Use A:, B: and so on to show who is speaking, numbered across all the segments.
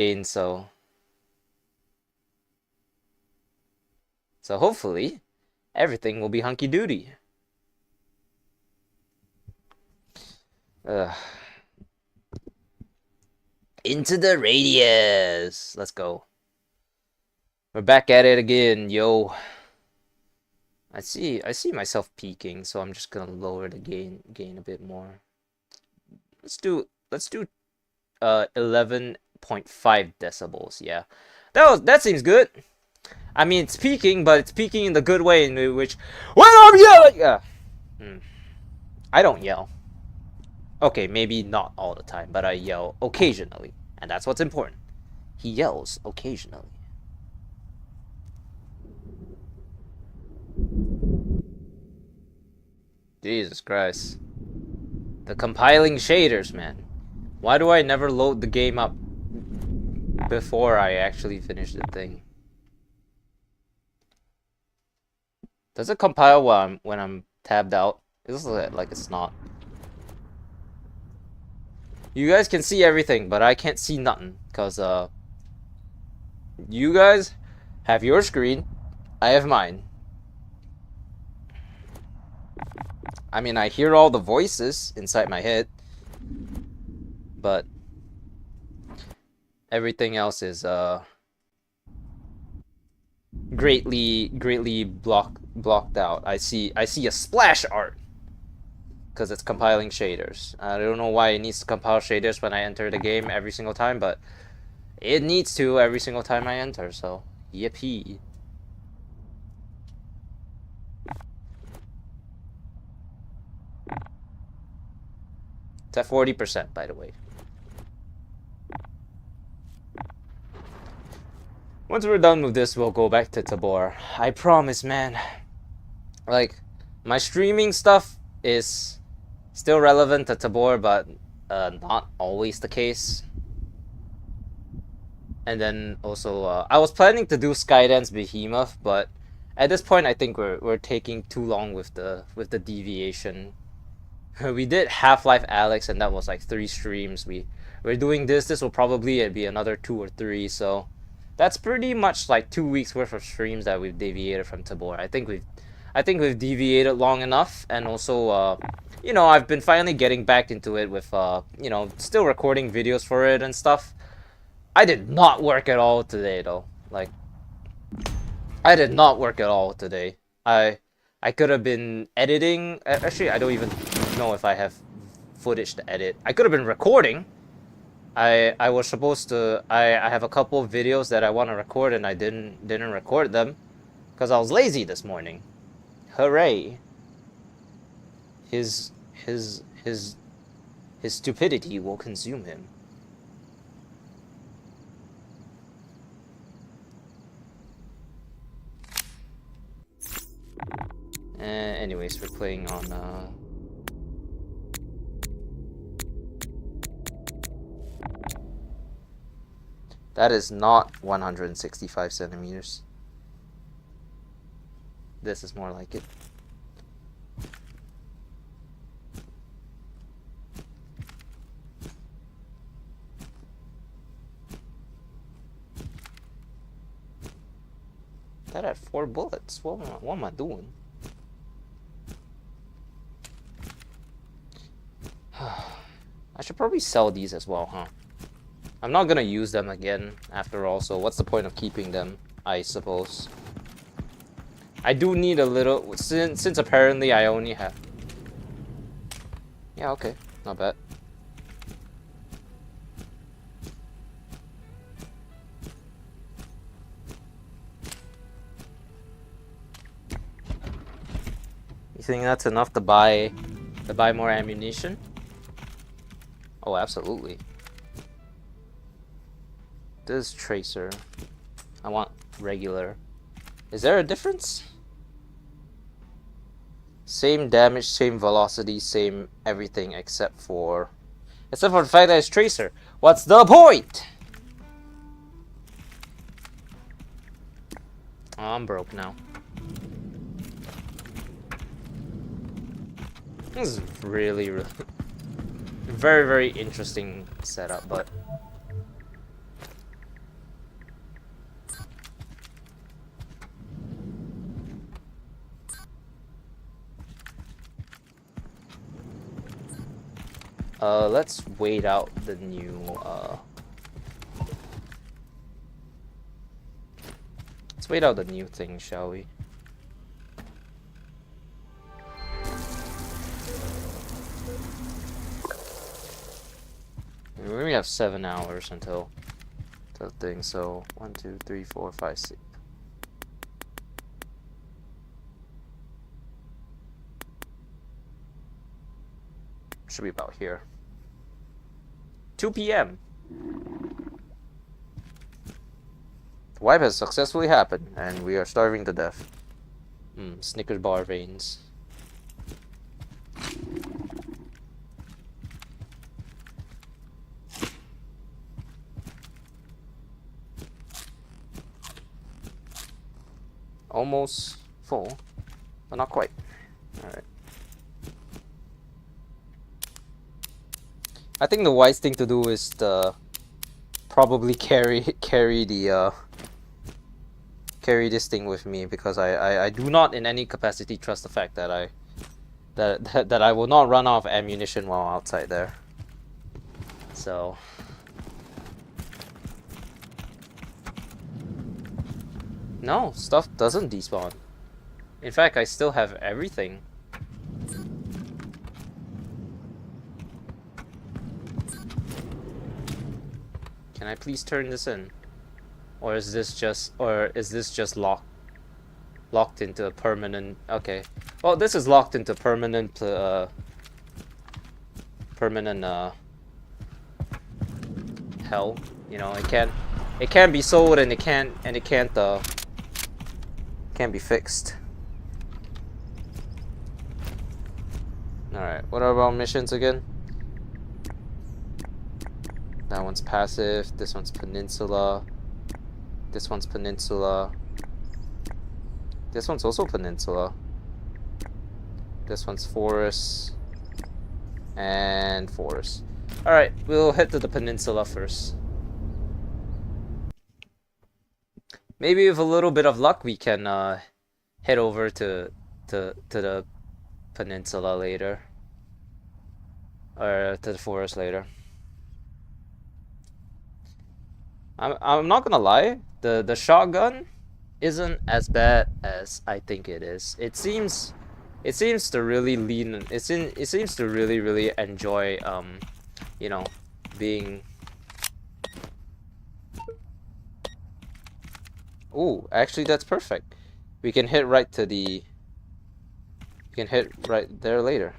A: And so hopefully everything will be hunky doody. Into the radius. Let's go. We're back at it again, yo. I see myself peaking, so I'm just gonna lower the gain a bit more. Let's do 11.5 decibels. Yeah, that seems good. I mean, it's peaking, but it's peaking in the good way, in which when I'm yelling, I don't yell. Okay, maybe not all the time, but I yell occasionally, and that's what's important. He yells occasionally. Jesus Christ. The compiling shaders, man. Why do I never load the game up before I actually finish the thing? Does it compile when I'm tabbed out? It looks like it's not. You guys can see everything, but I can't see nothing, cause you guys have your screen, I have mine. I mean, I hear all the voices inside my head, but everything else is greatly blocked out. I see a splash art because it's compiling shaders. I don't know why it needs to compile shaders when I enter the game every single time, but it needs to every single time I enter, so yippee. It's at 40%, by the way. Once we're done with this, we'll go back to Tabor. I promise, man. Like, my streaming stuff is still relevant to Tabor, but not always the case. And then also, I was planning to do Skydance Behemoth, but at this point, I think we're taking too long with the deviation. We did Half-Life Alyx, and that was like 3 streams. We're doing this. This will probably be another 2 or 3. So that's pretty much like 2 weeks worth of streams that we've deviated from Tabor. I think we've deviated long enough, and also, you know, I've been finally getting back into it with, you know, still recording videos for it and stuff. I did not work at all today, though. Like, I did not work at all today. I could have been editing. Actually, I don't even know if I have footage to edit. I could have been recording. I was supposed to. I have a couple of videos that I want to record, and I didn't record them because I was lazy this morning. Hooray! His stupidity will consume him. Anyways, we're playing on that is not 165 centimeters. This is more like it. That had 4 bullets. What am I doing? I should probably sell these as well, huh? I'm not gonna use them again after all, so what's the point of keeping them, I suppose. I do need a little, since apparently I only have... Yeah, okay, not bad. You think that's enough to buy more ammunition? Oh, absolutely. This tracer. I want regular. Is there a difference? Same damage, same velocity, same everything except for the fact that it's tracer. What's the point? Oh, I'm broke now. This is really very interesting setup, but Let's wait out the new, let's wait out the new thing, shall we? We only have 7 hours until the thing, so 1, 2, 3, 4, 5, 6. Should be about here. 2 p.m. The wipe has successfully happened, and we are starving to death. Snickers bar veins. Almost full, but not quite. Alright. I think the wise thing to do is to probably carry this thing with me, because I do not in any capacity trust the fact that I will not run out of ammunition while outside there. So no, stuff doesn't despawn. In fact, I still have everything. Can I please turn this in? Or is this just locked into a permanent? Okay. Well, this is locked into permanent hell. You know, it can't be sold, and it can't be fixed. Alright, what about missions again? That one's passive, this one's peninsula. This one's peninsula. This one's also peninsula. This one's forest. And forest. Alright, we'll head to the peninsula first. Maybe with a little bit of luck we can head over to the peninsula later. Or to the forest later. I'm not gonna lie, the shotgun isn't as bad as I think it is. It seems to really lean. It seems to really enjoy you know, being. Ooh, actually that's perfect. We can hit right to the. We can hit right there later.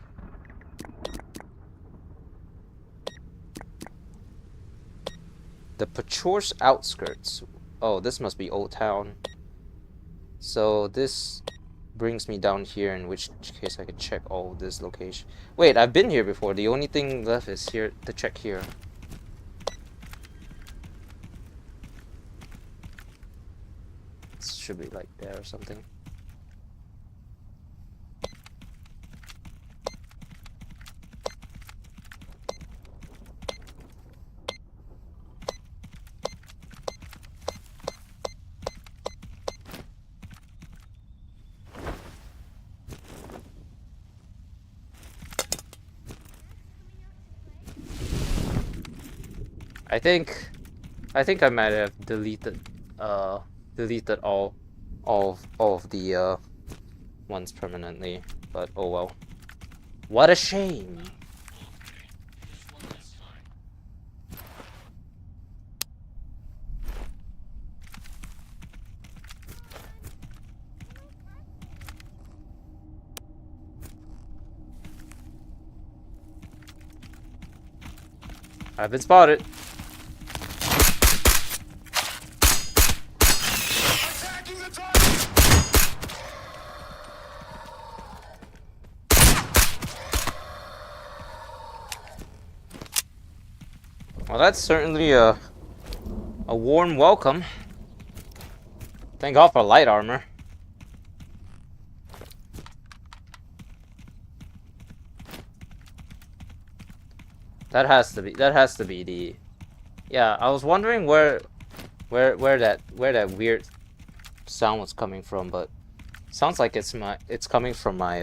A: The Pachor's outskirts. Oh, this must be Old Town. So this brings me down here, in which case I could check all this location. Wait, I've been here before. The only thing left is here to check here. It should be like there or something. I think I might have deleted all of the ones permanently, but oh well. What a shame. I've been spotted. Well, that's certainly a warm welcome. Thank God for light armor. That has to be the. Yeah, I was wondering where that weird sound was coming from, but sounds like it's coming from my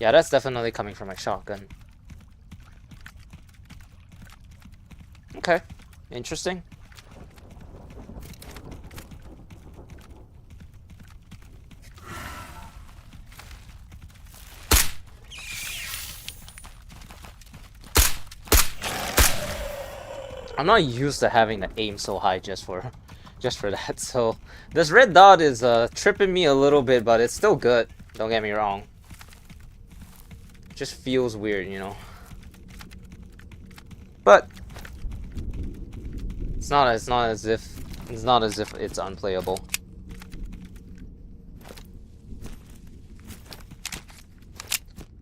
A: yeah, that's definitely coming from my shotgun. Okay, interesting. I'm not used to having to aim so high just for that. So this red dot is tripping me a little bit, but it's still good. Don't get me wrong. Just feels weird, you know. But it's not as if it's unplayable.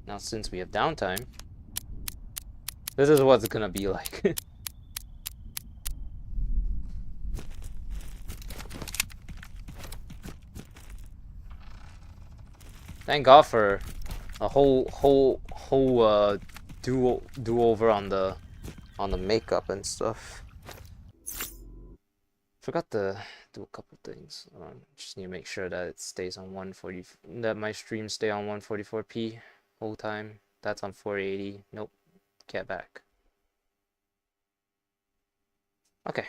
A: Now since we have downtime, this is what it's gonna be like. Thank God for a whole do over on the makeup and stuff. Forgot to do a couple things. Just need to make sure that it stays on 140. That my streams stay on 144p whole time. That's on 480. Nope. Get back. Okay.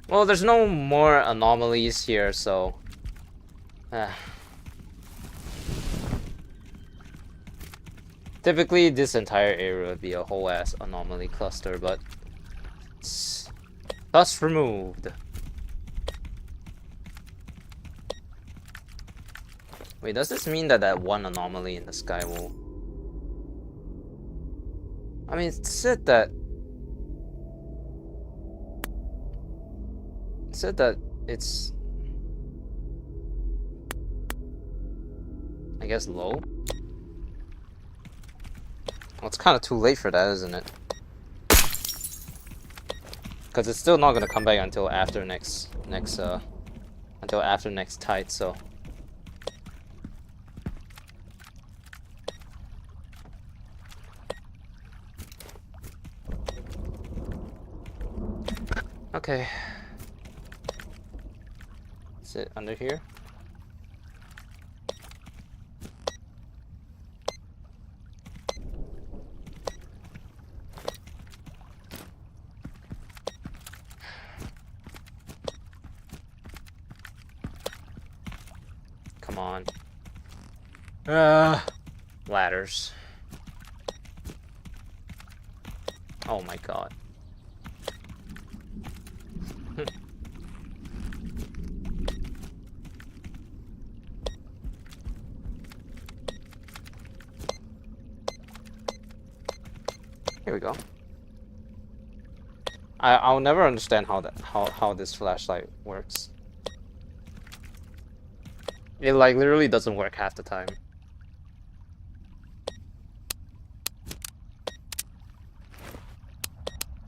A: Well, there's no more anomalies here, so... Typically, this entire area would be a whole ass anomaly cluster, but... it's thus removed. Wait, does this mean that that one anomaly in the sky will... I mean, it said that... It said that it's... I guess low? Well, it's kind of too late for that, isn't it? Because it's still not gonna come back until after next tide, so... Okay. Is it under here? Come on. Ladders. Oh my god. Here we go. I'll never understand how this flashlight works. It like literally doesn't work half the time.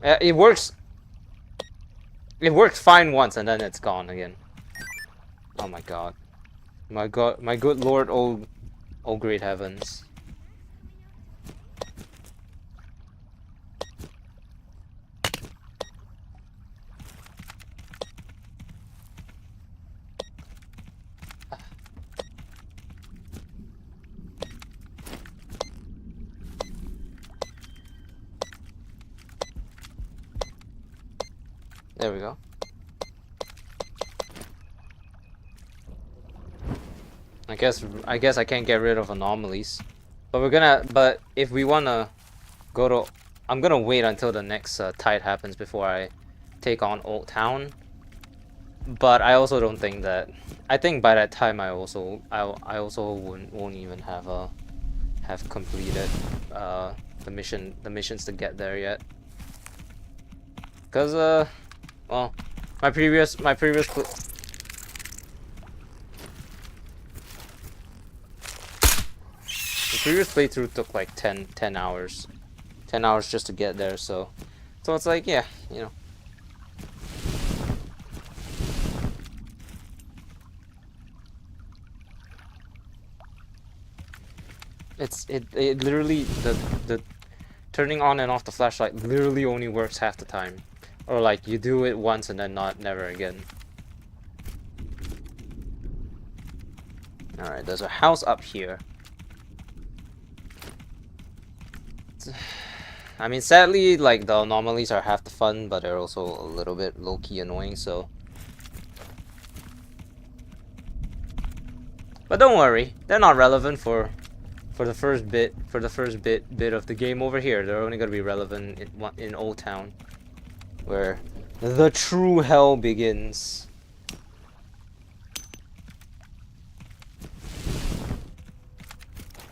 A: It works. It works fine once and then it's gone again. Oh my god. My god, my good lord, oh great heavens. There we go. I guess I can't get rid of anomalies. But if we wanna go to... I'm gonna wait until the next tide happens before I take on Old Town. But I also don't think that... I think by that time I also won't even have completed the missions to get there yet. Cause well, my previous playthrough took like 10 hours. 10 hours just to get there, so it's like, yeah, you know. It literally, the turning on and off the flashlight literally only works half the time. Or like you do it once and then never again. Alright, there's a house up here. I mean, sadly, like, the anomalies are half the fun, but they're also a little bit low-key annoying, so... But don't worry, they're not relevant for the first bit of the game over here. They're only gonna be relevant in Old Town, where the true hell begins.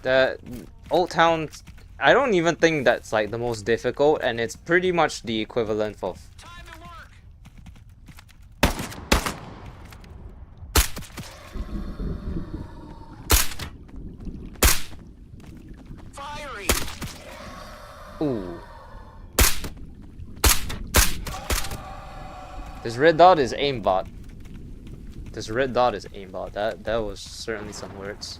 A: The Old Town, I don't even think that's like the most difficult, and it's pretty much the equivalent of... Ooh. This red dot is aimbot. This red dot is aimbot. That was certainly some words.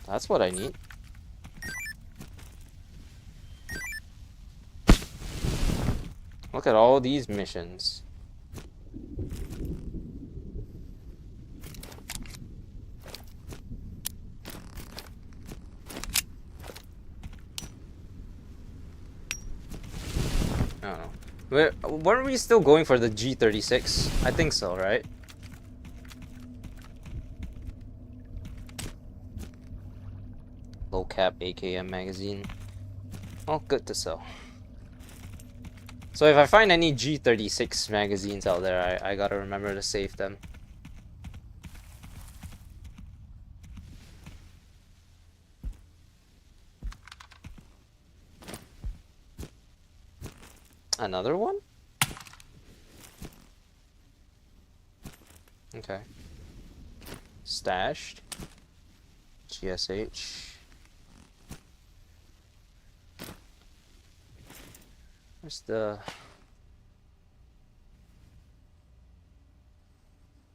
A: That's what I need. Look at all these missions. I don't know. Weren't we still going for the G36? I think so, right? Low cap AKM magazine. Oh, good to sell. So if I find any G36 magazines out there, I gotta remember to save them. Another one? Okay. Stashed. GSH. Where's the...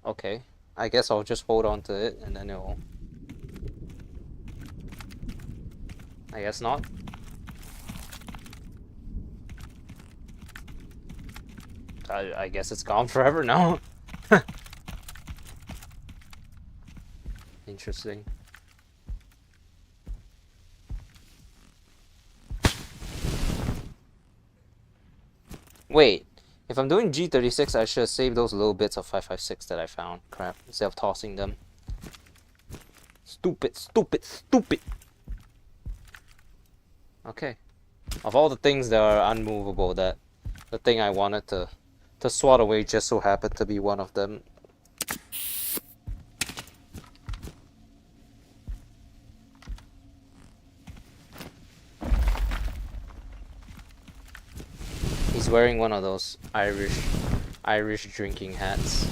A: Okay. I guess I'll just hold on to it and then it'll... I guess not. I guess it's gone forever now. Interesting. Wait, if I'm doing G36, I should save those little bits of 556 that I found. Crap, instead of tossing them. Stupid, stupid, stupid. Okay. Of all the things that are unmovable, the thing I wanted to swat away just so happened to be one of them. He's wearing one of those Irish drinking hats.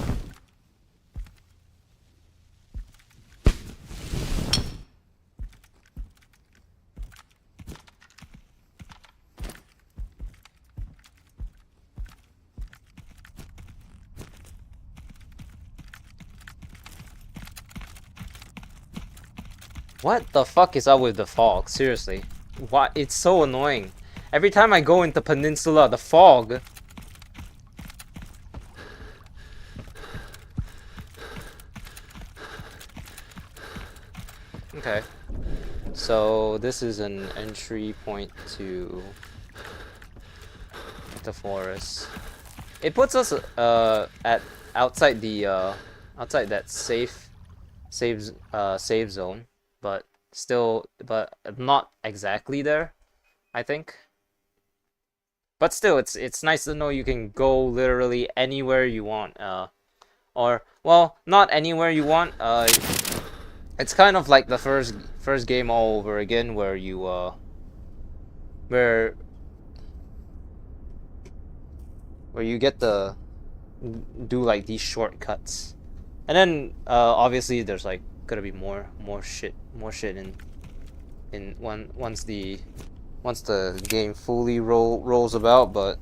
A: What the fuck is up with the fog? Seriously. What? It's so annoying. Every time I go into Peninsula, the fog... Okay. So, this is an entry point to the forest. It puts us at outside the outside that safe zone, but not exactly there, I think. But still, it's nice to know you can go literally anywhere you want. Or well, not anywhere you want. It's kind of like the first game all over again, where you where you get to do like these shortcuts, and then obviously there's like gonna be more shit in once the game fully rolls about, but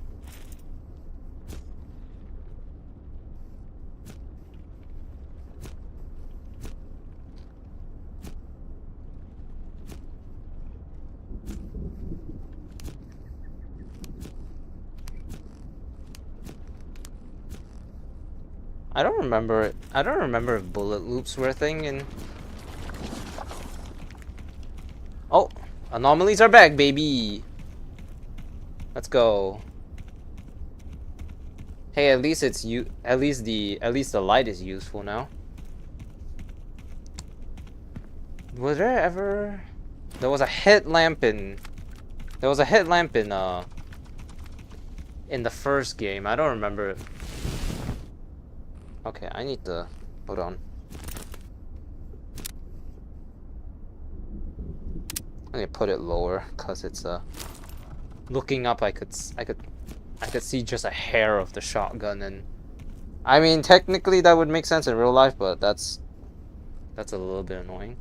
A: I don't remember it. I don't remember if bullet loops were a thing in... Oh! Anomalies are back, baby! Let's go. Hey, at least it's at least the light is useful now. Was there ever... There was a headlamp in the first game. I don't remember. Okay, I need to hold on. I need to put it lower because it's looking up. I could see just a hair of the shotgun, and I mean technically that would make sense in real life, but that's a little bit annoying.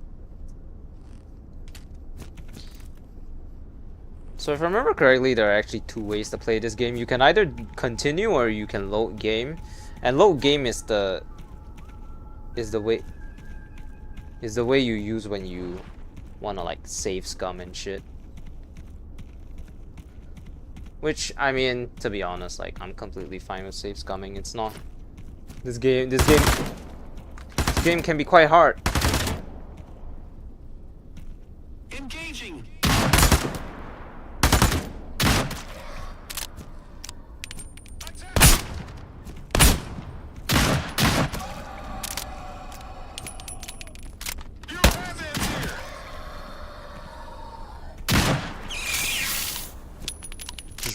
A: So if I remember correctly, there are actually two ways to play this game. You can either continue or you can load game. And load game is the way you use when you wanna like save scum and shit. Which, I mean, to be honest, like I'm completely fine with save scumming. It's not this game can be quite hard.
B: Engaging.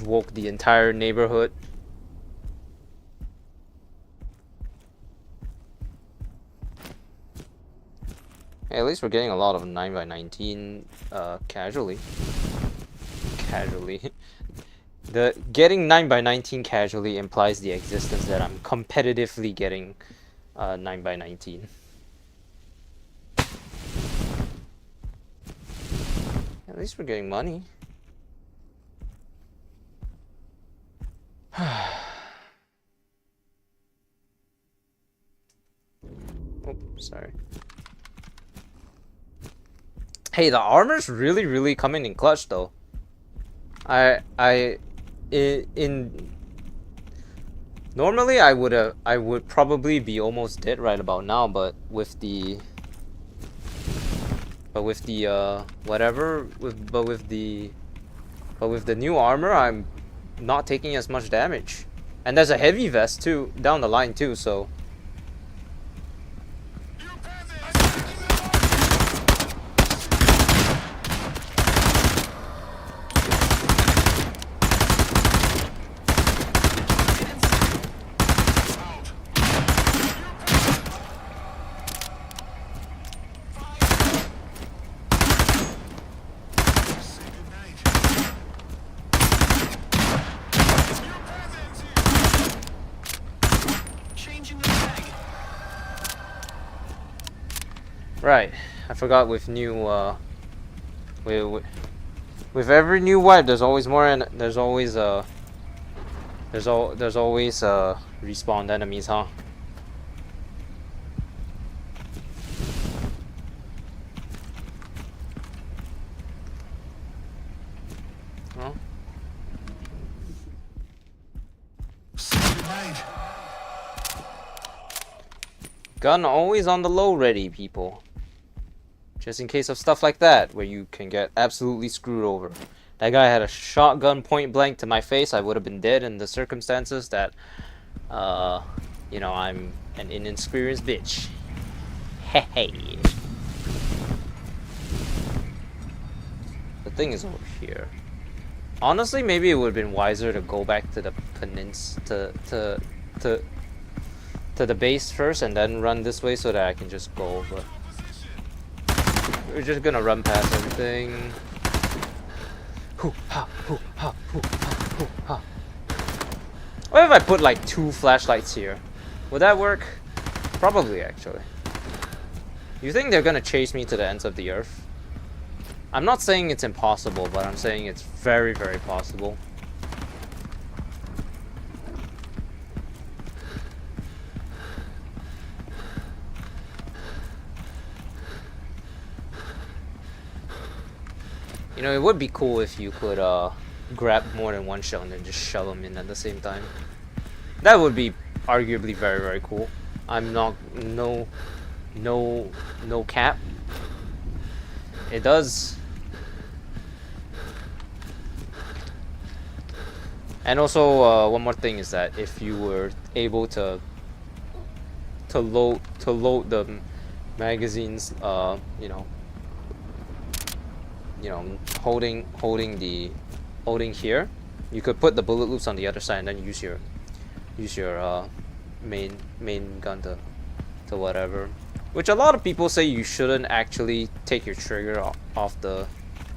A: Woke the entire neighborhood. Hey, at least we're getting a lot of 9x19 casually. The getting 9x19 casually implies the existence that I'm competitively getting 9x19. At least we're getting money. Oh, sorry. Hey, the armor's really coming in clutch though. Normally I would probably be almost dead right about now, but with the new armor, I'm not taking as much damage. And there's a heavy vest too down the line too, so right. I forgot with new with every new wipe there's always more, and there's always respawned enemies, huh? Well, gun always on the low ready, people. Just in case of stuff like that, where you can get absolutely screwed over. That guy had a shotgun point blank to my face. I would have been dead in the circumstances that, you know, I'm an inexperienced bitch. Hey. The thing is over here. Honestly, maybe it would have been wiser to go back to the peninsula, to the base first, and then run this way so that I can just go over. We're just gonna run past everything. Hoo ha, hoo ha, hoo ha, hoo ha. What if I put like 2 flashlights here? Would that work? Probably, actually. You think they're gonna chase me to the ends of the earth? I'm not saying it's impossible, but I'm saying it's very possible. You know, it would be cool if you could grab more than one shell and then just shove them in at the same time. That would be arguably very cool. I'm not no cap. It does. And also one more thing is that if you were able to load the magazines, you know, holding here, you could put the bullet loops on the other side and then use your main gun to whatever. Which a lot of people say you shouldn't actually take your trigger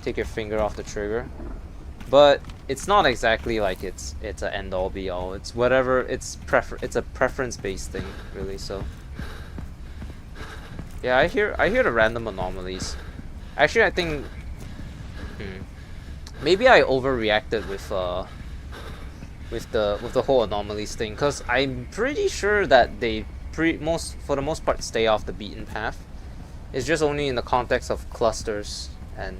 A: take your finger off the trigger. But it's not exactly like it's an end all be all. It's whatever. It's a preference based thing, really. So yeah, I hear the random anomalies. Actually, I think maybe I overreacted with the whole anomalies thing, because I'm pretty sure that they for the most part stay off the beaten path. It's just only in the context of clusters and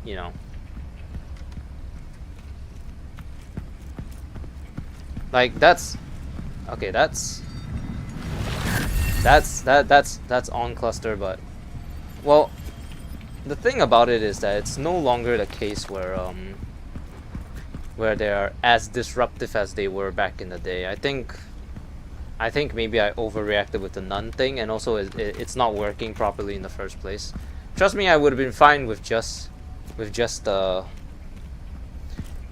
A: you know, like that's okay, that's on cluster. But well, the thing about it is that it's no longer the case where they are as disruptive as they were back in the day. I think maybe I overreacted with the none thing, and also it's not working properly in the first place. Trust me, I would have been fine with just if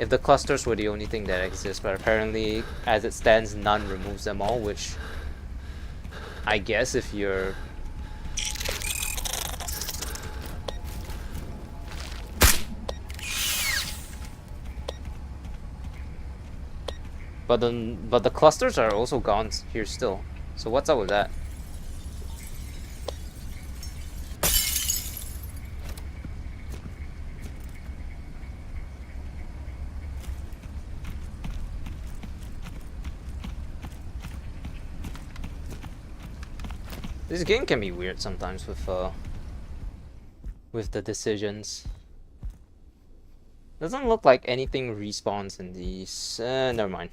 A: the clusters were the only thing that exists, but apparently, as it stands, none removes them all, which I guess if you're but the clusters are also gone here still. So what's up with that? This game can be weird sometimes with the decisions. Doesn't look like anything respawns in these. Never mind.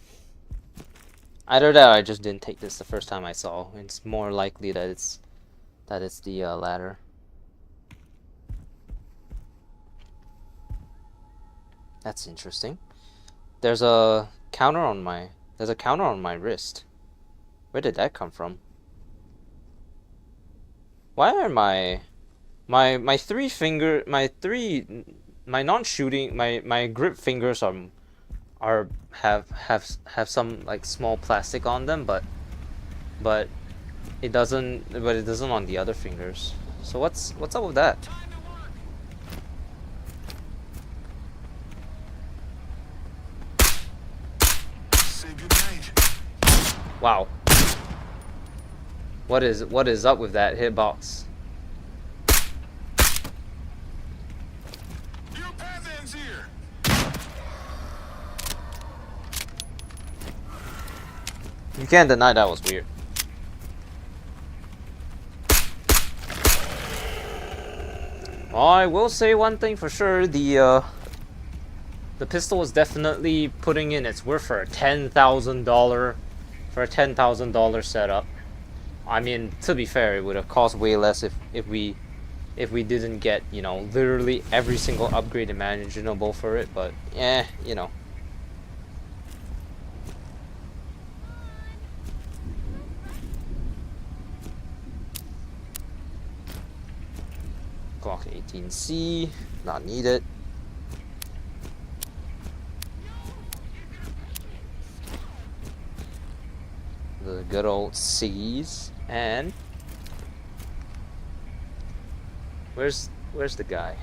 A: Either that or I just didn't take this the first time I saw. It's more likely that it's the latter. That's interesting. There's a counter on my wrist. Where did that come from? Why are my non-shooting my grip fingers have some like small plastic on them, but it doesn't on the other fingers. So what's up with that? Wow. What is up with that hitbox? You can't deny that was weird. Well, I will say one thing for sure: the pistol was definitely putting in its worth for a $10,000 setup. I mean, to be fair, it would have cost way less if we didn't get, you know, literally every single upgrade imaginable for it. But yeah, you know. Glock 18C, not needed. The good old C's. And where's the guy?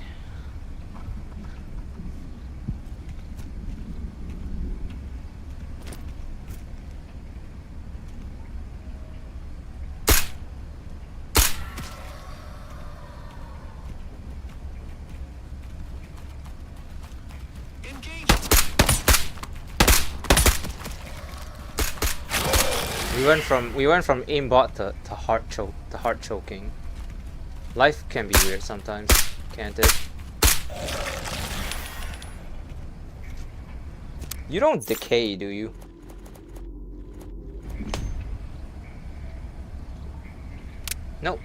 A: We went from aimbot to heart choking. Life can be weird sometimes, can't it? You don't decay, do you? Nope.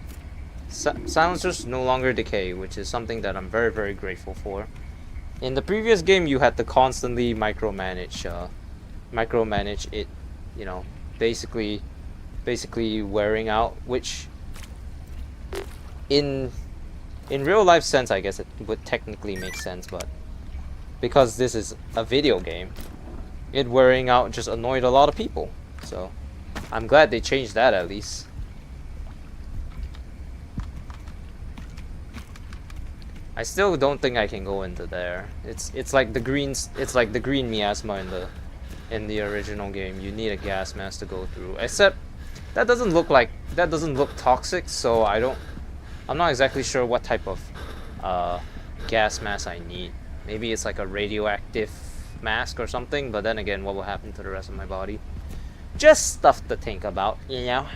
A: Silencers no longer decay, which is something that I'm very, very grateful for. In the previous game, you had to constantly micromanage it, you know, basically wearing out, which in real life sense, I guess it would technically make sense, but because this is a video game, it wearing out just annoyed a lot of people. So I'm glad they changed that at least. I still don't think I can go into there. It's like the green miasma in the original game. You need a gas mask to go through. Except that doesn't look toxic, so I'm not exactly sure what type of gas mask I need. Maybe it's like a radioactive mask or something, but then again, what will happen to the rest of my body? Just stuff to think about, you know?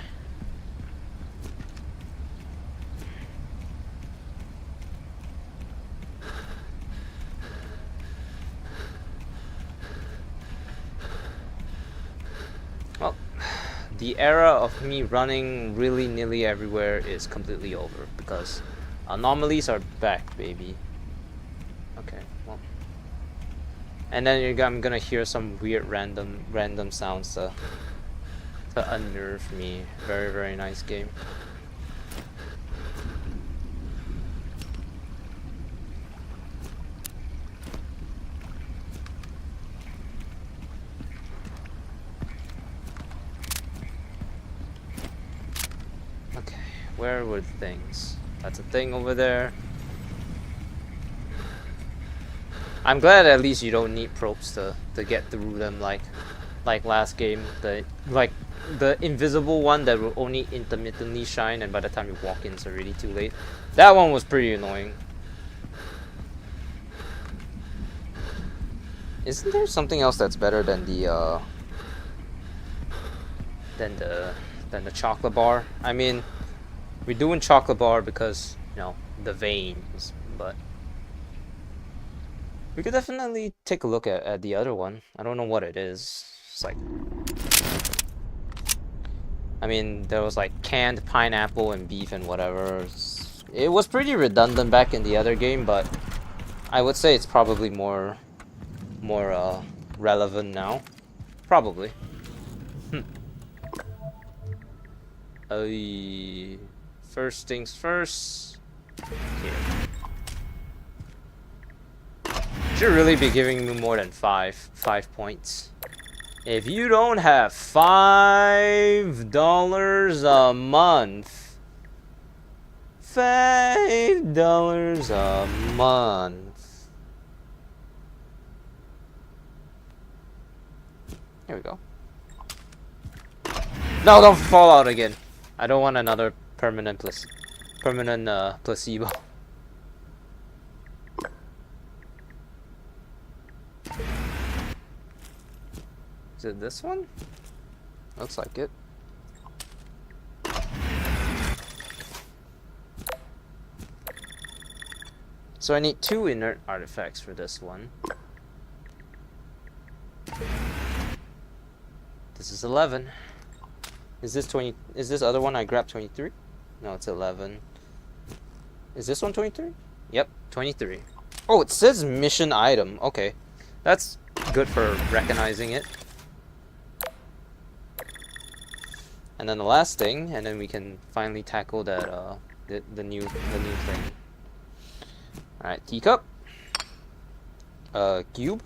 A: Well, the era of me running really nilly everywhere is completely over because anomalies are back, baby. Okay, well. And then I'm gonna hear some weird random sounds to unnerve me. Very, very nice game. Okay, where were the things? That's a thing over there. I'm glad at least you don't need probes to get through them like last game. The invisible one that will only intermittently shine, and by the time you walk in it's already too late. That one was pretty annoying. Isn't there something else that's better than the chocolate bar? I mean, we're doing chocolate bar because, you know, the veins, but we could definitely take a look at the other one. I don't know what it is. It's like, I mean, there was like canned pineapple and beef and whatever. It was pretty redundant back in the other game, but I would say it's probably more relevant now. Probably. First things first. Here. Should really be giving me more than 5 points. If you don't have $5 a month, $5 a month. Here we go. No, don't fall out again. I don't want another permanent placebo. Is it this one? Looks like it. So I need 2 inert artifacts for this one. This is 11. Is this 20? Is this other one I grabbed 23? No, it's 11. Is this one 23? Yep, 23. Oh, it says mission item. Okay. That's good for recognizing it. And then the last thing, and then we can finally tackle that the new thing. Alright, teacup, cube,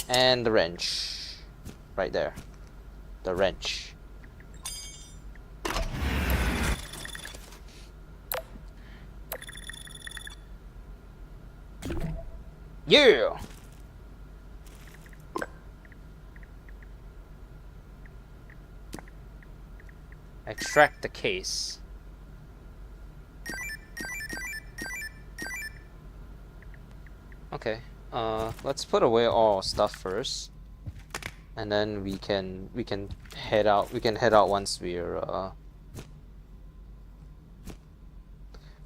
A: and the wrench. Right there. The wrench. Yeah! Extract the case. Okay. Let's put away all our stuff first, and then we can head out. We can head out once we're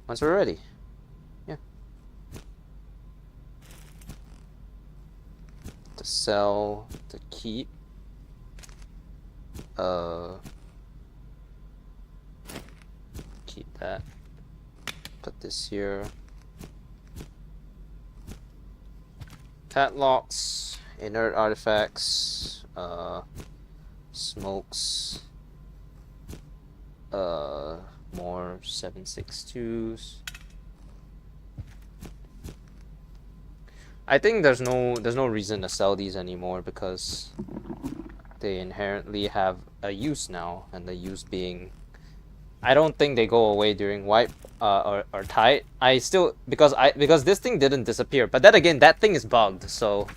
A: ready. Yeah. To sell, to keep. keep that. Put this here. Padlocks, inert artifacts, smokes, more 7.62s. I think there's no reason to sell these anymore because they inherently have a use now, and the use being, I don't think they go away during wipe or tide. I still because this thing didn't disappear, but then again that thing is bugged, so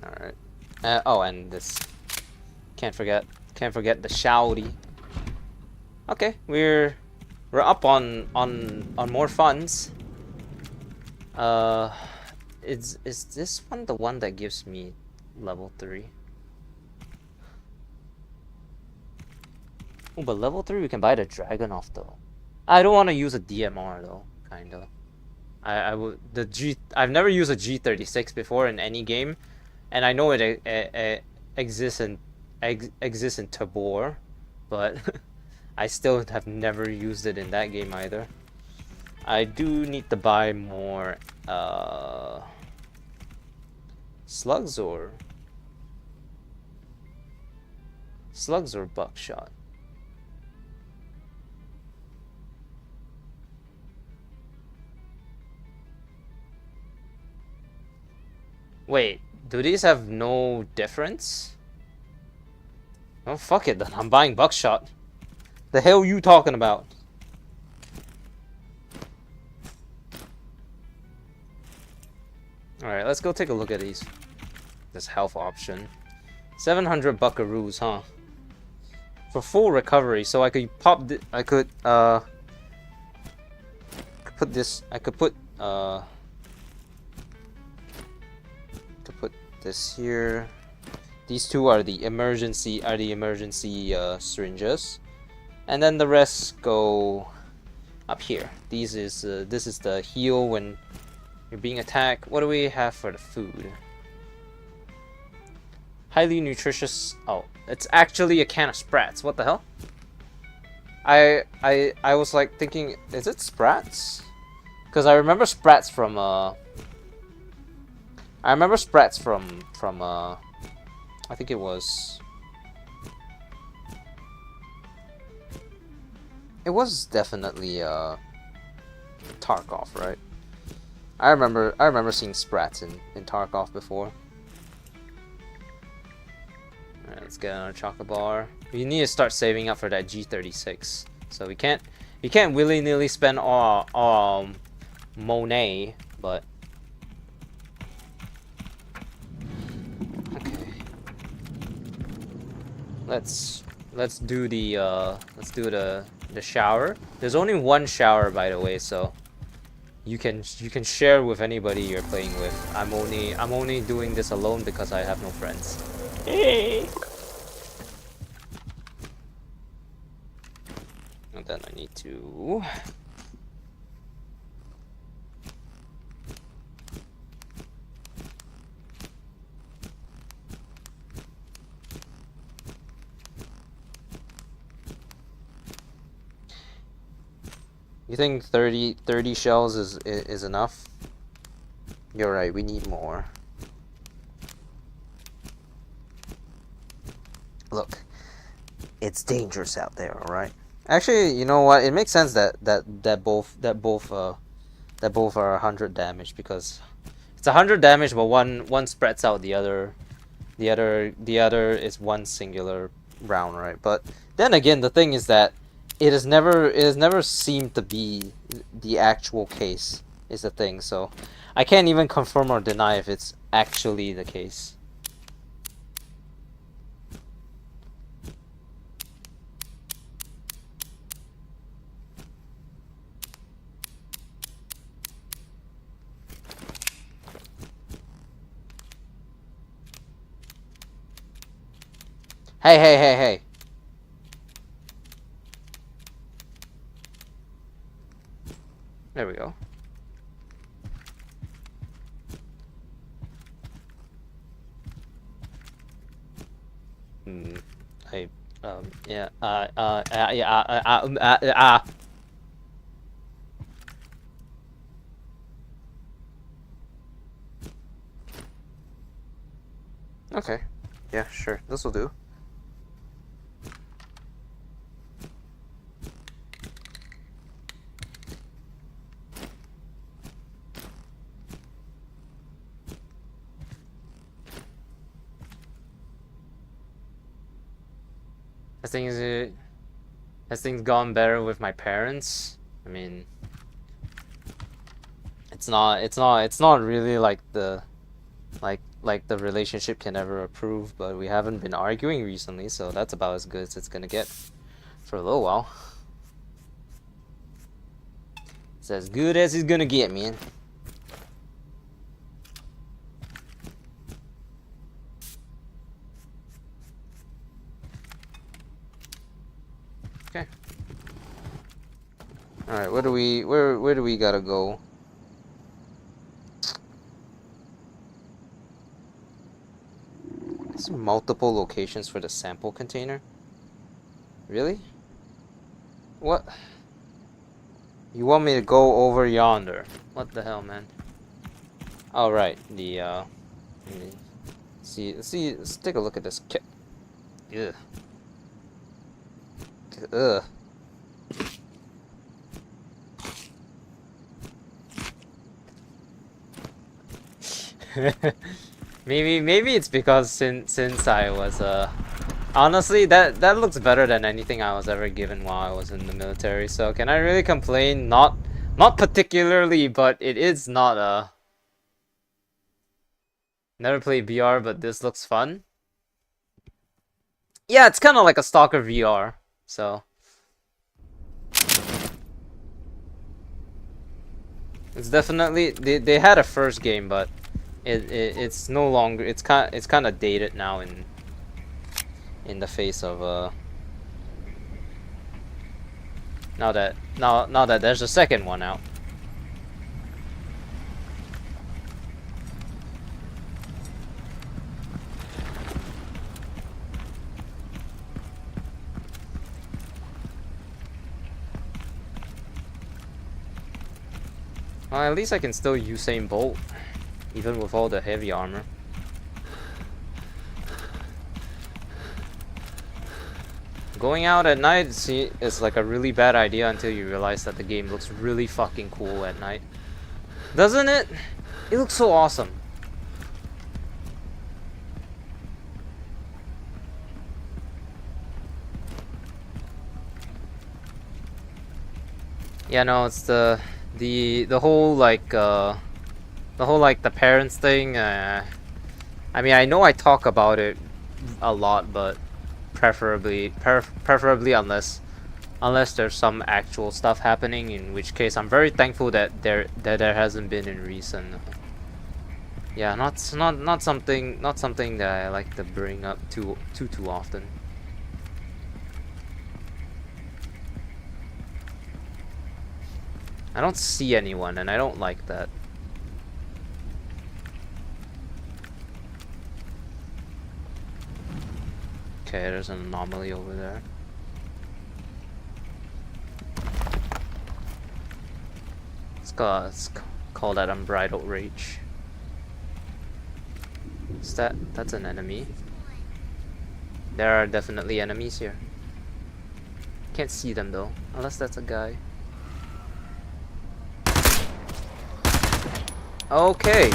A: alright. Oh, and this can't forget the shouty. Okay, we're up on more funds. Is this one the one that gives me level 3? Oh, but level 3 we can buy the dragon off though. I don't want to use a DMR though, kinda. I would I've never used a G36 before in any game, and I know it exists in Tabor, but I still have never used it in that game either. I do need to buy more slugs or buckshot. Wait, do these have no difference? Oh, fuck it then. I'm buying buckshot. The hell you talking about? Alright, let's go take a look at these. This health option. 700 buckaroos, huh? For full recovery, so I could pop I could put this, could put this here. These two are the emergency syringes, and then the rest go up here. This is the heal when you're being attacked. What do we have for the food? Highly nutritious. Oh, it's actually a can of Sprats. What the hell? I was like thinking, is it Sprats? Because I remember Sprats from I think it was definitely Tarkov, right? I remember seeing Sprats in Tarkov before. Alright, let's get on a chocolate bar. We need to start saving up for that G36. So we can't willy-nilly spend all Monet, but okay. Let's do the shower. There's only one shower, by the way, so you can share with anybody you're playing with. I'm only doing this alone because I have no friends. Hey. And then I need to You think 30 shells is enough? You're right, we need more. Look, it's dangerous out there, all right? Actually, you know what? It makes sense that both are 100 damage, because it's 100 damage, but one spreads out the other is one singular round, right? But then again, the thing is that it has never seemed to be the actual case, is the thing. So I can't even confirm or deny if it's actually the case. Hey. There we go. Yeah, Okay. Yeah, sure. This will do. Has things gone better with my parents? I mean, it's not really like the the relationship can ever approve, but we haven't been arguing recently, so that's about as good as it's gonna get for a little while. It's as good as it's gonna get, man. Okay. All right, where do we gotta go? There's multiple locations for the sample container. Really? What? You want me to go over yonder? What the hell, man? Oh right, let's take a look at this kit. Ugh. Ugh. Maybe it's because since I was honestly that looks better than anything I was ever given while I was in the military. So can I really complain? Not particularly, but it is not never played VR, but this looks fun. Yeah, it's kind of like a Stalker VR. So it's definitely they had a first game, but it's no longer it's kind of dated now in the face of now that there's a second one out. Well, at least I can still Usain Bolt, even with all the heavy armor. Going out at night is like a really bad idea until you realize that the game looks really fucking cool at night. Doesn't it? It looks so awesome. Yeah, no, it's the whole like the parents thing. I mean, I know I talk about it a lot, but preferably unless there's some actual stuff happening, in which case I'm very thankful that there hasn't been in recent. Yeah, not something that I like to bring up too often. I don't see anyone, and I don't like that. Okay, there's an anomaly over there. Let's call that unbridled rage. That's an enemy. There are definitely enemies here. Can't see them though, unless that's a guy. Okay.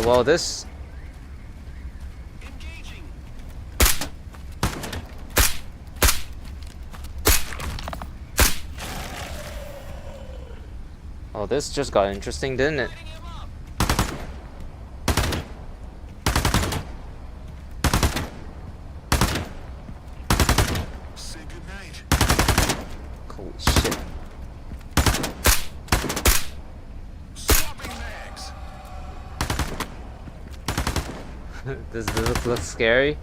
A: Well, this.
B: Engaging.
A: Oh, this just got interesting, didn't it?
B: Say goodnight.
A: Holy shit.
B: Swapping mags.
A: Does this look scary?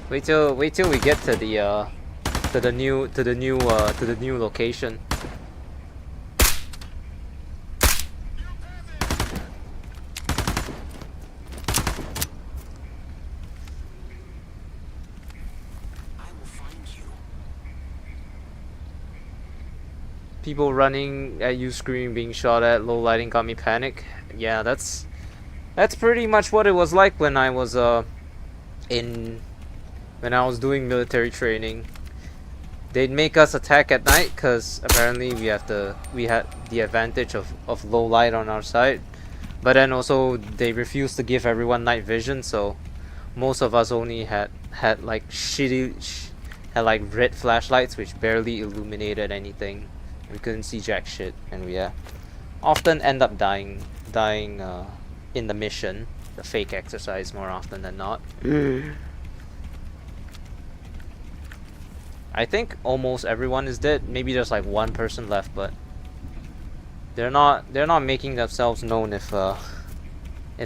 A: Wait till we get to the new location. People running at you, screaming, being shot at, low lighting got me panic. Yeah, that's pretty much what it was like when I was in when I was doing military training. They'd make us attack at night because apparently we had the advantage of low light on our side. But then also they refused to give everyone night vision, so most of us only had like had like red flashlights which barely illuminated anything. We couldn't see jack shit, and we often end up dying in the mission, the fake exercise, more often than not. I think almost everyone is dead. Maybe there's like one person left, but they're not making themselves known if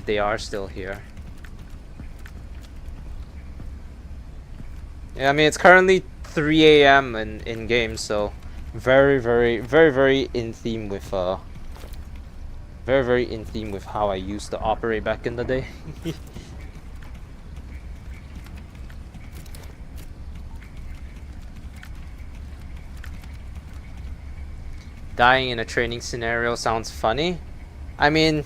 A: they are still here. Yeah, I mean it's currently 3 a.m. in game, so very in theme with very in theme with how I used to operate back in the day. Dying in a training scenario sounds funny. I mean,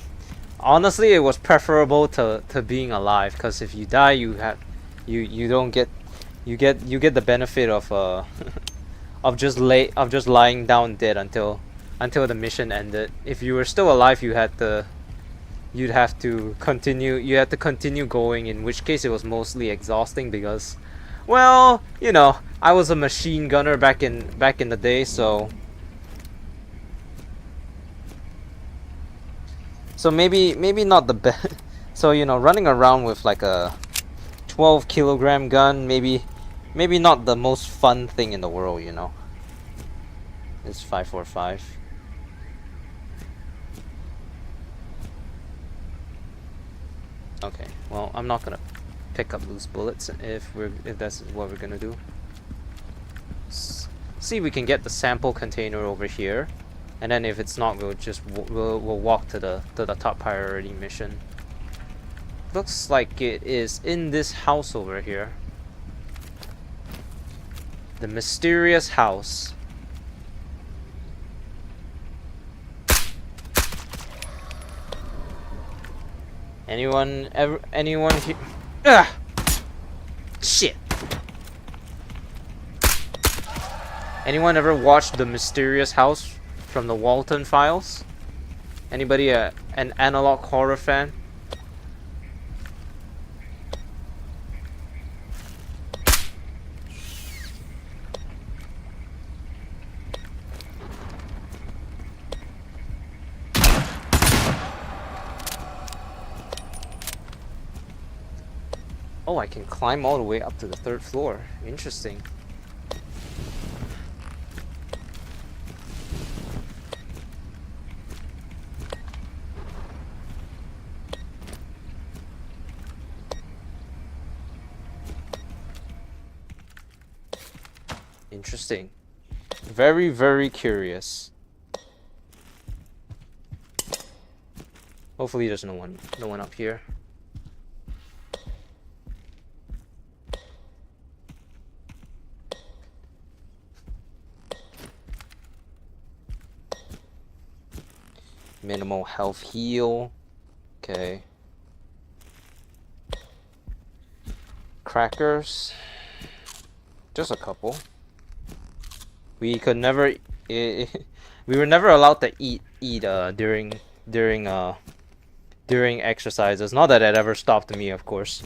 A: honestly, it was preferable to being alive, because if you die, you don't get you get the benefit of of just lying down dead until the mission ended. If you were still alive, you'd have to continue going, in which case it was mostly exhausting because, well, you know, I was a machine gunner back in the day, so maybe not the best. So, you know, running around with like a 12-kilogram gun, maybe not the most fun thing in the world, you know. It's 545. Okay, well, I'm not gonna pick up loose bullets if that's what we're gonna do. See if we can get the sample container over here, and then if it's not, we'll walk to the top priority mission. Looks like it is in this house over here. The mysterious house. Anyone here? Ah! Shit. Anyone ever watched The Mysterious House from the Walton Files? Anybody an analog horror fan? Oh, I can climb all the way up to the 3rd floor. Interesting. Interesting. Very curious. Hopefully there's no one up here. Minimal health heal. Okay. Crackers. Just a couple. We could never we were never allowed to eat during exercises. Not that it ever stopped me, of course.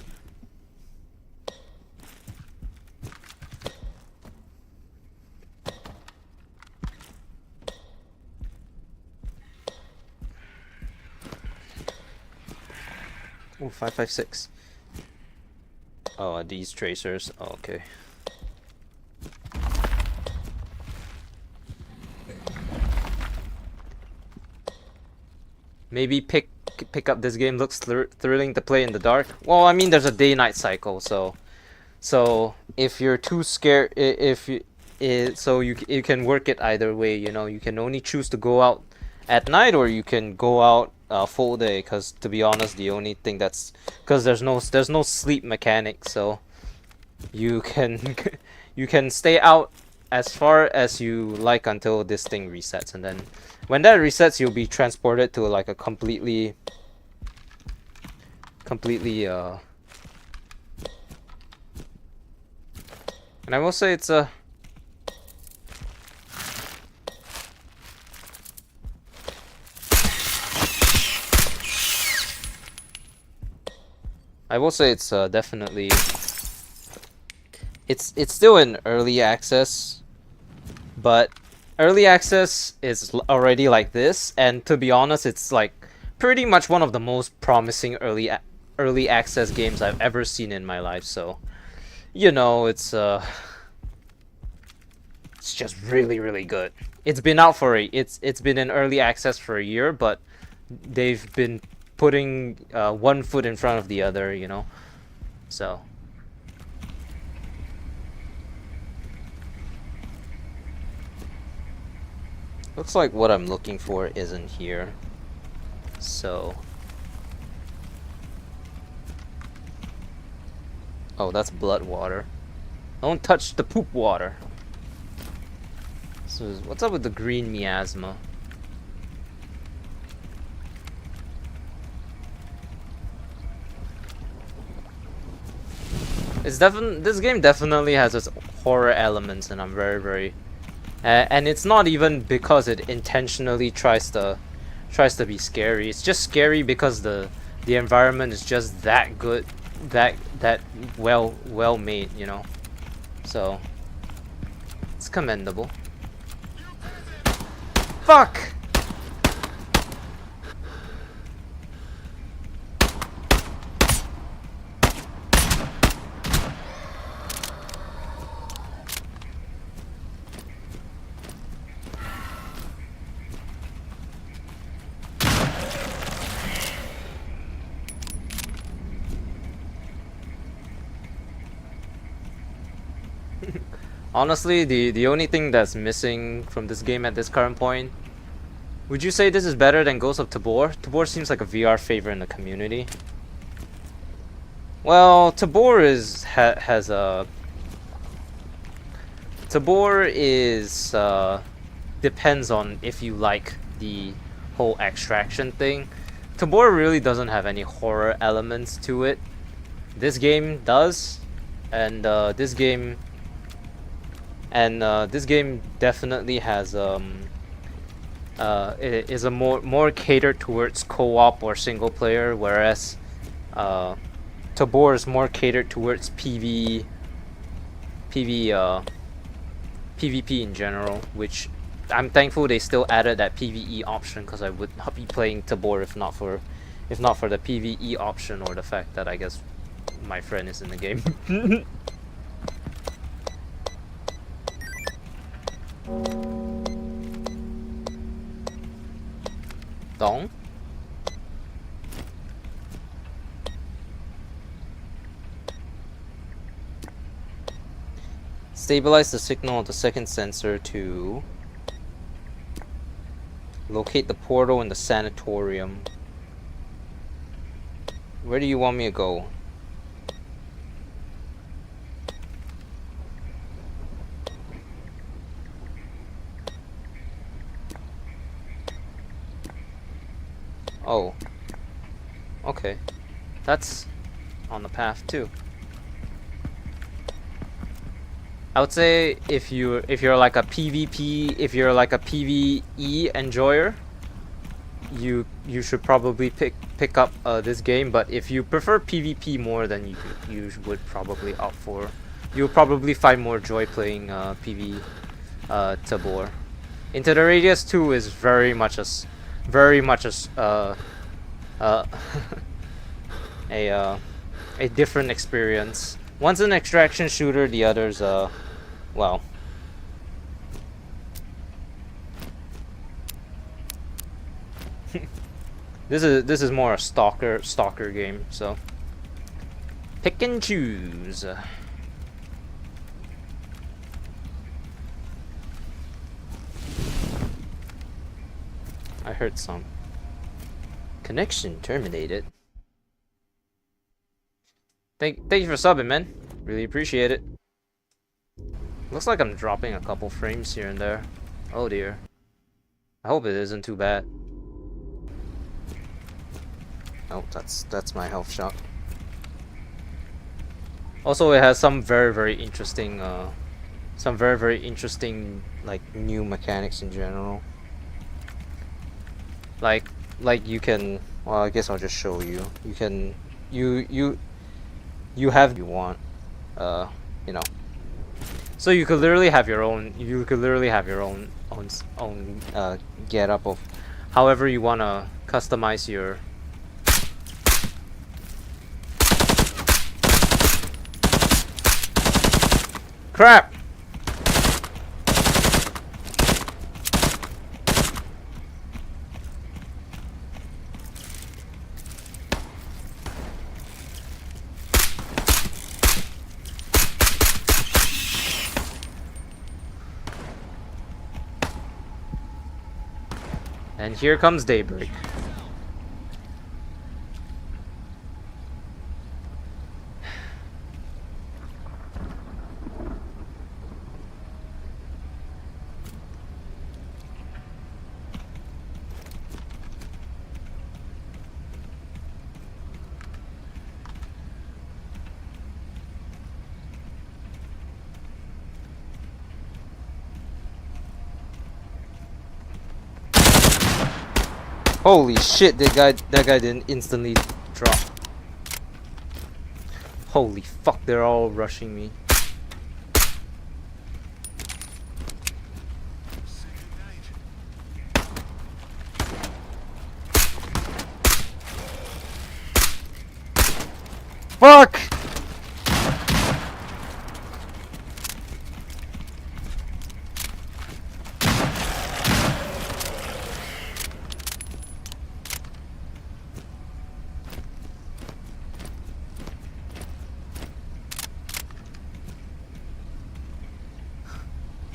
A: Oh, 556. Oh, these tracers. Oh, okay. Maybe pick up this game. Looks thrilling to play in the dark. Well, I mean, there's a day-night cycle, so So if you're too scared, if you, so you can work it either way. You know, you can only choose to go out at night, or you can go out full day. Because to be honest, the only thing that's because there's no sleep mechanic, so you can you can stay out as far as you like until this thing resets, and then when that resets, you'll be transported to like a completely and I will say it's a definitely it's still in early access, but early access is already like this, and to be honest, it's like pretty much one of the most promising early access games I've ever seen in my life. So, you know, it's just really good. It's been out for it's been in early access for a year, but they've been putting one foot in front of the other, you know. So looks like what I'm looking for isn't here. So oh, that's blood water. Don't touch the poop water. So what's up with the green miasma? This game definitely has its horror elements, and I'm very and it's not even because it intentionally tries to be scary. It's just scary because the environment is just that good, that well made, you know. So it's commendable. Fuck! Honestly, the only thing that's missing from this game at this current point, would you say this is better than Ghost of Tabor? Tabor seems like a VR favorite in the community. Well, Tabor has a Tabor is depends on if you like the whole extraction thing. Tabor really doesn't have any horror elements to it. This game does, and this game definitely has it is a more catered towards co-op or single player, whereas Tabor is more catered towards PvP in general, which I'm thankful they still added that PvE option, because I would not be playing Tabor if not for the PvE option, or the fact that I guess my friend is in the game. Dong? Stabilize the signal of the second sensor to locate the portal in the sanatorium. Where do you want me to go? Oh. Okay. That's on the path too. I would say if you're like a PvP, if you're like a PvE enjoyer, you should probably pick up this game. But if you prefer PvP more, then you would probably opt for. You'll probably find more joy playing PV Tabor. Into the Radius 2 is very much a a different experience. One's an extraction shooter, the other's well, this is more a stalker game, so pick and choose. I heard some. Connection terminated. Thank you for subbing, man. Really appreciate it. Looks like I'm dropping a couple frames here and there. Oh dear. I hope it isn't too bad. Oh, that's my health shot. Also, it has some very interesting like new mechanics in general. Like you can, well, I guess I'll just show you. You can you have you want, you know. So you could literally have your own. You could literally have your own get up of however you wanna customize your. Crap! And here comes daybreak. Holy shit, that guy didn't instantly drop. Holy fuck, they're all rushing me. Fuck!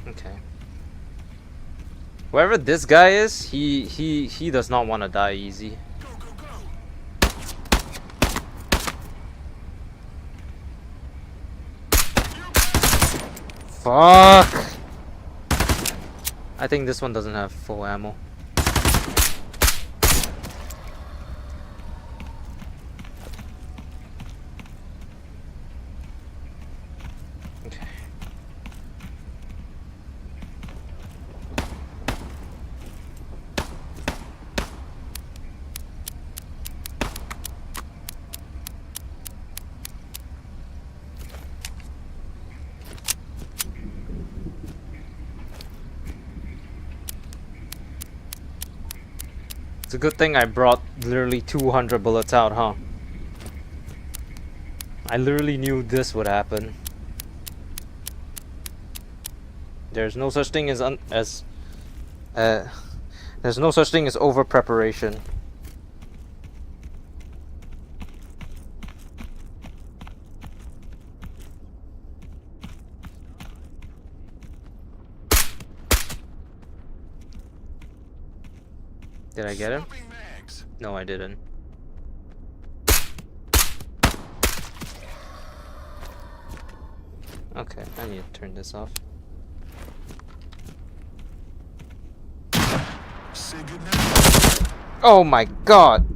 A: Okay. Whoever this guy is, he does not want to die easy.
B: Go, go, go.
A: Fuck! I think this one doesn't have full ammo. Okay. It's a good thing I brought literally 200 bullets out, huh? I literally knew this would happen. There's no such thing as there's no such thing as over preparation. Did I get him?
B: Swapping mags.
A: No, I didn't. Okay, I need to turn this off.
B: Say goodnight.
A: Oh my god!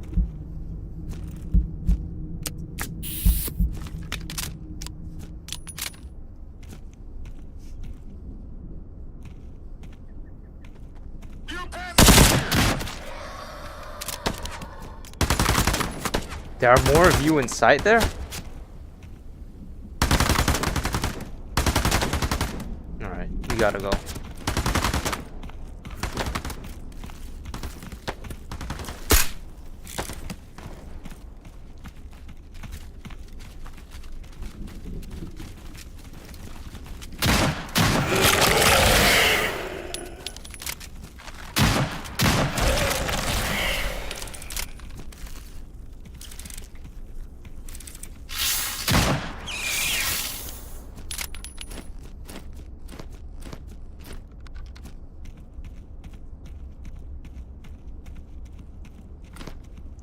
B: You pass here.
A: There are more of you inside there? Alright, we gotta go.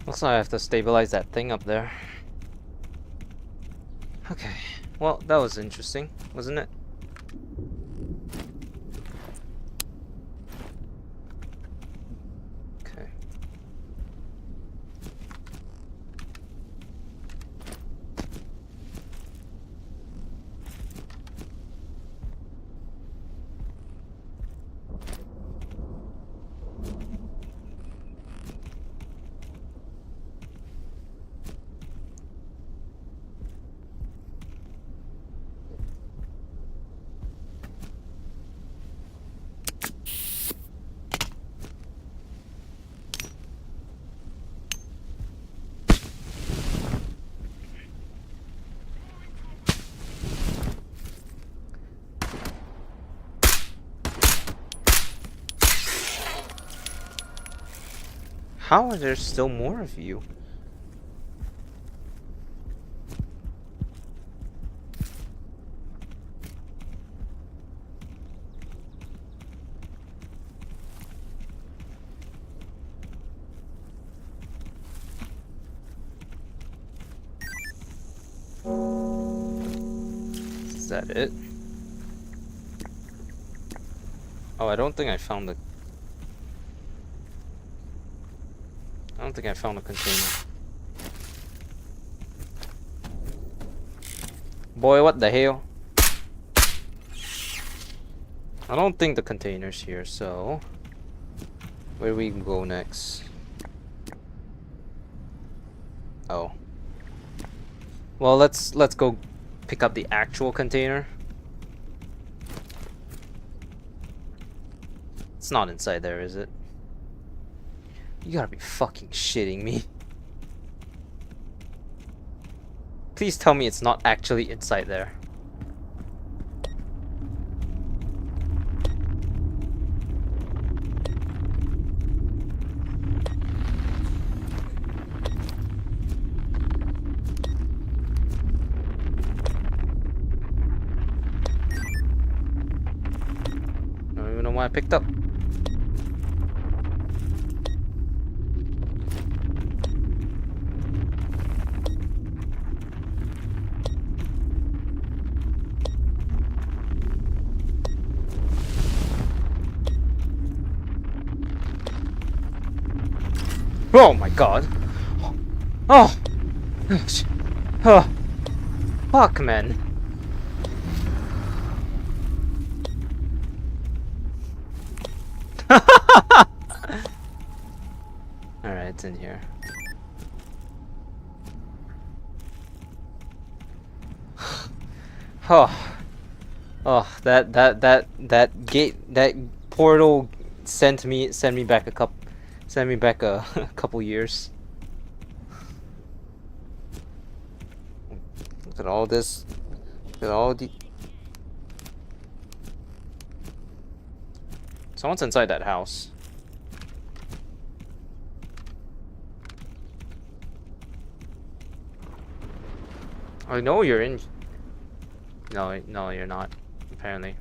A: Looks like I have to stabilize that thing up there. Okay. Well, that was interesting, wasn't it? Okay. How are there still more of you? Is that it? Oh, I don't think I found the... I don't think I found a container. Boy, what the hell? I don't think the container's here, so... Where do we go next? Oh. Well, let's go pick up the actual container. It's not inside there, is it? You gotta be fucking shitting me. Please tell me it's not actually inside there. I don't even know why I picked up. Oh my god. Oh. Oh. Fuck, man. Alright, it's in here. Oh. Oh, that gate, that portal sent me back a couple years. Look at all this. Look at all the... Someone's inside that house. I know you're in. No, no, you're not. Apparently.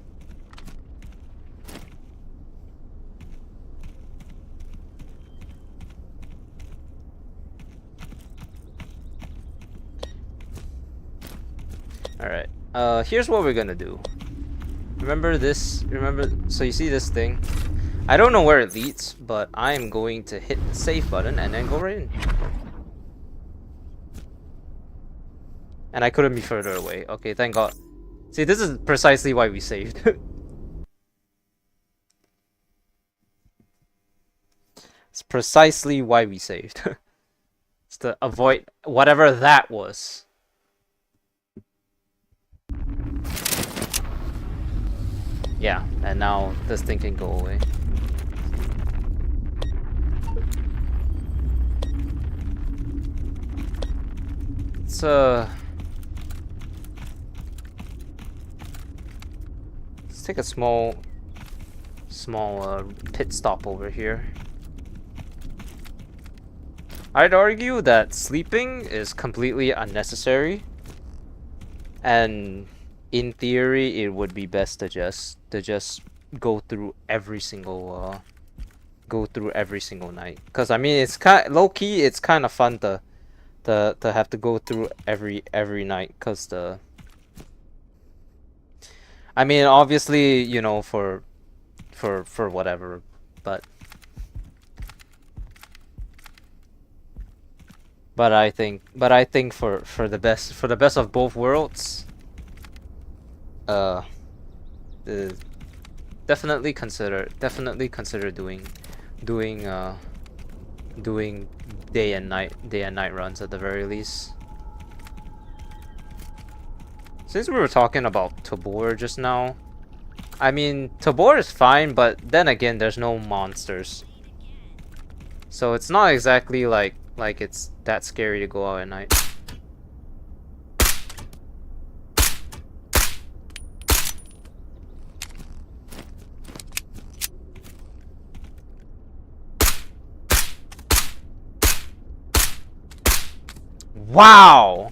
A: Alright. Here's what we're gonna do. Remember this? Remember? So you see this thing? I don't know where it leads, but I am going to hit the save button and then go right in. And I couldn't be further away. Okay, thank God. See, this is precisely why we saved. It's precisely why we saved. It's to avoid whatever that was. Yeah, and now this thing can go away. Let's take a small pit stop over here. I'd argue that sleeping is completely unnecessary, and in theory it would be best to just go through every single go through every single night. Cause I mean, it's kind low key. It's kind of fun to have to go through every night. Cause I mean, obviously, you know, for whatever, but I think for the best of both worlds, uh, uh definitely consider doing day and night runs at the very least. Since we were talking about Tabor just now, I mean, Tabor is fine, but then again, there's no monsters. So it's not exactly like it's that scary to go out at night. Wow!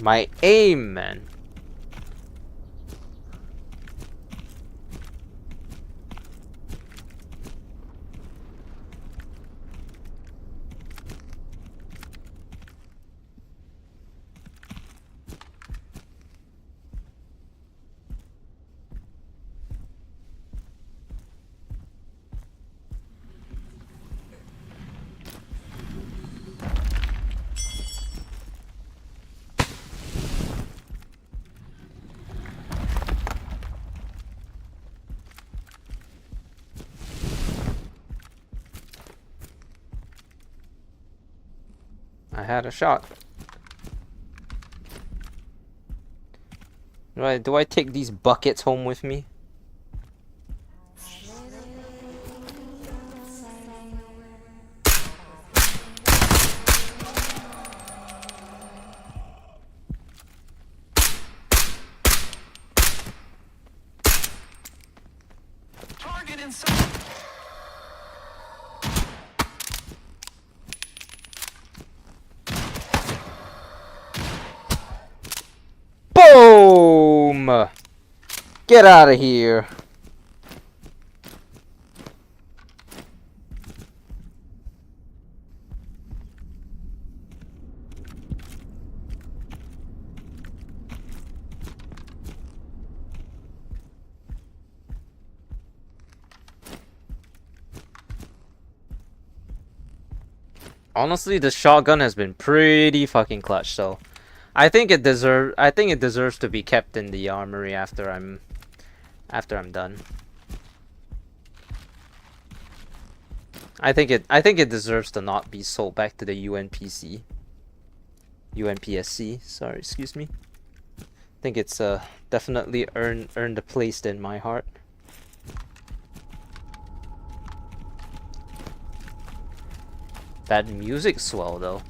A: My aim, man. I had a shot. Do I take these buckets home with me?
B: Target inside.
A: Boom! Get out of here. Honestly, the shotgun has been pretty fucking clutch, so I think it deserves to be kept in the armory after I'm done. I think it deserves to not be sold back to the UNPSC. Sorry, excuse me. I think it's definitely earned a place in my heart. That music swell though.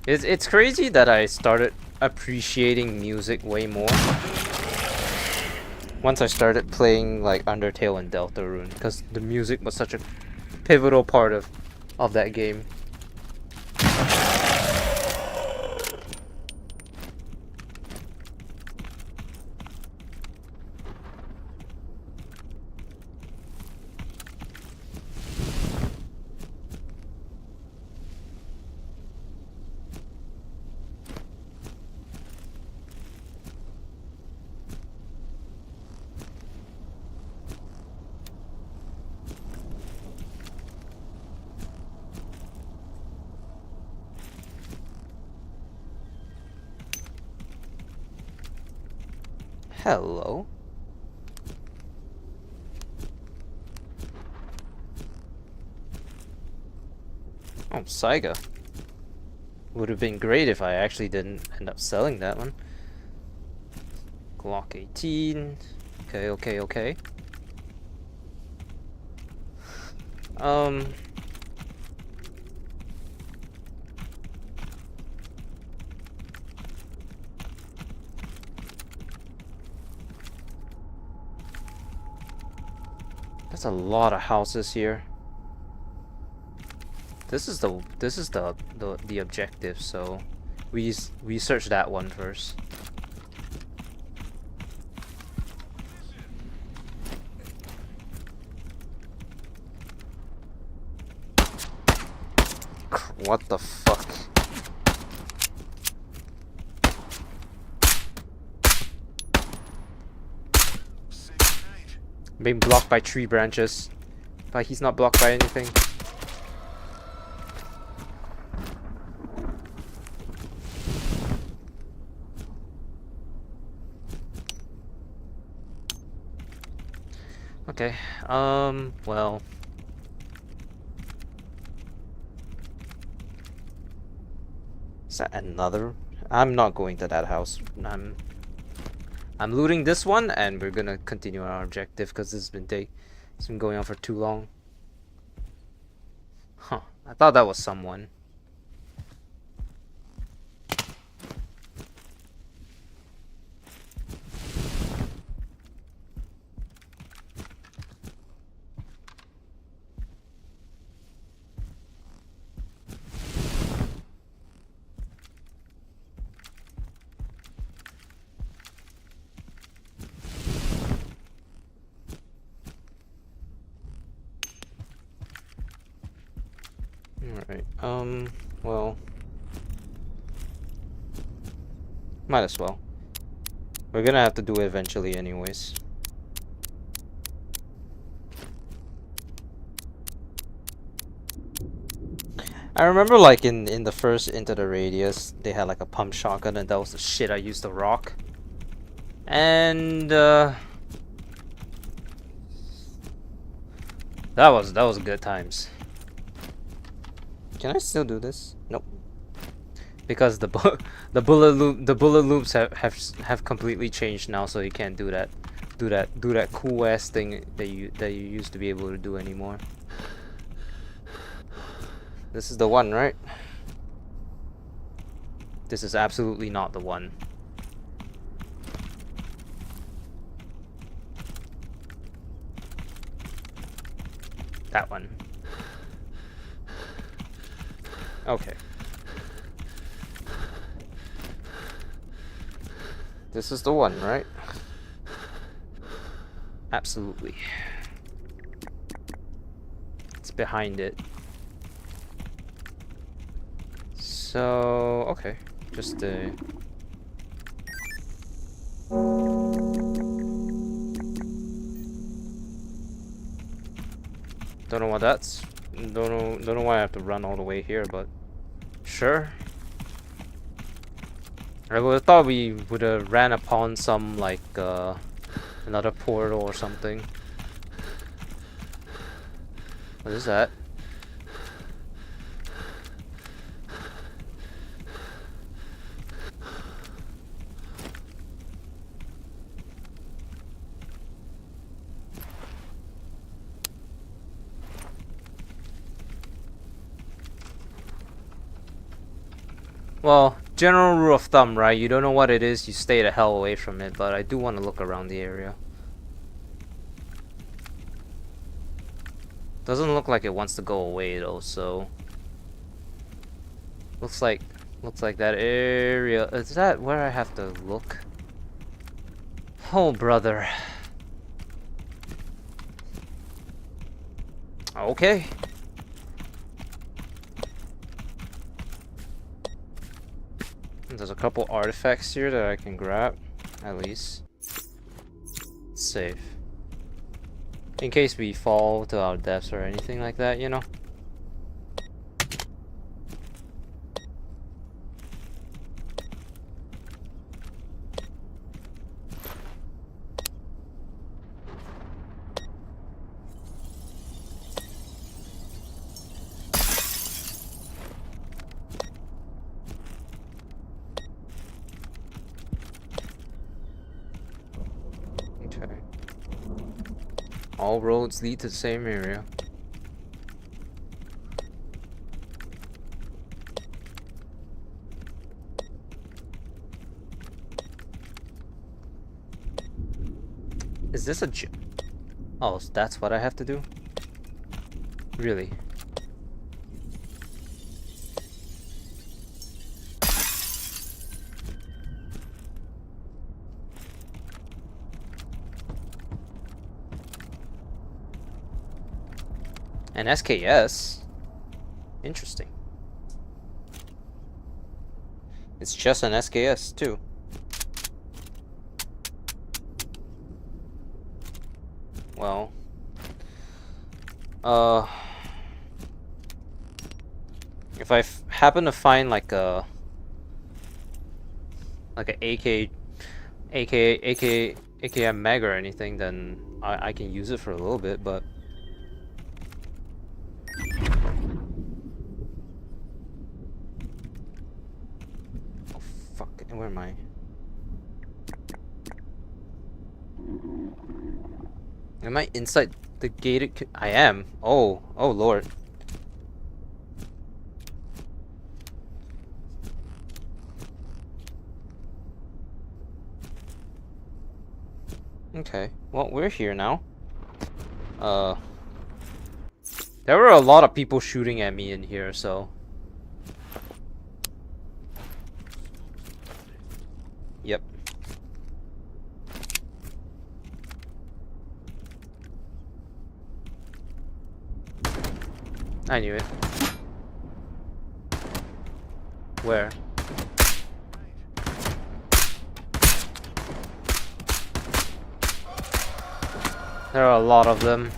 A: It's crazy that I started appreciating music way more once I started playing like Undertale and Deltarune, because the music was such a pivotal part of that game. Hello. Oh, Saiga. Would have been great if I actually didn't end up selling that one. Glock 18. Okay. That's a lot of houses here. This is the objective, so we search that one first. What the fuck? Being blocked by tree branches, but he's not blocked by anything. Okay, well. Is that another? I'm not going to that house. I'm looting this one, and we're gonna continue our objective because it's been going on for too long. Huh? I thought that was someone. Alright, well. Might as well. We're gonna have to do it eventually anyways. I remember like in the first Into the Radius, they had like a pump shotgun, and that was the shit I used to rock. And that was good times. Can I still do this? Nope. Because the bullet loops have completely changed now, so you can't do that cool ass thing that you used to be able to do anymore. This is the one, right? This is absolutely not the one. That one. Okay. This is the one, right? Absolutely. It's behind it. So, okay. Just don't know what that's. Don't know why I have to run all the way here, but sure. I would have thought we would have ran upon some like another portal or something. What is that? Well, general rule of thumb, right? You don't know what it is, you stay the hell away from it, but I do want to look around the area. Doesn't look like it wants to go away though, so looks like that area. Is that where I have to look? Oh brother. Okay. There's a couple artifacts here that I can grab, at least. Safe. In case we fall to our deaths or anything like that, you know? All roads lead to the same area. Is this a oh, so that's what I have to do? Really? An SKS? Interesting. It's just an SKS too. Well, if I happen to find like a AKM Meg or anything, then I can use it for a little bit, but oh fuck, where am I? Am I inside the gated? I am. Oh lord. Okay, well, we're here now. There were a lot of people shooting at me in here, so. Yep. I knew it. Where? There are a lot of them.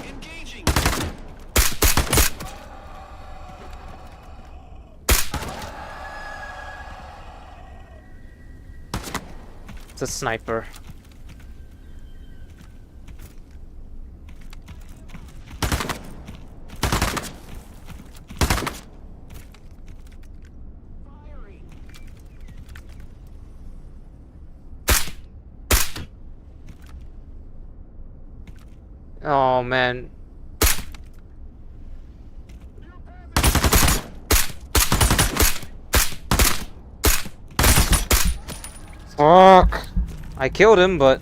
B: Engaging.
A: It's a sniper.
B: Firing.
A: Oh man. Fuck. I killed him, but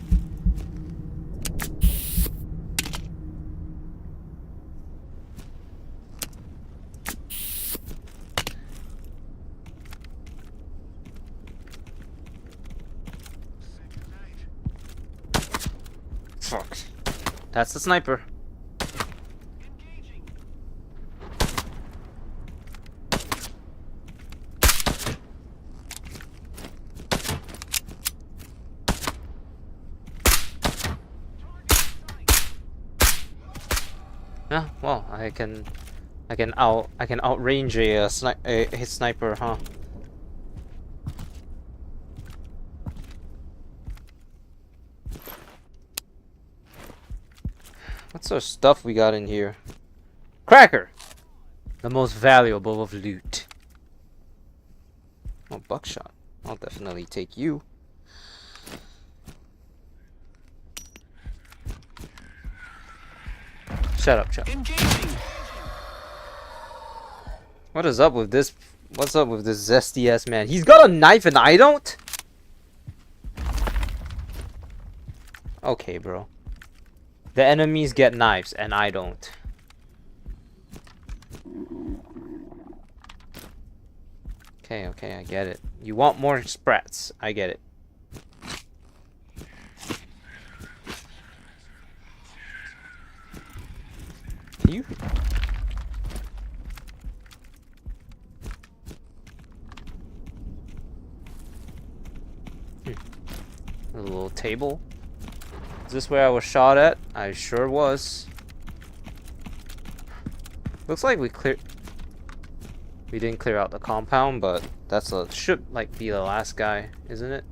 A: fuck. That's the sniper.
B: Engaging.
A: Yeah, well, I can outrange a sniper, huh? What sort of stuff we got in here? Cracker! The most valuable of loot. Oh, buckshot. I'll definitely take you. Shut up, Chuck.
B: Engaging.
A: What is up with this? What's up with this zesty ass man? He's got a knife and I don't? Okay, bro. The enemies get knives and I don't. Okay, I get it. You want more sprats. I get it. You? A little table. Is this where I was shot at? I sure was. Looks like we didn't clear out the compound, but should like be the last guy, isn't it?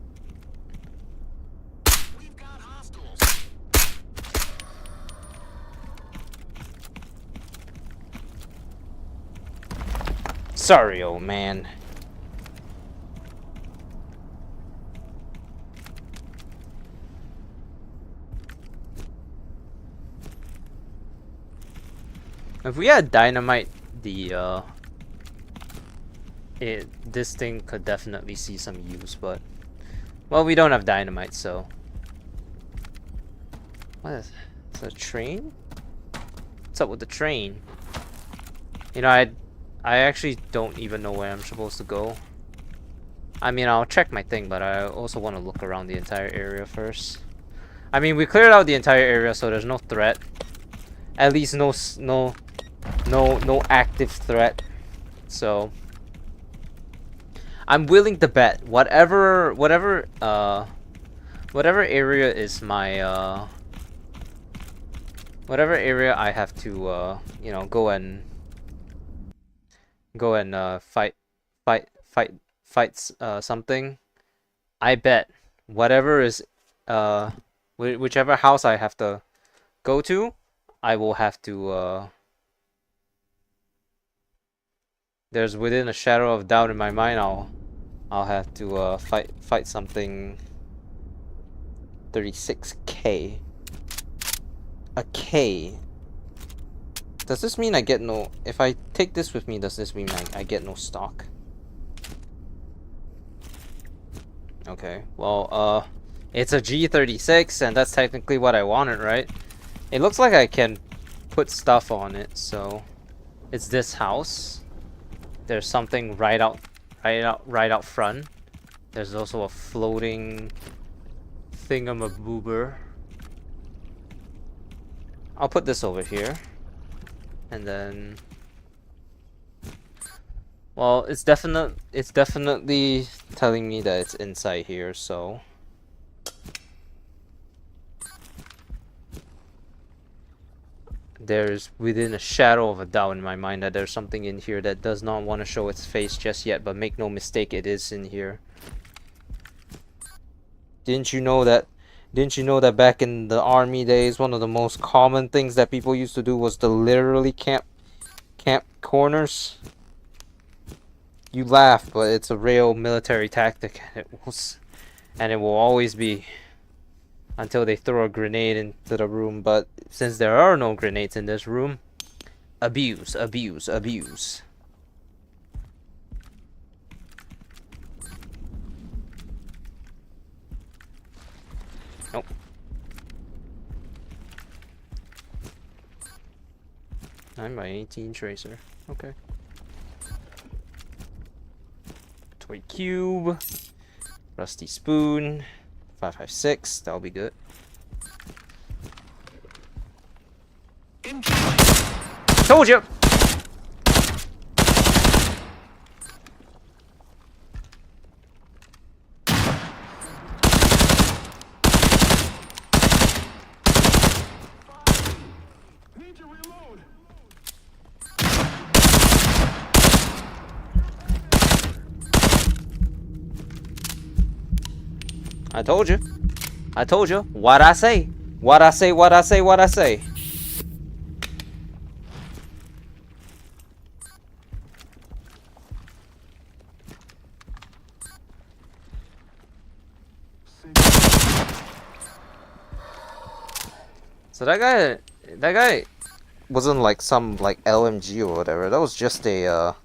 B: We've got hostiles.
A: Sorry, old man. If we had dynamite, this thing could definitely see some use, but well, we don't have dynamite, so what is it? A train? What's up with the train? You know, I actually don't even know where I'm supposed to go. I mean, I'll check my thing, but I also want to look around the entire area first. I mean, we cleared out the entire area, so there's no threat. At least no active threat. So I'm willing to bet whatever area is my whatever area I have to you know, go and fight something. I bet whatever is whichever house I have to go to, I will have to there's within a shadow of doubt in my mind, I'll have to fight something. 36k. A K. Does this mean I get no... If I take this with me, does this mean I get no stock? Okay, well, it's a G36, and that's technically what I wanted, right? It looks like I can put stuff on it, so... It's this house. There's something right out front. There's also a floating thingamaboober. I'll put this over here. And then... Well, it's definitely telling me that it's inside here, so... There's within a shadow of a doubt in my mind that there's something in here that does not want to show its face just yet, but make no mistake, it is in here. Didn't you know that back in the army days, one of the most common things that people used to do was to literally camp corners? You laugh, but it's a real military tactic, and it will always be until they throw a grenade into the room. But since there are no grenades in this room, abuse. Nope. 9x18 tracer. Okay. Toy cube. Rusty spoon. 556. That'll be good. Told you. I told you. I told you. What I say? What I say? What I say? What I say? So that guy wasn't like some like LMG or whatever. That was just a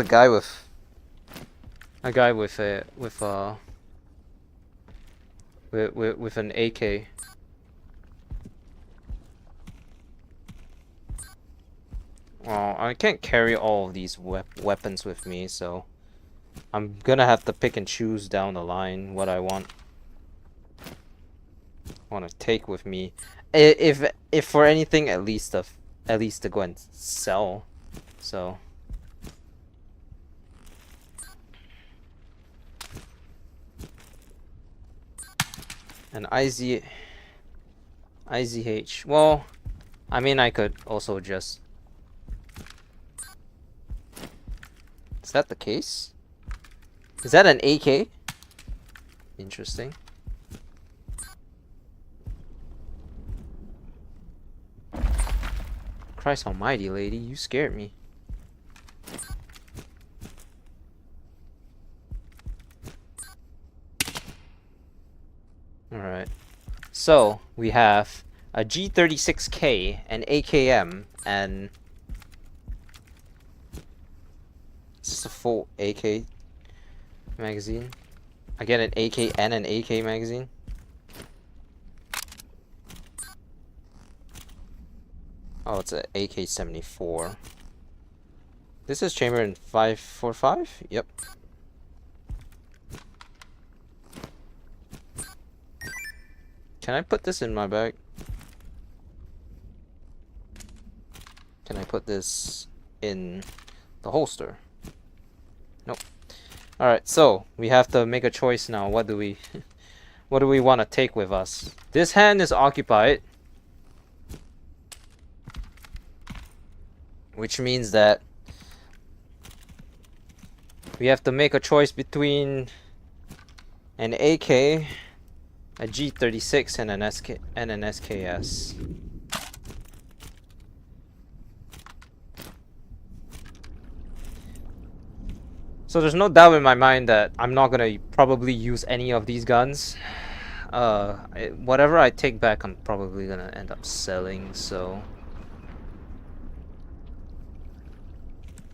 A: guy with with an AK. Well, I can't carry all of these weapons with me, so I'm gonna have to pick and choose down the line what I want to take with me. If for anything, at least to go and sell. So. An IZH. Well, I mean, I could also just... Is that the case? Is that an AK? Interesting. Christ almighty, lady, you scared me. Alright, so we have a G36K, an AKM, and is this a full AK magazine? I get an AK and an AK magazine? Oh, it's an AK-74. This is chamber in 545? Yep. Can I put this in my bag? Can I put this in the holster? Nope. Alright, so we have to make a choice now. What do we what do we want to take with us? This hand is occupied, which means that we have to make a choice between an AK, a G36, and an SKS. So there's no doubt in my mind that I'm not gonna probably use any of these guns. Whatever I take back, I'm probably gonna end up selling, so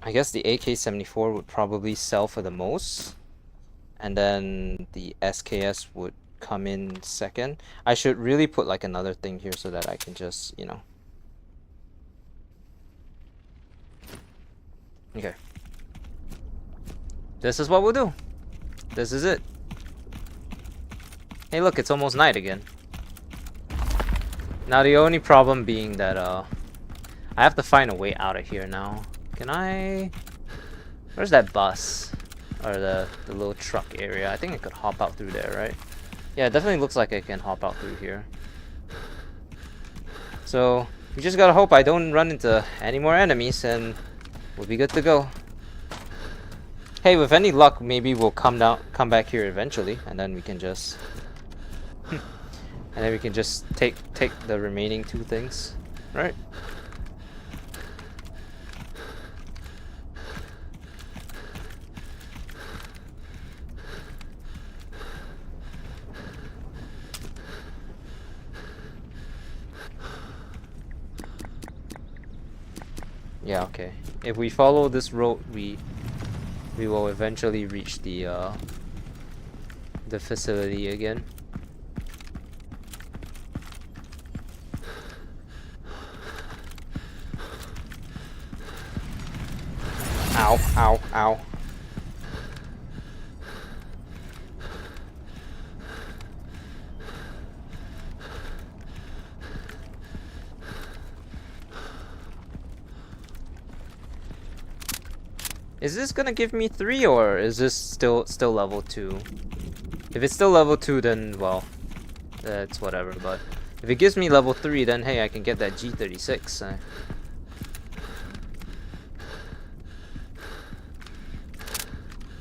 A: I guess the AK-74 would probably sell for the most, and then the SKS would come in second. I should really put like another thing here so that I can just, you know. Okay. This is what we'll do. This is it. Hey look, it's almost night again. Now the only problem being that I have to find a way out of here now. Can I... Where's that bus? Or the little truck area? I think I could hop out through there, right? Yeah, it definitely looks like I can hop out through here. So, we just gotta hope I don't run into any more enemies and we'll be good to go. Hey, with any luck, maybe we'll come back here eventually, and then we can just take the remaining two things, right? Yeah, okay. If we follow this road, we will eventually reach the facility again. Ow, ow, ow. Is this gonna give me 3 or is this still level 2? If it's still level 2 then, well, that's whatever, but if it gives me level 3 then hey, I can get that G36.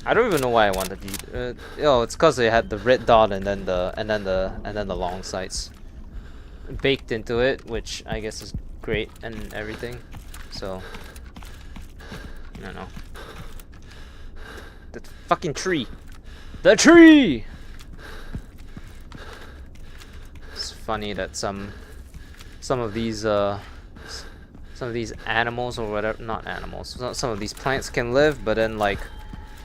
A: I don't even know why I want the G. Oh, it's cause they had the red dot and then the long sights baked into it, which I guess is great and everything. So I don't know. The fucking tree. The tree. It's funny that some of these animals or whatever, not animals, some of these plants can live, but then like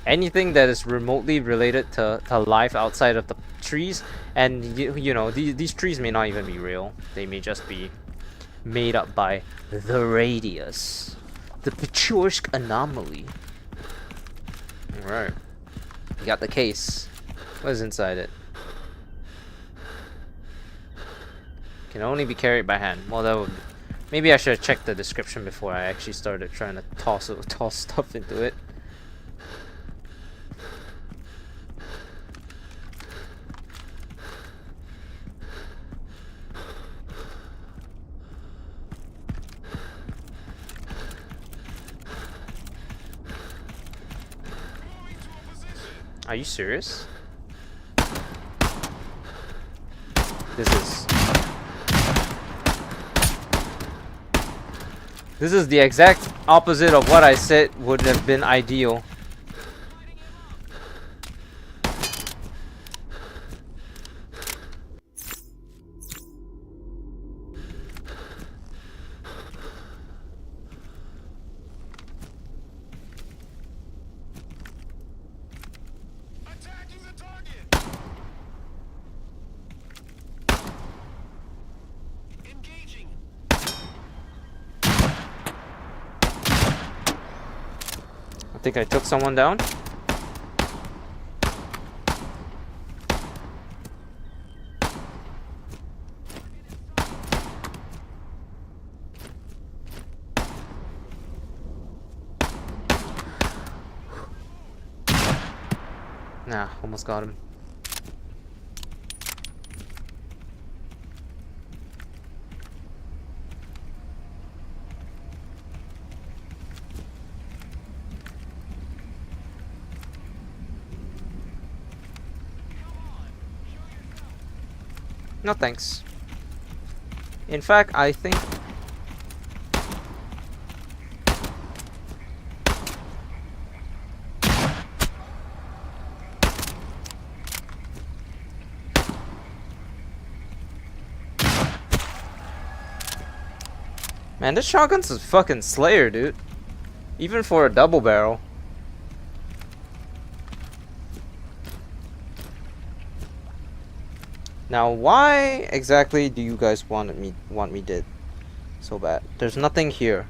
A: anything that is remotely related to life outside of the trees, and you know, these trees may not even be real. They may just be made up by the radius, the Pechorsk anomaly. Alright. We got the case. What is inside it? Can only be carried by hand. Well, that would... Maybe I should have checked the description before I actually started trying to toss stuff into it. Are you serious? This is the exact opposite of what I said would have been ideal.
B: Attacking the target. Engaging.
A: think I took someone down. Nah, almost got him. No thanks. In fact, I think... Man, this shotgun's a fucking slayer, dude. Even for a double barrel. Now, why exactly do you guys want me dead so bad? There's nothing here.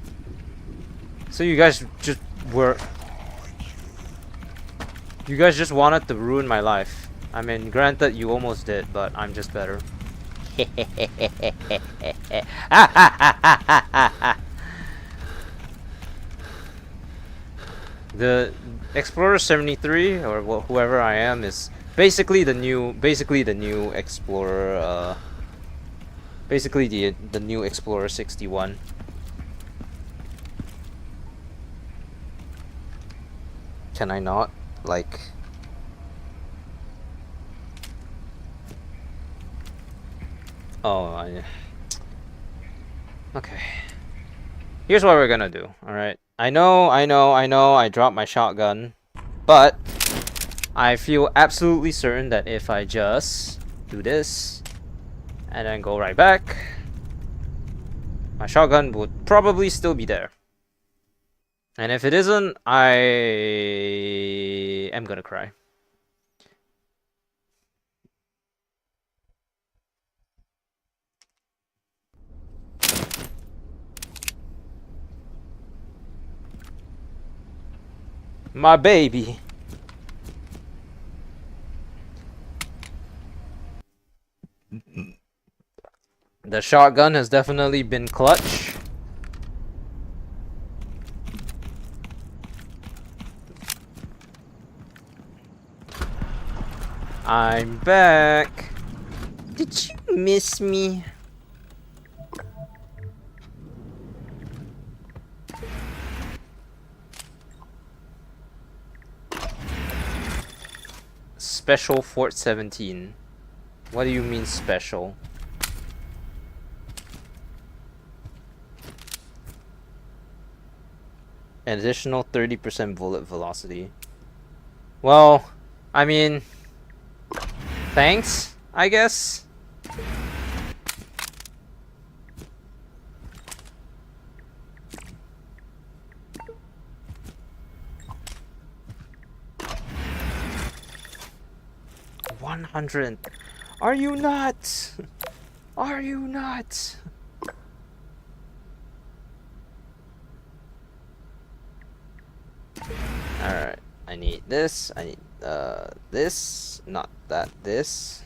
A: So you guys just were... You guys just wanted to ruin my life. I mean, granted, you almost did, but I'm just better. The Explorer 73, or whoever I am, is basically the new Explorer. Basically the new Explorer 61. Can I not like? Oh, okay. Here's what we're gonna do. All right. I know. I dropped my shotgun, but I feel absolutely certain that if I just do this and then go right back, my shotgun would probably still be there. And if it isn't, I am gonna cry. My baby. The shotgun has definitely been clutch. I'm back. Did you miss me? Special Fort 17. What do you mean special? An additional 30% bullet velocity. Well, I mean, thanks, I guess. $100. Are you nuts? Are you nuts? Alright, I need this. I need this, not that, this.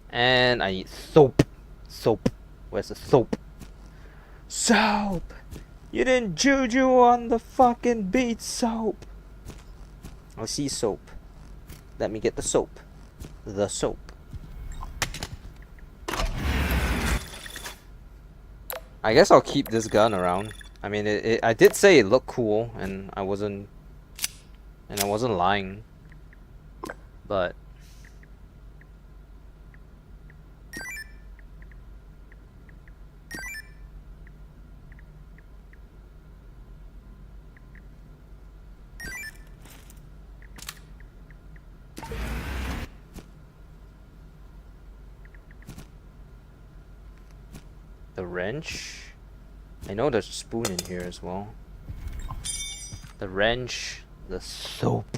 A: And I need soap. Soap. Where's the soap? Soap! You didn't juju on the fucking beat, soap. I see soap. Let me get the soap. The soap. I guess I'll keep this gun around. I mean, I did say it looked cool, and I wasn't lying. But the wrench. I know there's a spoon in here as well. The wrench, the soap.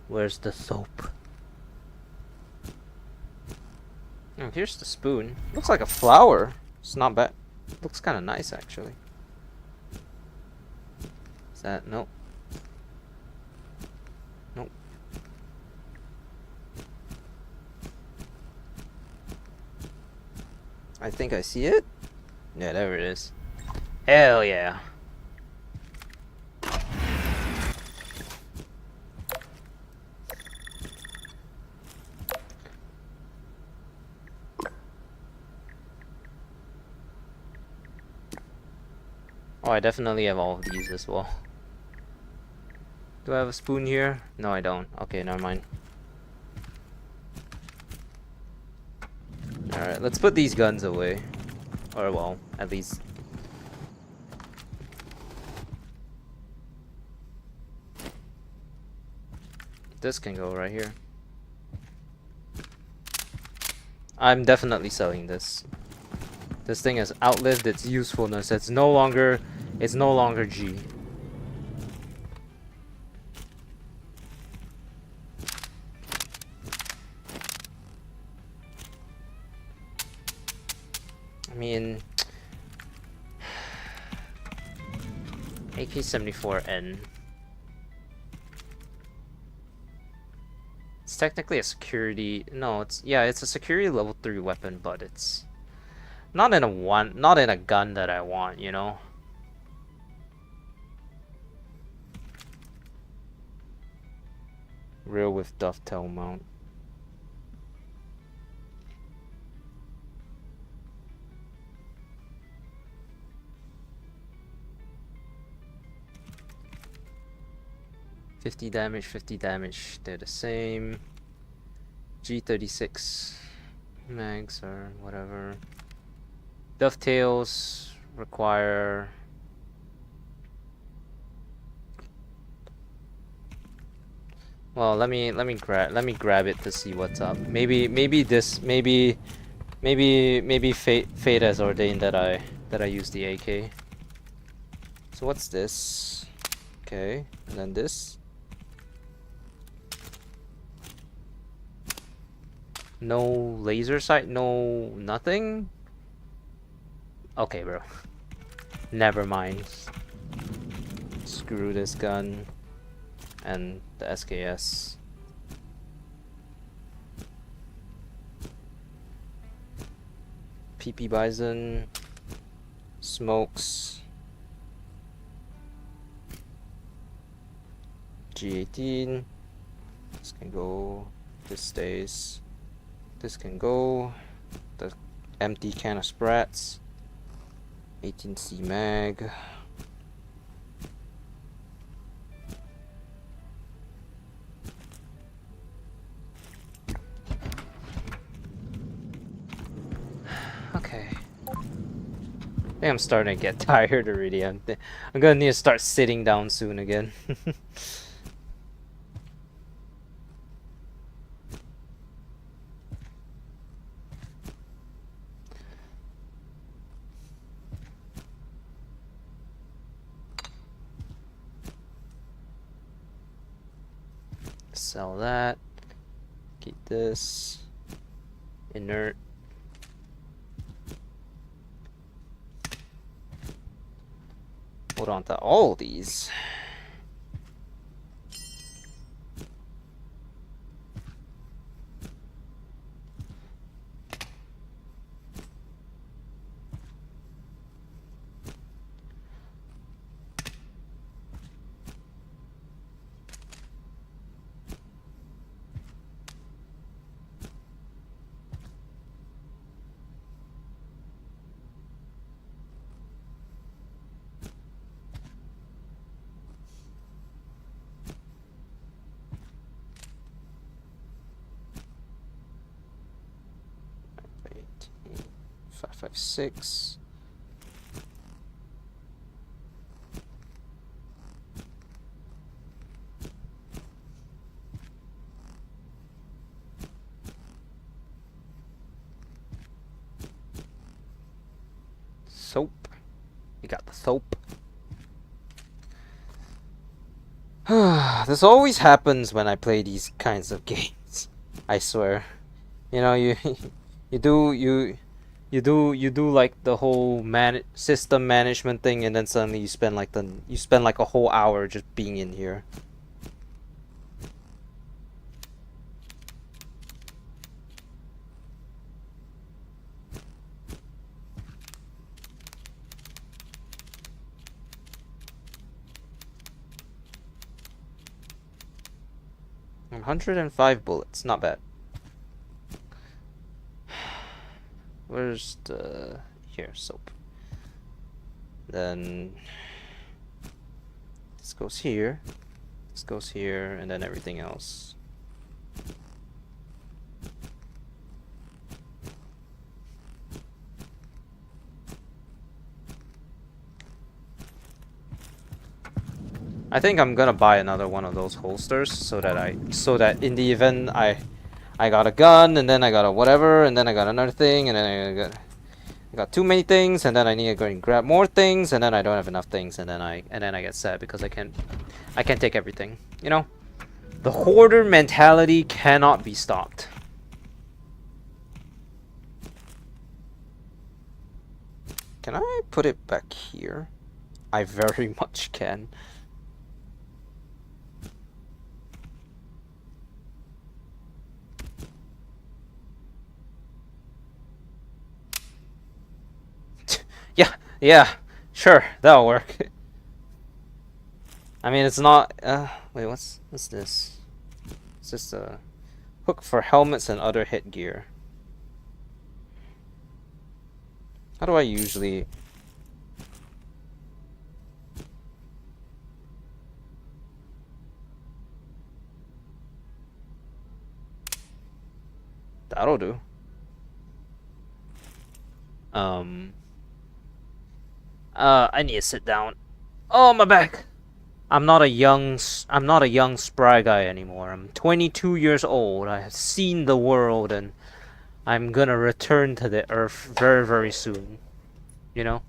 A: Where's the soap? Oh, here's the spoon. Looks like a flower. It's not bad. Looks kind of nice, actually. Is that nope? Nope. I think I see it. Yeah, there it is. Hell yeah. Oh, I definitely have all of these as well. Do I have a spoon here? No, I don't. Okay, never mind. Alright, let's put these guns away. Or, well, at least. This can go right here. I'm definitely selling this. This thing has outlived its usefulness. It's no longer G. I mean, AK-74N. It's technically a security. No, it's a security level 3 weapon, but it's not in a gun that I want, you know. Real with dovetail mount. $50 damage, 50 damage. They're the same. G36 mags or whatever. Dovetails require. Well, let me grab it to see what's up. Maybe fate has ordained that I use the AK. So what's this? Okay, and then this. No laser sight, no nothing. Okay, bro. Never mind. Screw this gun and the SKS. PP Bison, smokes, G18. This can go. This stays. This can go. The empty can of sprats. 18C mag. Okay. I think I'm starting to get tired already. I'm gonna need to start sitting down soon again. Sell that. Keep this. Inert. Hold on to all these. Wait, 556. Soap. You got the soap. This always happens when I play these kinds of games. I swear. You know, you You do like the whole system management thing, and then suddenly you spend like a whole hour just being in here. One 105 bullets, not bad. Where's the here soap? Then this goes here. This goes here, and then everything else. I think I'm gonna buy another one of those holsters so that in the event I got a gun, and then I got a whatever, and then I got another thing, and then I got too many things, and then I need to go and grab more things, and then I don't have enough things, and then I get sad because I can't take everything. You know, the hoarder mentality cannot be stopped. Can I put it back here? I very much can. Yeah, sure, that'll work. I mean, it's not. Wait, what's this? It's just a hook for helmets and other headgear. How do I usually? That'll do. I need to sit down. Oh, my back. I'm not a young spry guy anymore. I'm 22 years old. I have seen the world, and I'm gonna return to the earth very, very soon. You know?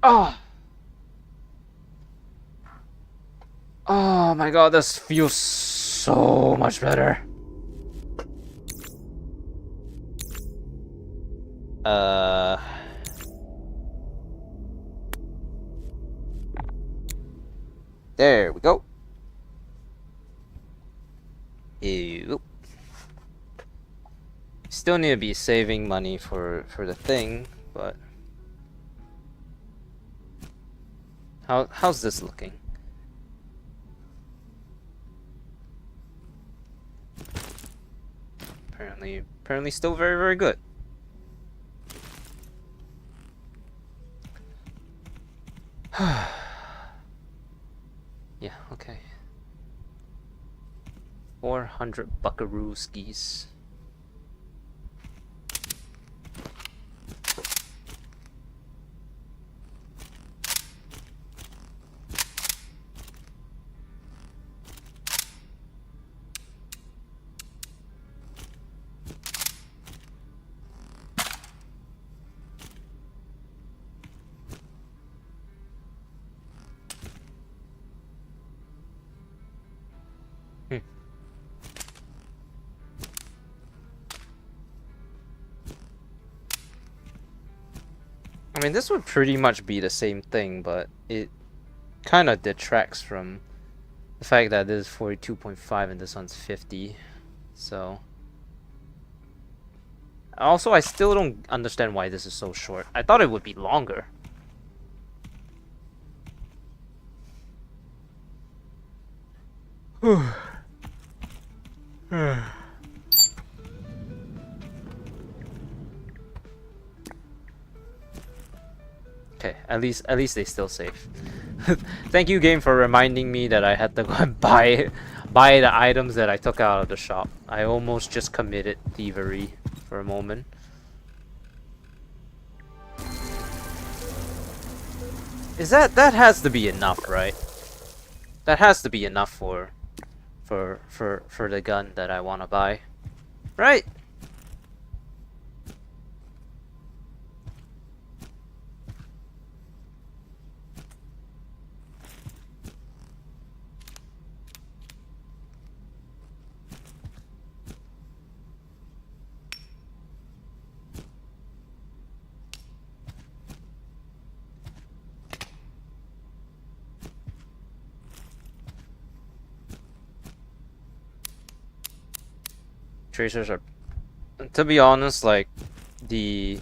A: Oh! Oh my god, this feels so much better. There we go. Ew. Still need to be saving money for the thing, but how's this looking? Apparently still very, very good. Yeah, okay. 400 buckaroo skis. I mean, this would pretty much be the same thing, but it kind of detracts from the fact that this is 42.5 and this one's 50. So, also, I still don't understand why this is so short. I thought it would be longer. Okay, at least they still safe. Thank you, game, for reminding me that I had to go and buy the items that I took out of the shop. I almost just committed thievery for a moment. That has to be enough, right? That has to be enough for the gun that I want to buy, right? tracers are, to be honest, like the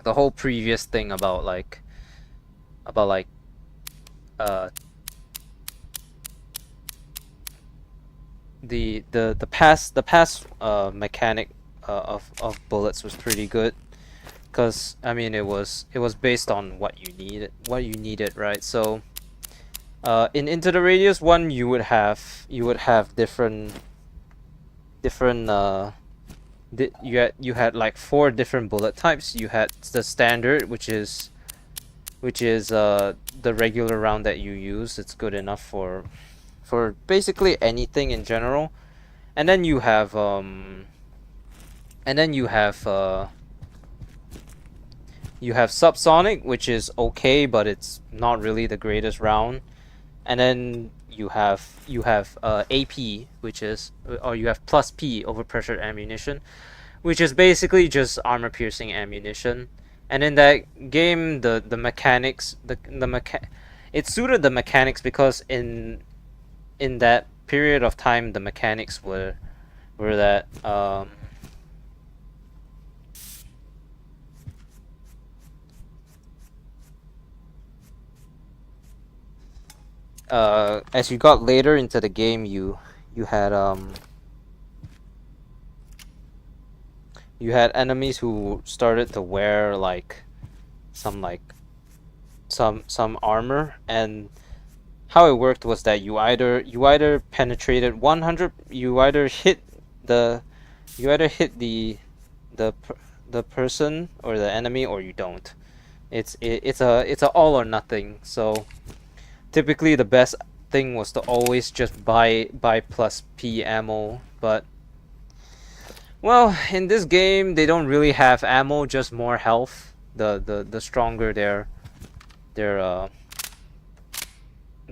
A: whole previous thing about like uh the past mechanic of bullets was pretty good, because I mean it was based on what you needed, right? So in Into the Radius one, you would have different you had like 4 different bullet types. You had the standard, which is the regular round that you use. It's good enough for basically anything in general. And then you have and then you have subsonic, which is okay, but it's not really the greatest round. And then you have AP, which is, or you have plus P, overpressured ammunition, which is basically just armor piercing ammunition. And in that game, the mechanics, it suited the mechanics, because in that period of time, the mechanics were that as you got later into the game, you had enemies who started to wear like some like some armor. And how it worked was that you either penetrated 100, the the person or the enemy, or you don't. It's a all or nothing. So typically the best thing was to always just buy plus P ammo. But well, in this game they don't really have ammo, just more health. The stronger their the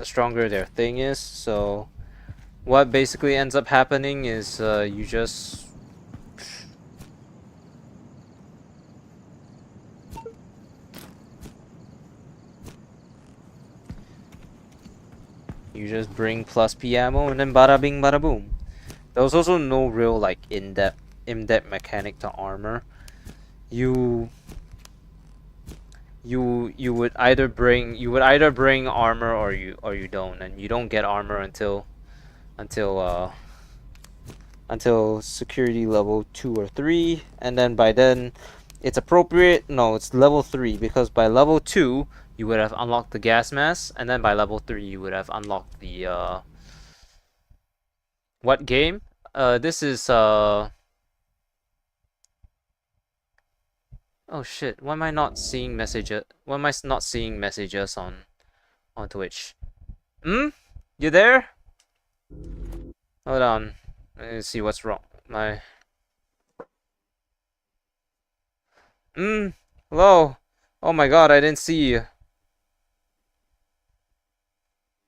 A: stronger their thing is. So what basically ends up happening is you just bring plus P ammo, and then bada bing bada boom. There was also no real like in-depth mechanic to armor. You would either bring armor, or you don't, and you don't get armor until until security level 2 or 3. And then by then it's appropriate. No, it's level 3, because by level 2 you would have unlocked the gas mask, and then by level 3 you would have unlocked the what game? This is oh shit, why am I not seeing messages? Why am I not seeing messages on Twitch? Hmm? You there? Hold on. Let me see what's wrong. My hello. Oh my god, I didn't see you.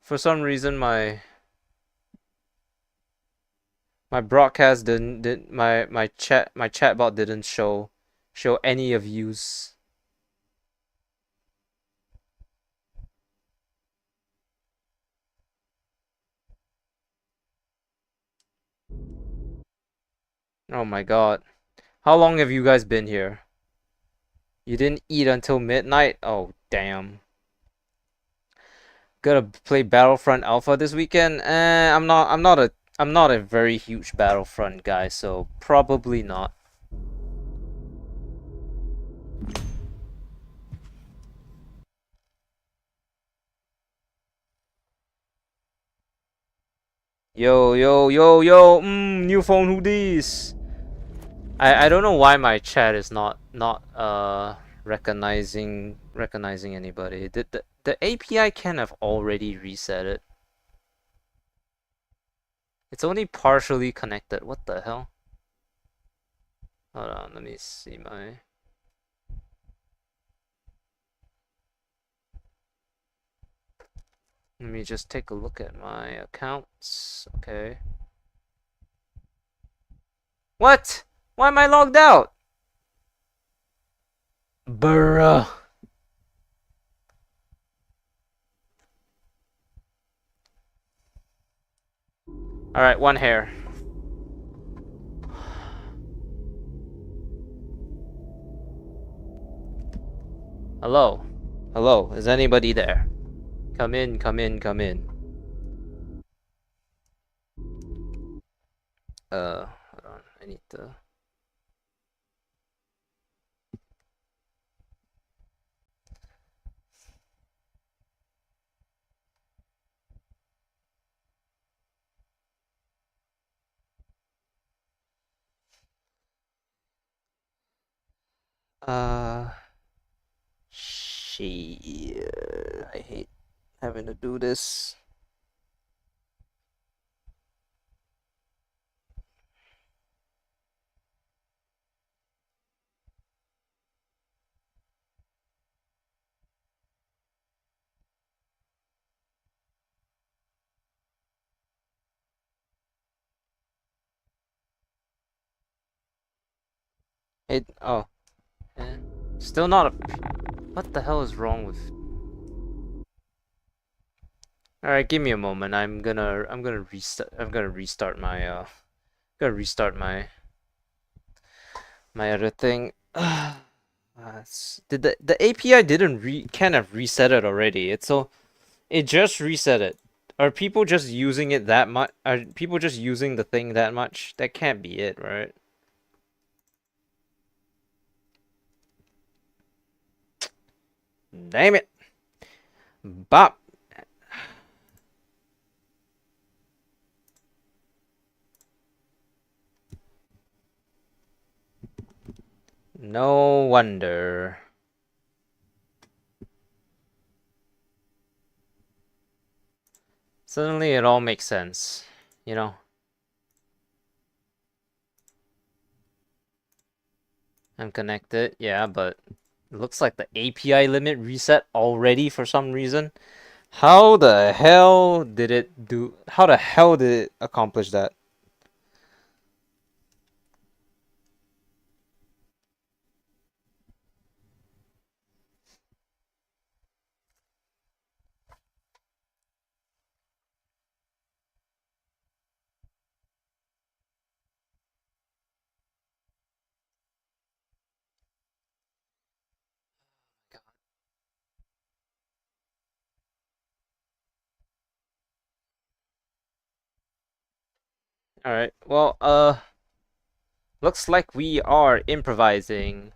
A: For some reason my broadcast didn't my chatbot didn't show any of yous. Oh my god. How long have you guys been here? You didn't eat until midnight? Oh damn. Gonna play Battlefront Alpha this weekend? I'm not a very huge Battlefront guy, so probably not. Yo, yo, yo, yo, new phone, who this? I don't know why my chat is not recognizing anybody. The API can have already reset it. It's only partially connected. What the hell? Hold on, let me see my. Let me just take a look at my accounts. Okay. What? Why am I logged out? Bruh. Alright, one hair. Hello? Hello? Is anybody there? Come in, come in, come in. Hold on. I need to... Shit. I hate having to do this. Oh. Still not a... What the hell is wrong with... Alright, give me a moment. I'm gonna restart my other thing. Did the API didn't kind of reset it already? It just reset it. Are people just using it that much? Are people just using the thing that much? That can't be it, right? Damn it. Bop. No wonder. Suddenly it all makes sense, you know? I'm connected, yeah, but it looks like the API limit reset already for some reason. How the hell did it accomplish that? Alright, well, looks like we are improvising.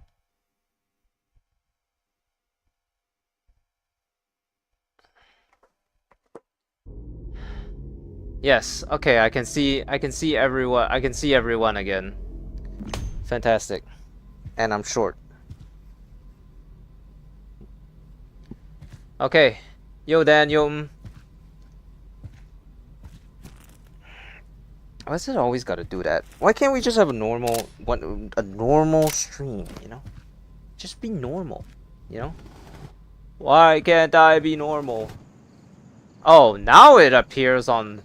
A: Yes, okay, I can see everyone again. Fantastic. And I'm short. Okay. Yo Dan, yo. Why's it always gotta do that? Why can't we just have a normal stream, you know? Just be normal, you know? Why can't I be normal? Oh, now it appears on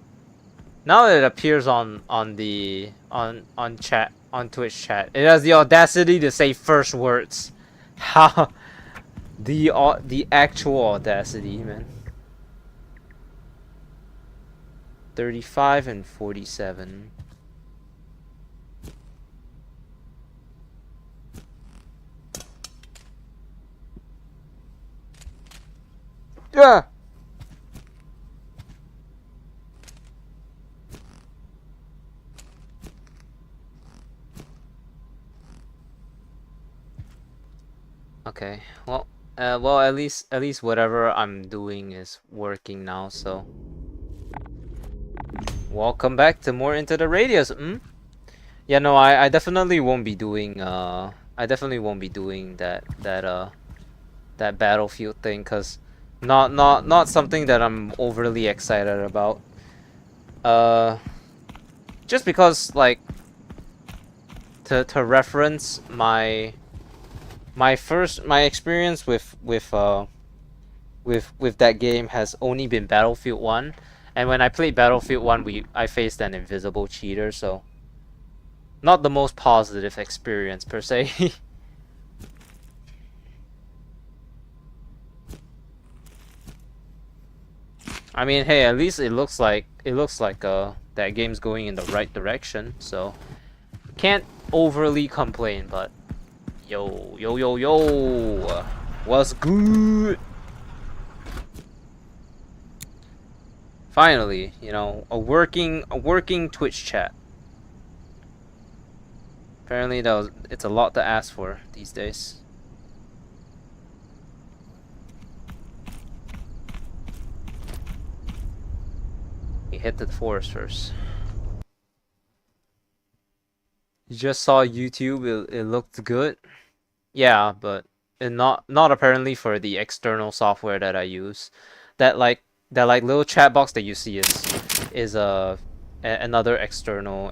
A: chat, on Twitch chat. It has the audacity to say first words. How the actual audacity, man. 35 and 47. Yeah. Okay. Well, at least whatever I'm doing is working now, so welcome back to more Into the Radius. Yeah, no, I definitely won't be doing that Battlefield thing, cuz not something that I'm overly excited about. Just because, like, to reference my experience with that game has only been Battlefield 1, and when I played Battlefield 1, I faced an invisible cheater, so not the most positive experience per se. I mean, hey, at least it looks like that game's going in the right direction, so can't overly complain. But yo. What's good? Finally, you know, a working Twitch chat. Apparently it's a lot to ask for these days. We hit the forest first. You just saw YouTube, it looked good. Yeah, but not apparently for the external software that I use. That little chat box that you see is another external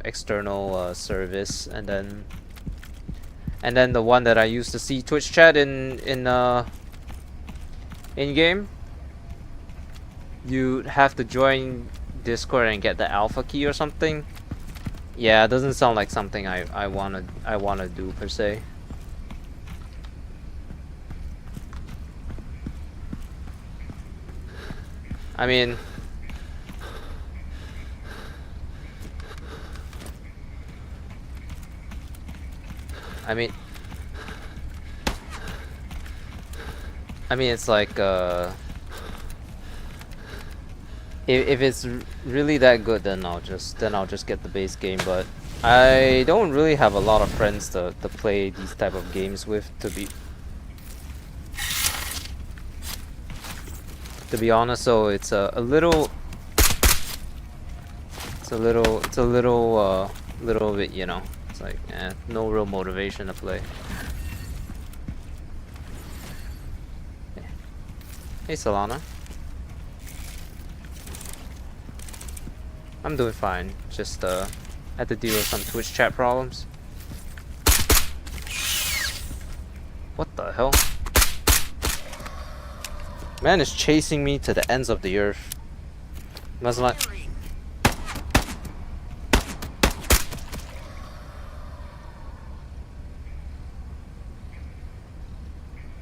A: service, and then the one that I use to see Twitch chat in game, you have to join Discord and get the alpha key or something. Yeah, it doesn't sound like something I wanna do per se. I mean, it's like if it's really that good, then I'll just get the base game. But I don't really have a lot of friends to play these type of games with, to be honest. So it's a little bit, you know, it's like no real motivation to play. Hey Solana. I'm doing fine. Just had to deal with some Twitch chat problems. What the hell? Man is chasing me to the ends of the earth. Must like.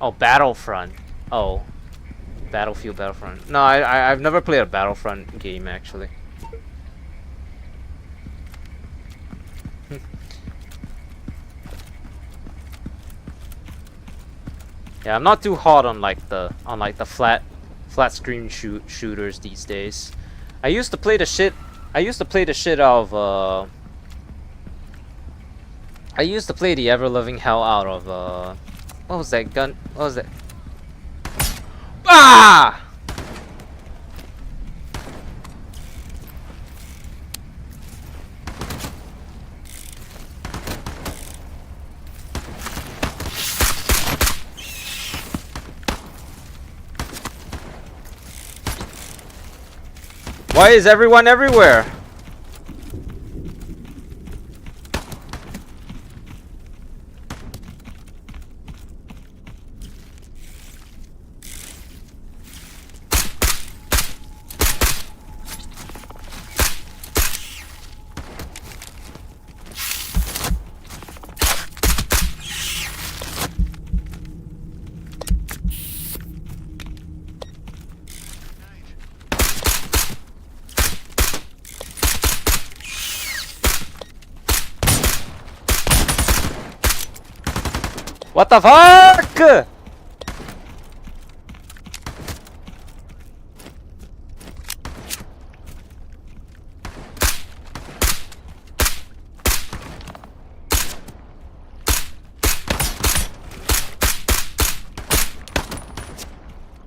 A: Oh, Battlefront. Oh, Battlefront. No, I've never played a Battlefront game actually. Yeah, I'm not too hot on the flat screen shooters these days. I used to play the shit of I used to play the ever loving hell out of what was that gun? What was that? Ah! Why is everyone everywhere? What the fuck?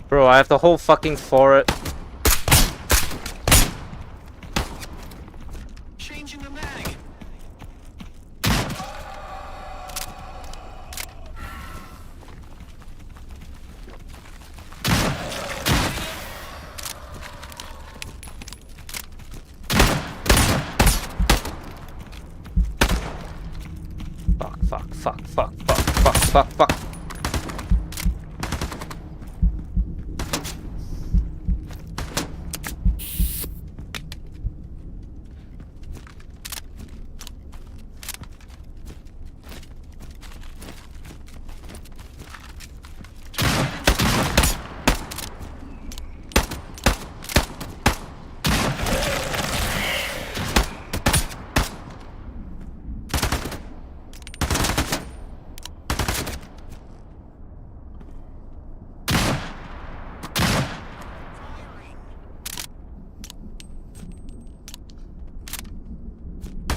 A: Bro, I have the whole fucking forest.
B: Changing the mag.
A: Fuck.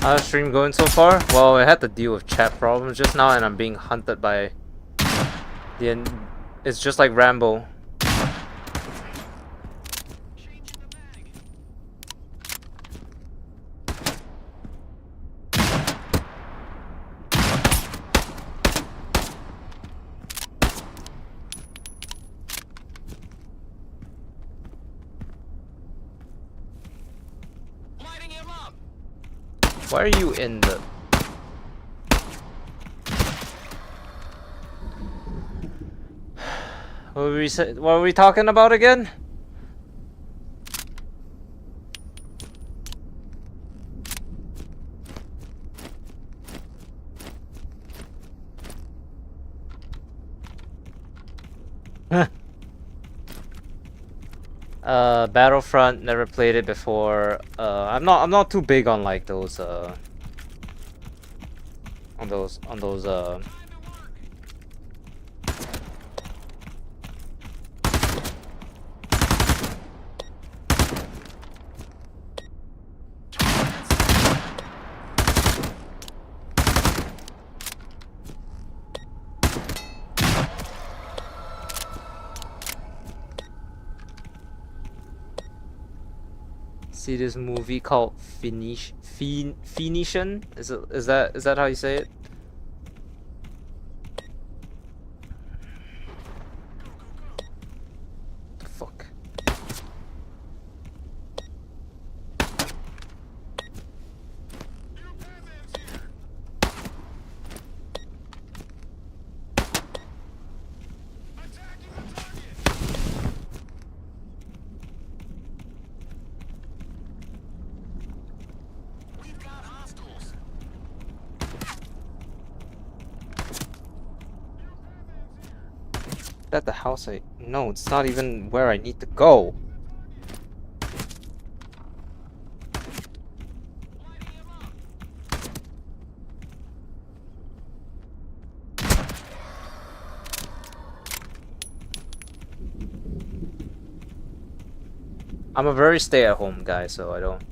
A: How's stream going so far? Well, I had to deal with chat problems just now, and I'm being hunted by the. It's just like Rambo.
B: Lighting him up.
A: Why are you in the? What were we talking about again? Battlefront, never played it before. I'm not too big on like those on those see this movie called Phoenician? Is that how you say it? The fuck.
B: Attacking the target. We've got hostiles.
A: Is that the house I... No, it's not even where I need to go.
B: Lighting him up.
A: I'm a very stay-at-home guy, so I don't...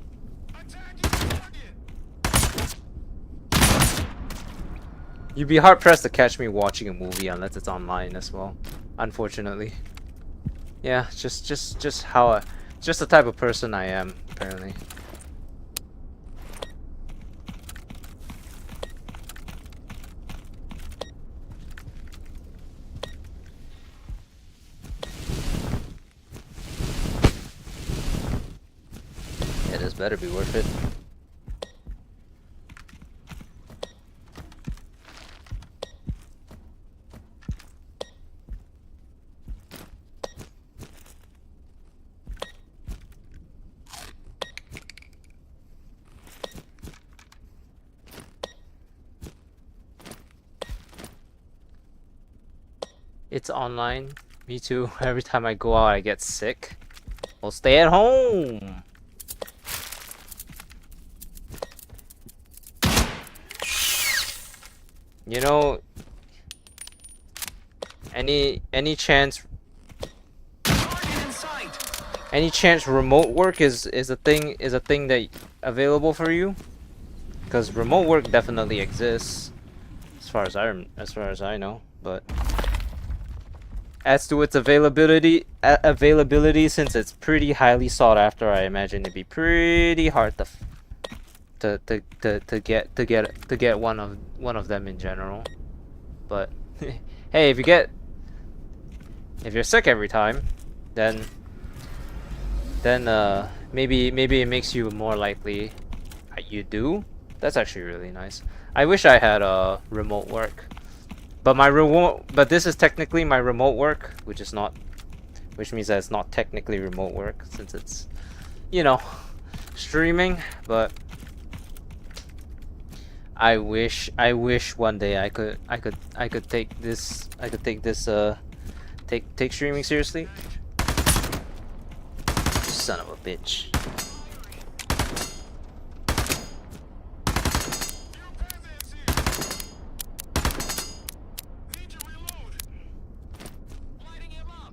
B: Attacking the target.
A: You'd be hard-pressed to catch me watching a movie unless it's online as well. Unfortunately. Yeah, just how I... Just the type of person I am, apparently. Yeah, this better be worth it. It's online. Me too. Every time I go out, I get sick. Well, stay at home. You know, any chance
B: Target in sight.
A: any chance remote work is a thing that available for you? Because remote work definitely exists, as far as I know. But as to its availability, since it's pretty highly sought after, I imagine it'd be pretty hard to get one of them in general. But hey, if you're sick every time, then maybe it makes you more likely. You do? That's actually really nice. I wish I had remote work, but this is technically my remote work, which means that it's not technically remote work since it's, you know, streaming. But I wish one day I could take this take streaming seriously. Son of a bitch.
B: Need to reload. Lighting him up.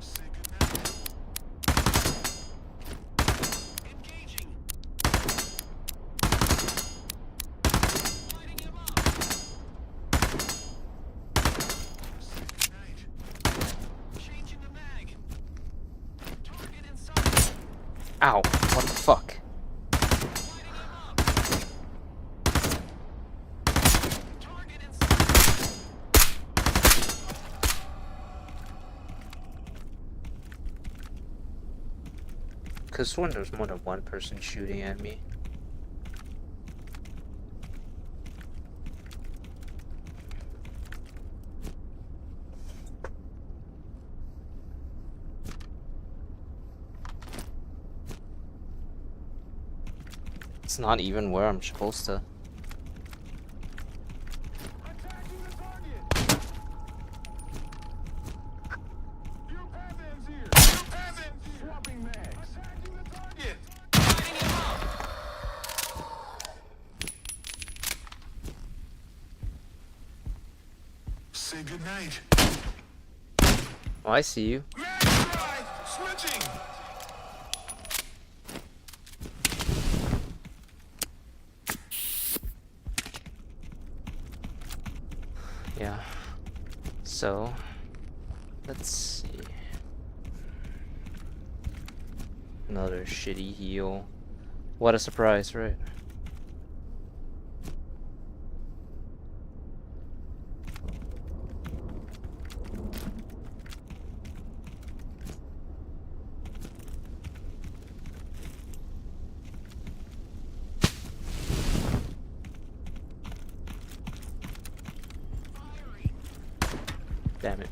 B: Say goodnight. Engaging.
A: Cause when there's more than one person shooting at me. It's not even where I'm supposed to.
B: Attacking the target. Your Batman's here. Your Batman's here. Swapping mags. Attacking the target. Lighting him up. Say goodnight.
A: Oh, I see you.
B: Mag strike. Switching.
A: Yeah. So, let's see. Another shitty heal. What a surprise, right? Damn it.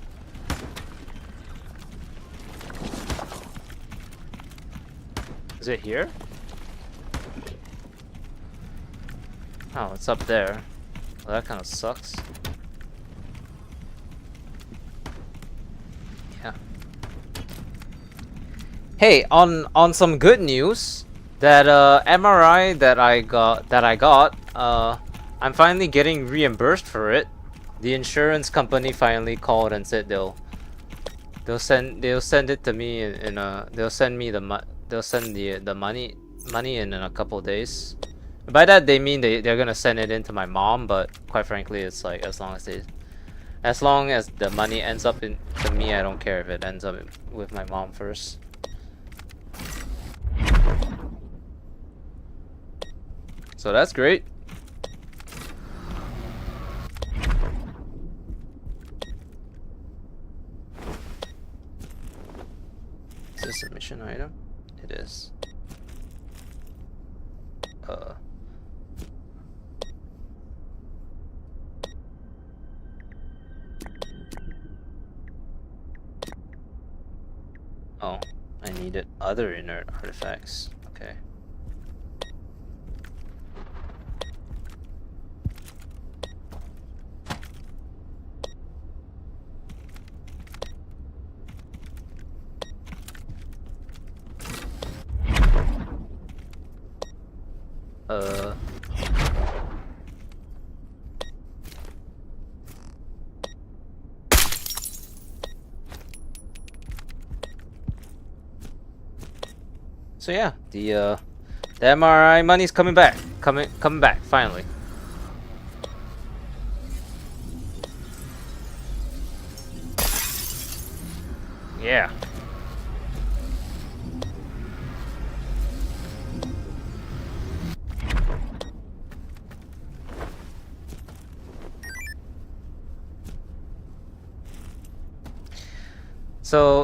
A: Is it here? Oh, it's up there. Well, that kind of sucks. Yeah. Hey, on some good news, that MRI that I got, I'm finally getting reimbursed for it. The insurance company finally called and said they'll send it to me in a they'll send the money in a couple days. By that they mean they're gonna send it in to my mom, but quite frankly it's like as long as the money ends up to me, I don't care if it ends up with my mom first. So that's great. Is this a mission item? It is. Oh, I needed other inert artifacts. Okay. So yeah, the MRI money's coming back. Coming back finally. Yeah.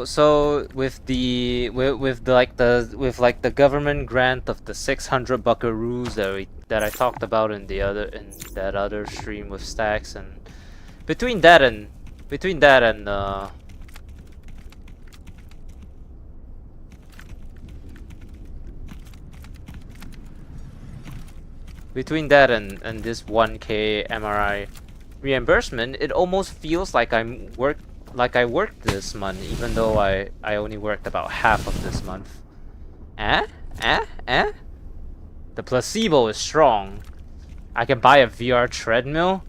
A: So with the government grant of the 600 buckaroos that I talked about in that other stream with stacks, and between that and this 1K MRI reimbursement, it almost feels like I worked this month, even though I only worked about half of this month. The placebo is strong. I can buy a VR treadmill.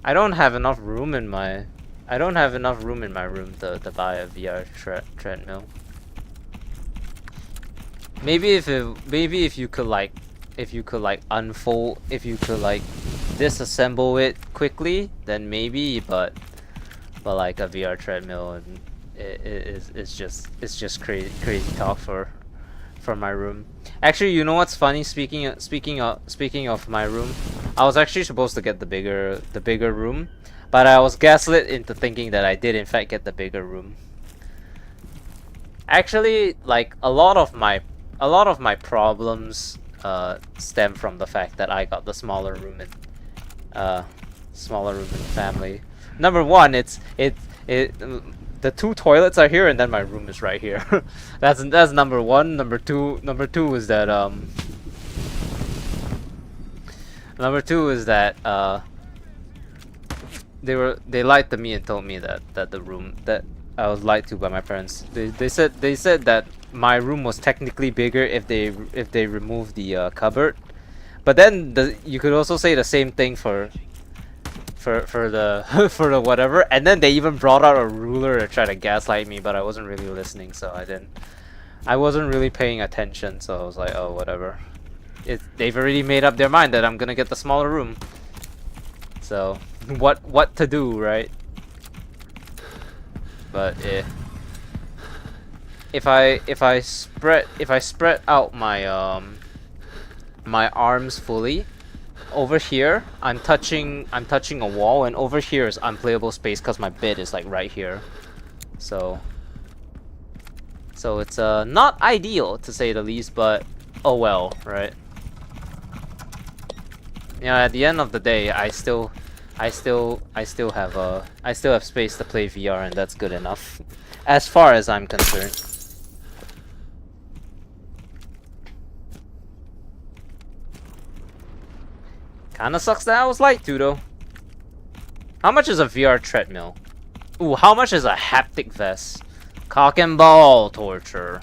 A: I don't have enough room in my room to buy a VR treadmill. Maybe if you could disassemble it quickly, then maybe, but like a VR treadmill, and it's just crazy talk for my room. Actually, you know what's funny? Speaking of my room, I was actually supposed to get the bigger room, but I was gaslit into thinking that I did in fact get the bigger room. Actually, like a lot of my a lot of my problems stem from the fact that I got the smaller room in family. Number one, the two toilets are here, and then my room is right here. that's number one. Number two is that they lied to me and told me that I was lied to by my parents. They said that my room was technically bigger if they removed the cupboard, but then you could also say the same thing for the for the whatever, and then they even brought out a ruler to try to gaslight me, but I wasn't really listening, so I wasn't really paying attention, so I was like, oh, whatever. They've already made up their mind that I'm gonna get the smaller room, so what to do, right? But if I spread out my my arms fully, over here I'm touching a wall, and over here is unplayable space because my bed is like right here, so it's not ideal to say the least, but oh well, right? Yeah, at the end of the day, I still have space to play VR, and that's good enough as far as I'm concerned. Kinda sucks that I was light to, though. How much is a VR treadmill? Ooh, how much is a haptic vest? Cock and ball torture.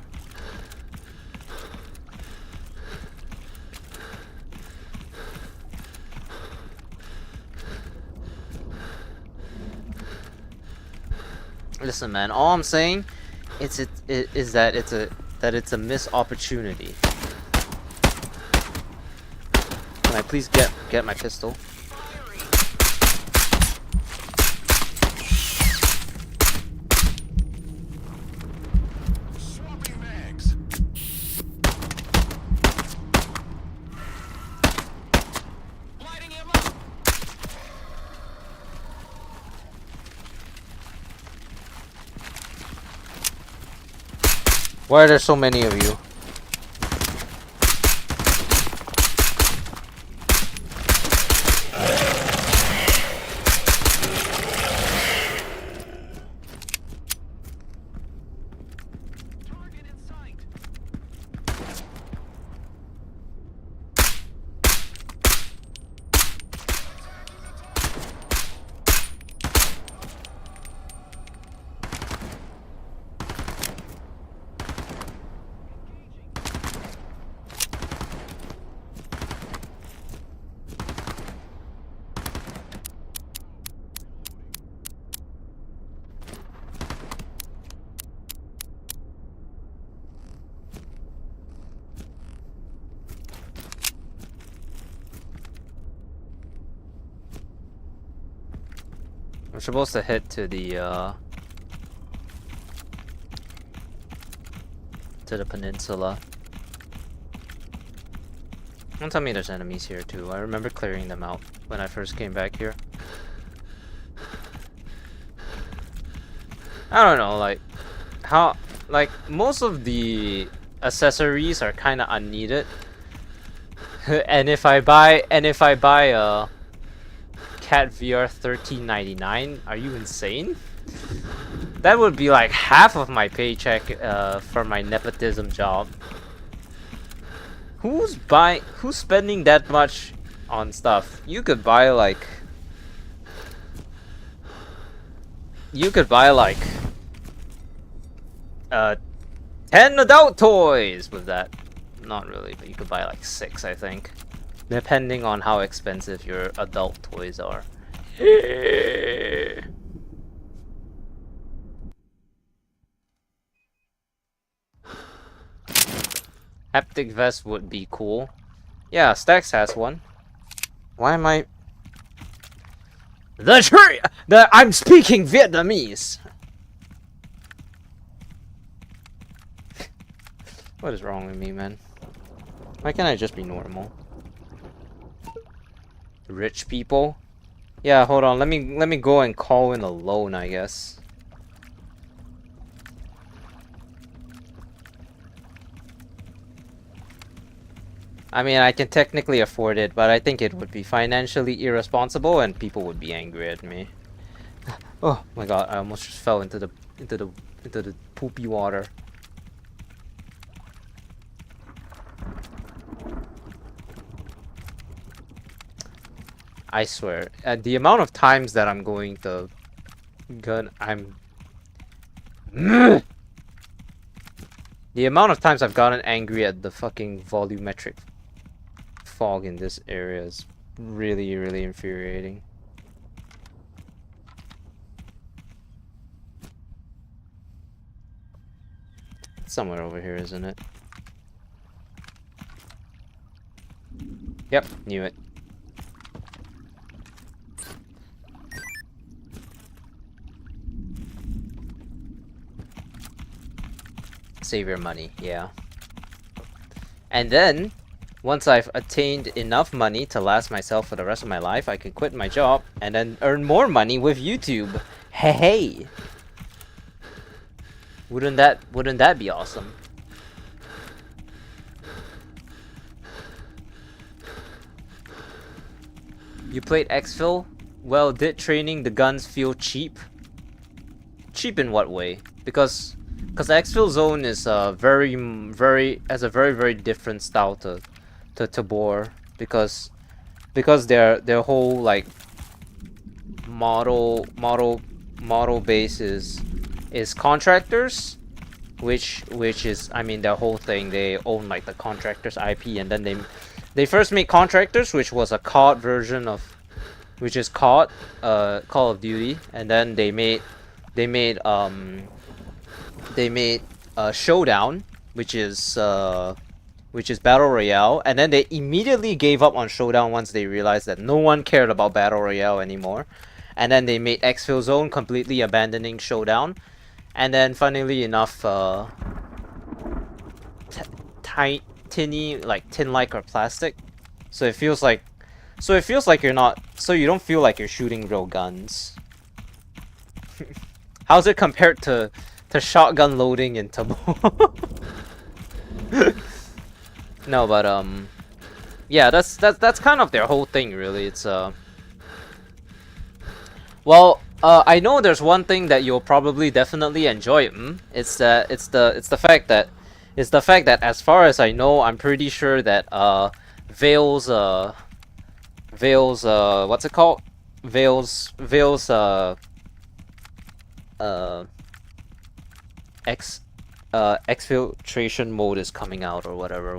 A: Listen, man, all I'm saying is that it's a missed opportunity. Can I please get my pistol?
B: Swapping mags. Lighting him up.
A: Why are there so many of you?
B: Target in sight.
A: I'm supposed to head to the peninsula. Don't tell me there's enemies here too. I remember clearing them out when I first came back here. I don't know, like most of the accessories are kind of unneeded. and if I buy a Cat VR $13.99, are you insane? That would be like half of my paycheck for my nepotism job. Who's spending that much on stuff? You could buy like 10 adult toys with that. Not really, but you could buy like 6, I think. Depending on how expensive your adult toys are. Haptic vest would be cool. Yeah, Stax has one. Why am I... I'm speaking Vietnamese! What is wrong with me, man? Why can't I just be normal? Rich people? Yeah, hold on. Let me go and call in a loan, I guess. I mean, I can technically afford it, but I think it would be financially irresponsible and people would be angry at me. Oh my god, I almost just fell into the into the into the poopy water. I swear, the amount of times that I'm going to the amount of times I've gotten angry at the fucking volumetric fog in this area is really, really infuriating. It's somewhere over here, isn't it? Yep, knew it. Save your money, yeah. And then, once I've attained enough money to last myself for the rest of my life, I can quit my job and then earn more money with YouTube. Hey! Wouldn't that be awesome? You played Exfil? Well, did training the guns feel cheap? Cheap in what way? Because Exfil Zone is has a very different style to bore because their whole like model base is contractors, which is, I mean, their whole thing, they own like the contractors IP, and then they first made contractors, which was a COD version of, which is COD, Call of Duty, and then they made Showdown, which is Battle Royale, and then they immediately gave up on Showdown once they realized that no one cared about Battle Royale anymore. And then they made Exfil Zone, completely abandoning Showdown. And then, funnily enough, tinny, like tin-like or plastic, so it feels like you're not, so you don't feel like you're shooting real guns. How's it compared to shotgun loading in Tabo? No, but yeah, that's kind of their whole thing, really. It's well, I know there's one thing that you'll probably definitely enjoy. It's the fact that as far as I know, I'm pretty sure that Vale's what's it called? Vale's X exfiltration mode is coming out, or whatever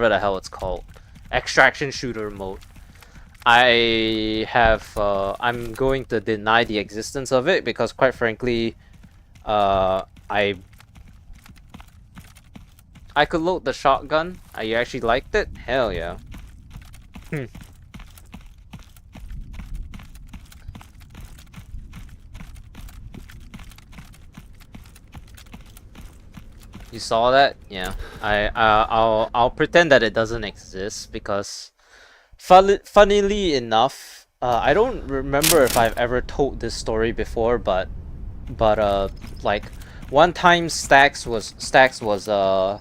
A: the hell it's called, extraction shooter mode. I'm going to deny the existence of it because, quite frankly, I could load the shotgun. I actually liked it. Hell yeah. You saw that? Yeah. I'll pretend that it doesn't exist because, funnily enough, I don't remember if I've ever told this story before, but like, one time Stacks was are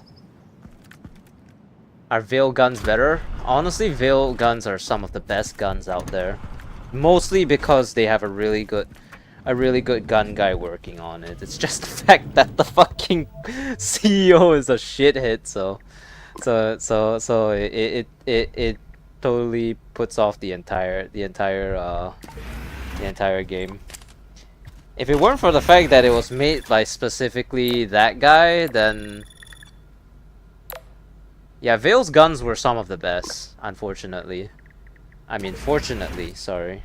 A: Veil guns better? Honestly, Veil guns are some of the best guns out there, mostly because they have a really good gun guy working on it. It's just the fact that the fucking CEO is a shithead, so it totally puts off the entire game. If it weren't for the fact that it was made by specifically that guy, then yeah, Vale's guns were some of the best, unfortunately. I mean, fortunately, sorry.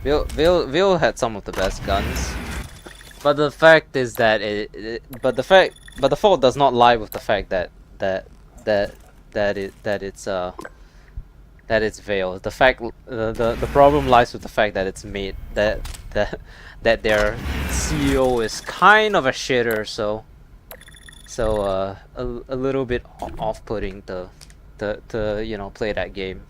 A: Vale had some of the best guns, but the fact is that but the fault does not lie with the fact that it's Vale. The problem lies with the fact that it's made that their CEO is kind of a shitter, so a little bit off-putting to you know, play that game.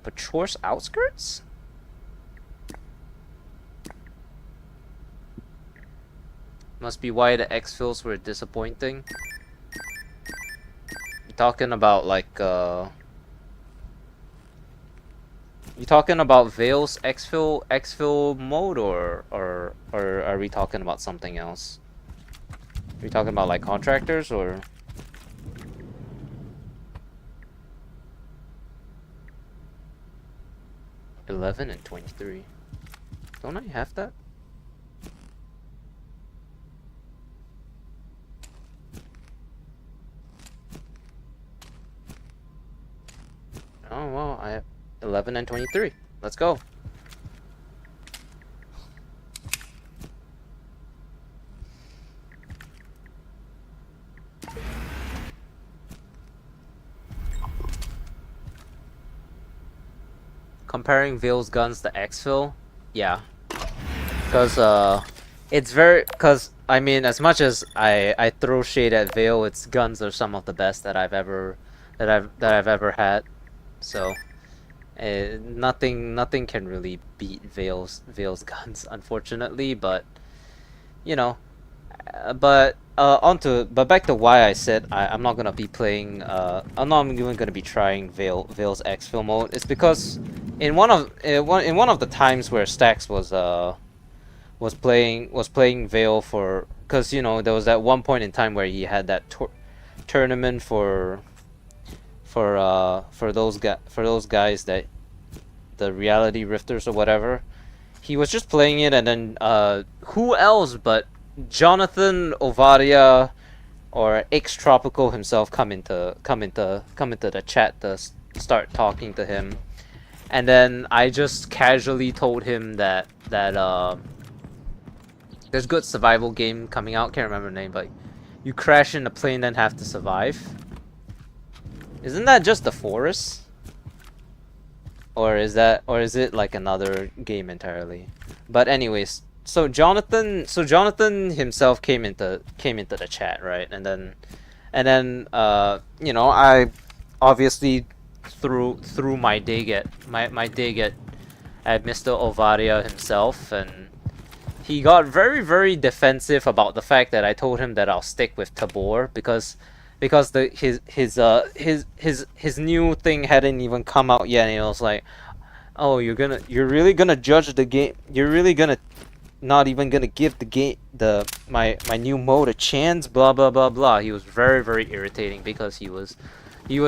A: The Patrore's outskirts? Must be why the exfils were disappointing. You talking about like you talking about Vale's exfil mode, or are we talking about something else? Are we talking about like contractors or? 11 and 23. Don't I have that? Oh well, I have 11 and 23. Let's go. Comparing Vale's guns to exfil, yeah, because I mean, as much as I throw shade at Vale, its guns are some of the best that I've ever had. So nothing can really beat Vale's guns, unfortunately. But you know, but back to why I said I'm not gonna be playing. I'm not even gonna be trying Vale's exfil mode. It's because in one of the times where Stax was playing Vale for, because you know there was that one point in time where he had that tournament for those guys, that the reality rifters or whatever. He was just playing it, and then who else but Jonathan, Ovadia, or X Tropical himself come into the chat to start talking to him, and then I just casually told him that there's good survival game coming out. Can't remember the name, but you crash in a plane and have to survive. Isn't that just the forest? Or is it like another game entirely? But anyways, so Jonathan himself came into the chat, right? And then you know, I obviously threw my dig at Mr. Ovadia himself, and he got very, very defensive about the fact that I told him that I'll stick with Tabor because his new thing hadn't even come out yet, and he was like, oh, you're really gonna judge the game, you're really gonna not even gonna give the game my new mode a chance, blah blah blah blah. He was very, very irritating because he was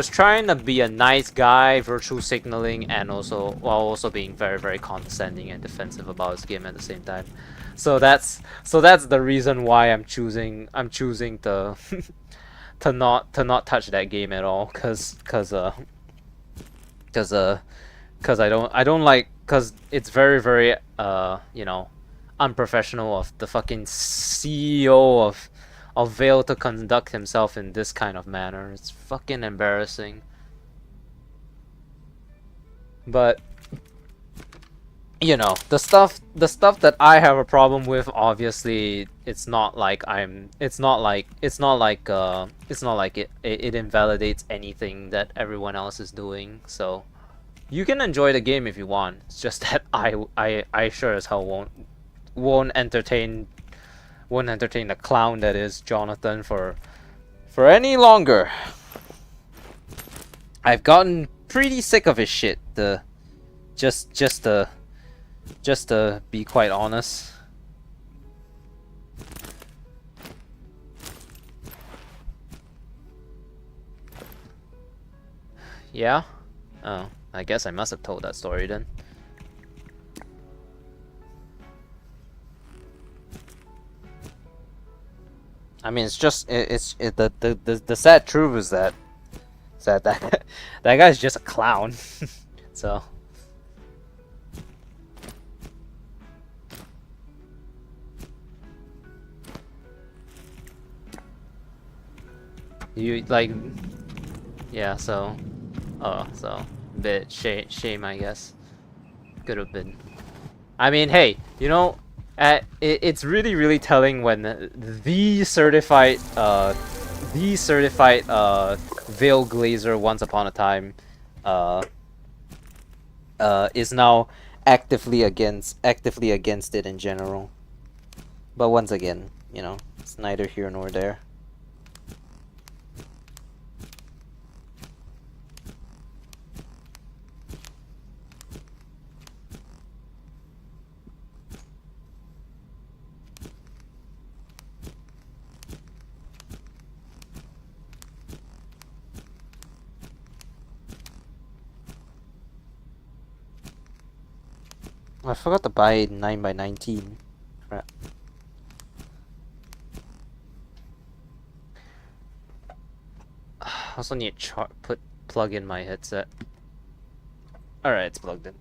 A: trying to be a nice guy, virtue signaling, and while also being very, very condescending and defensive about his game at the same time. So that's the reason why I'm choosing to to not touch that game at all, cause I don't like, cause it's very, very you know, unprofessional of the fucking CEO of Vale to conduct himself in this kind of manner. It's fucking embarrassing. But you know, the stuff that I have a problem with, obviously it's not like it invalidates anything that everyone else is doing. So you can enjoy the game if you want. It's just that I sure as hell won't entertain the clown that is Jonathan for any longer. I've gotten pretty sick of his shit, just to be quite honest. Yeah? Oh, I guess I must have told that story then. I mean, it's just the sad truth is that that guy's just a clown. So you like, yeah, so so bit shame, I guess. Could have been. I mean, hey, you know, it's really, really telling when the certified Veil Glazer once upon a time is now actively against it in general. But once again, you know, it's neither here nor there. I forgot to buy 9x19. Crap. I also need to plug in my headset. Alright, it's plugged in.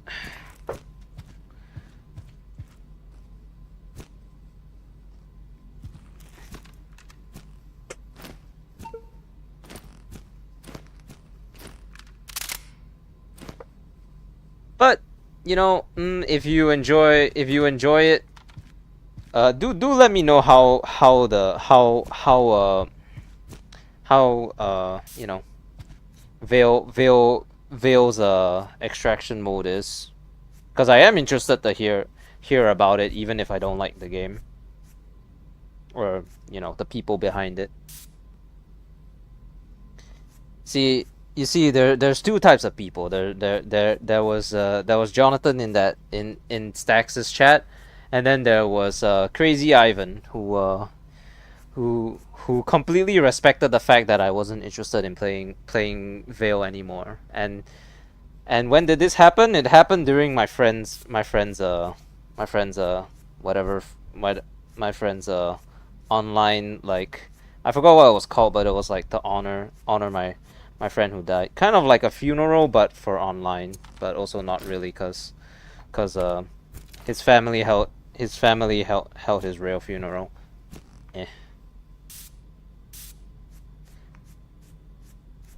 A: But you know, if you enjoy it, do let me know how you know, Veil's extraction mode is, because I am interested to hear about it, even if I don't like the game or you know the people behind it. See, you see, there's two types of people. There was Jonathan in Stax's chat, and then there was Crazy Ivan who completely respected the fact that I wasn't interested in playing Veil anymore. And when did this happen? It happened during whatever my friend's online, like, I forgot what it was called, but it was like to honor my friend who died, kind of like a funeral but for online, but also not really, cause his family held his real funeral. Eh.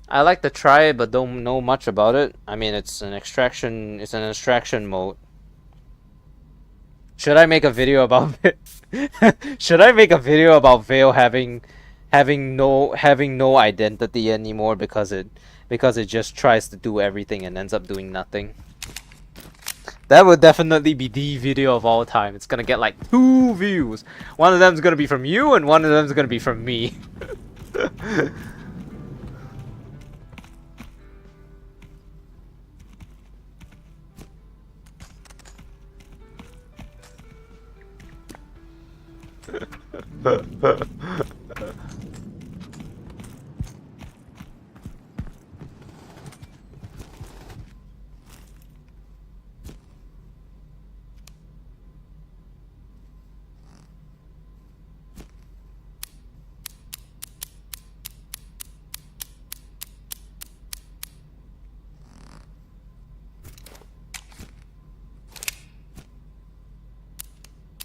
A: I like to try it, but don't know much about it. I mean, it's an extraction mode. Should I make a video about it? Should I make a video about Veil having no identity anymore because it just tries to do everything and ends up doing nothing? That would definitely be the video of all time. It's gonna get like 2 views. One of them's gonna be from you, and one of them's gonna be from me.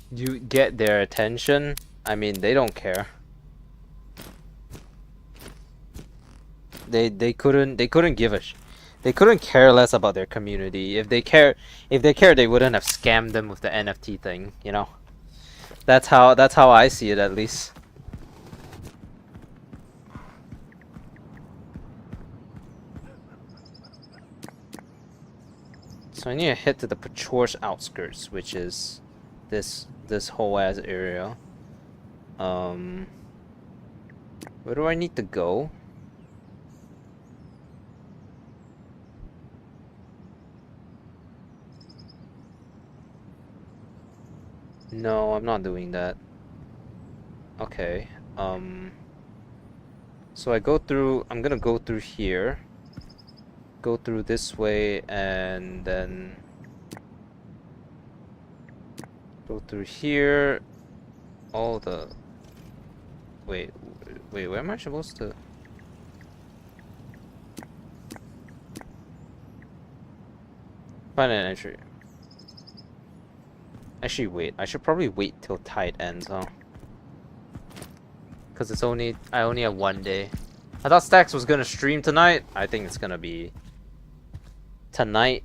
A: You get their attention? I mean, they don't care. They couldn't give a they couldn't care less about their community. If they cared, they wouldn't have scammed them with the NFT thing, you know. That's how I see it, at least. So I need to head to the Pachore's outskirts, which is this whole ass area. Where do I need to go? No, I'm not doing that. Okay. So I'm gonna go through here. Go through this way and then go through here. All the wait, where am I supposed to? Find an entry. Actually, wait. I should probably wait till tide ends, huh? Because I only have 1 day. I thought Stax was gonna stream tonight. I think it's gonna be tonight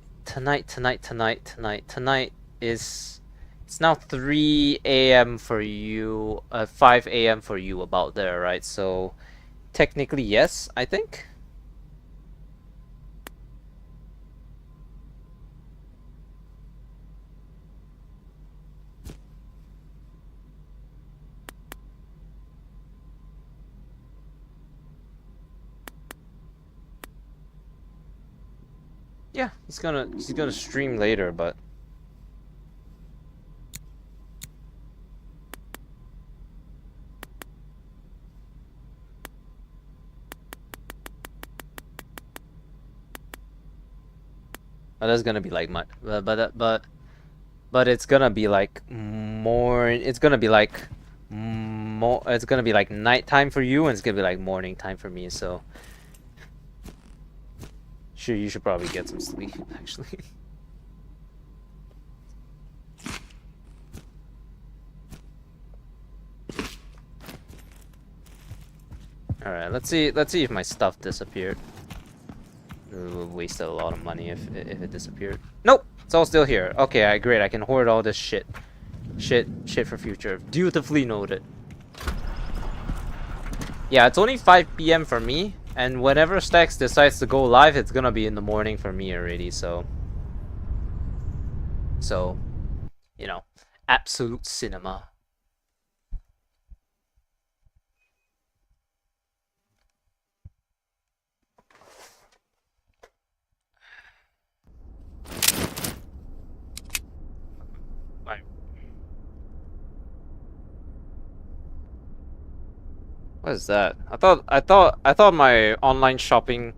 A: is, it's now 3 a.m. for you, 5 a.m. for you, about there, right? So technically yes, I think. Yeah, he's gonna stream later, but that's gonna be like my but it's gonna be like more. It's gonna be like more. It's gonna be like nighttime for you, and it's gonna be like morning time for me. So, sure, you should probably get some sleep, actually. All right, let's see. Let's see if my stuff disappeared. We wasted a lot of money if it disappeared. Nope, it's all still here. Okay, great. I can hoard all this shit for future. Dutifully noted. Yeah, it's only 5 p.m. for me, and whenever Stacks decides to go live, it's gonna be in the morning for me already. So, you know, absolute cinema. What is that? I thought my online shopping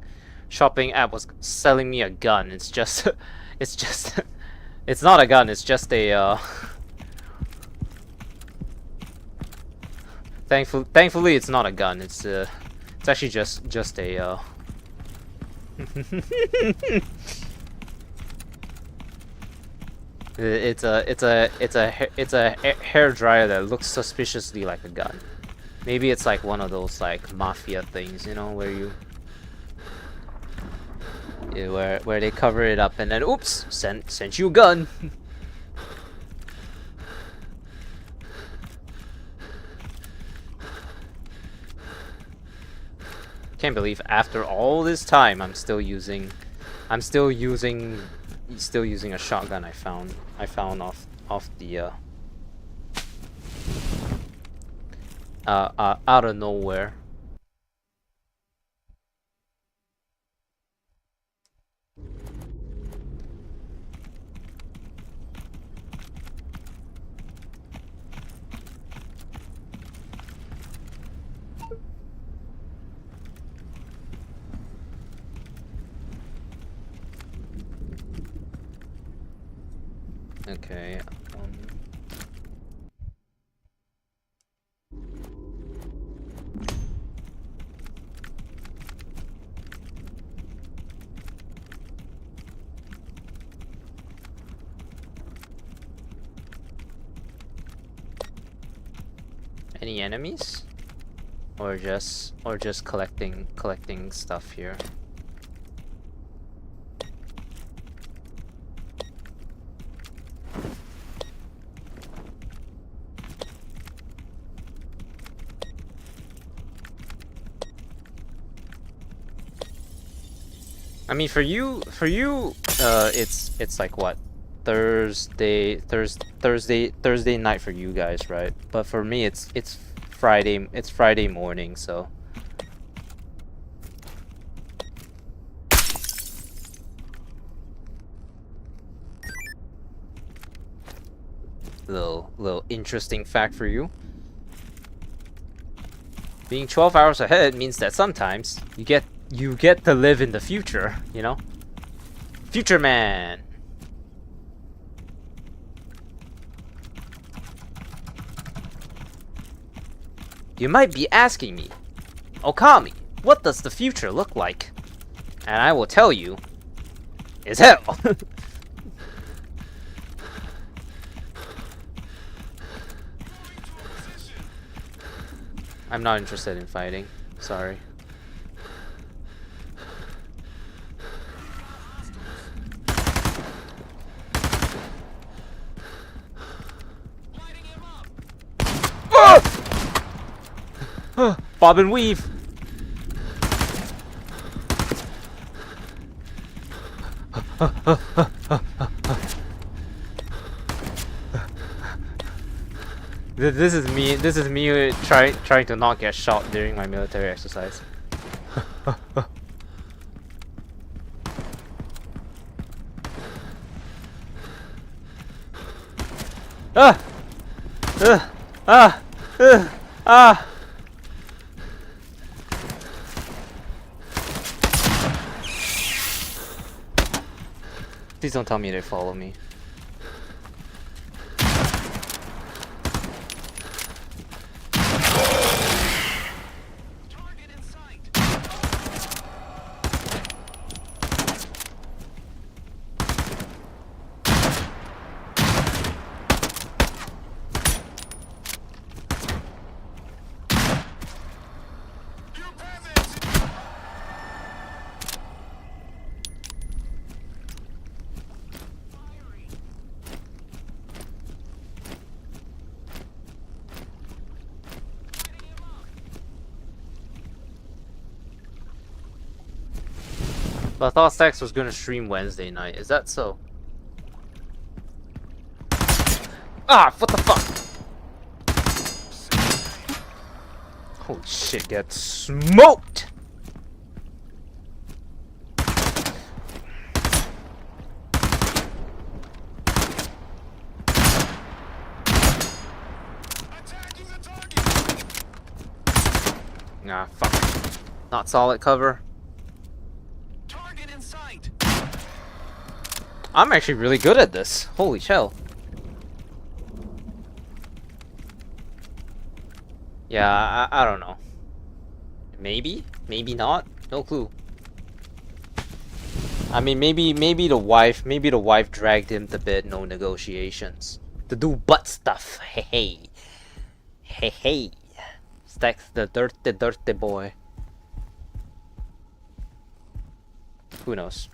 A: app was selling me a gun. It's just it's just it's not a gun, it's just a thankfully it's not a gun. It's actually just a it's a hair dryer that looks suspiciously like a gun. Maybe it's like one of those like mafia things, you know, where you where they cover it up and then oops, sent you a gun. Can't believe after all this time I'm still using a shotgun I found off the out of nowhere. Okay. Any enemies? Or just collecting stuff here? I mean, for you, it's like what, Thursday night for you guys, right? But for me, it's Friday morning, so. Little interesting fact for you. Being 12 hours ahead means that sometimes you get to live in the future, you know? Future man. You might be asking me, Okami, what does the future look like? And I will tell you, it's hell. I'm not interested in fighting. Sorry. Bob and weave. This is me. This is me trying to not get shot during my military exercise. Ah! Ah! Ah! Please don't tell me they follow me.
B: Target in sight. You have it. Firing. Lighting him up.
A: But I thought Stax was gonna stream Wednesday night. Is that so? Ah! What the fuck? Holy shit, get smoked!
B: Attacking the target.
A: Nah, fuck. Not solid cover.
B: Target in sight.
A: I'm actually really good at this. Holy shell. Yeah, I don't know. Maybe? Maybe not? No clue. I mean, maybe the wife dragged him to bed, no negotiations. To do butt stuff. Hey hey. Hey hey. Stacks the dirty boy. Who knows?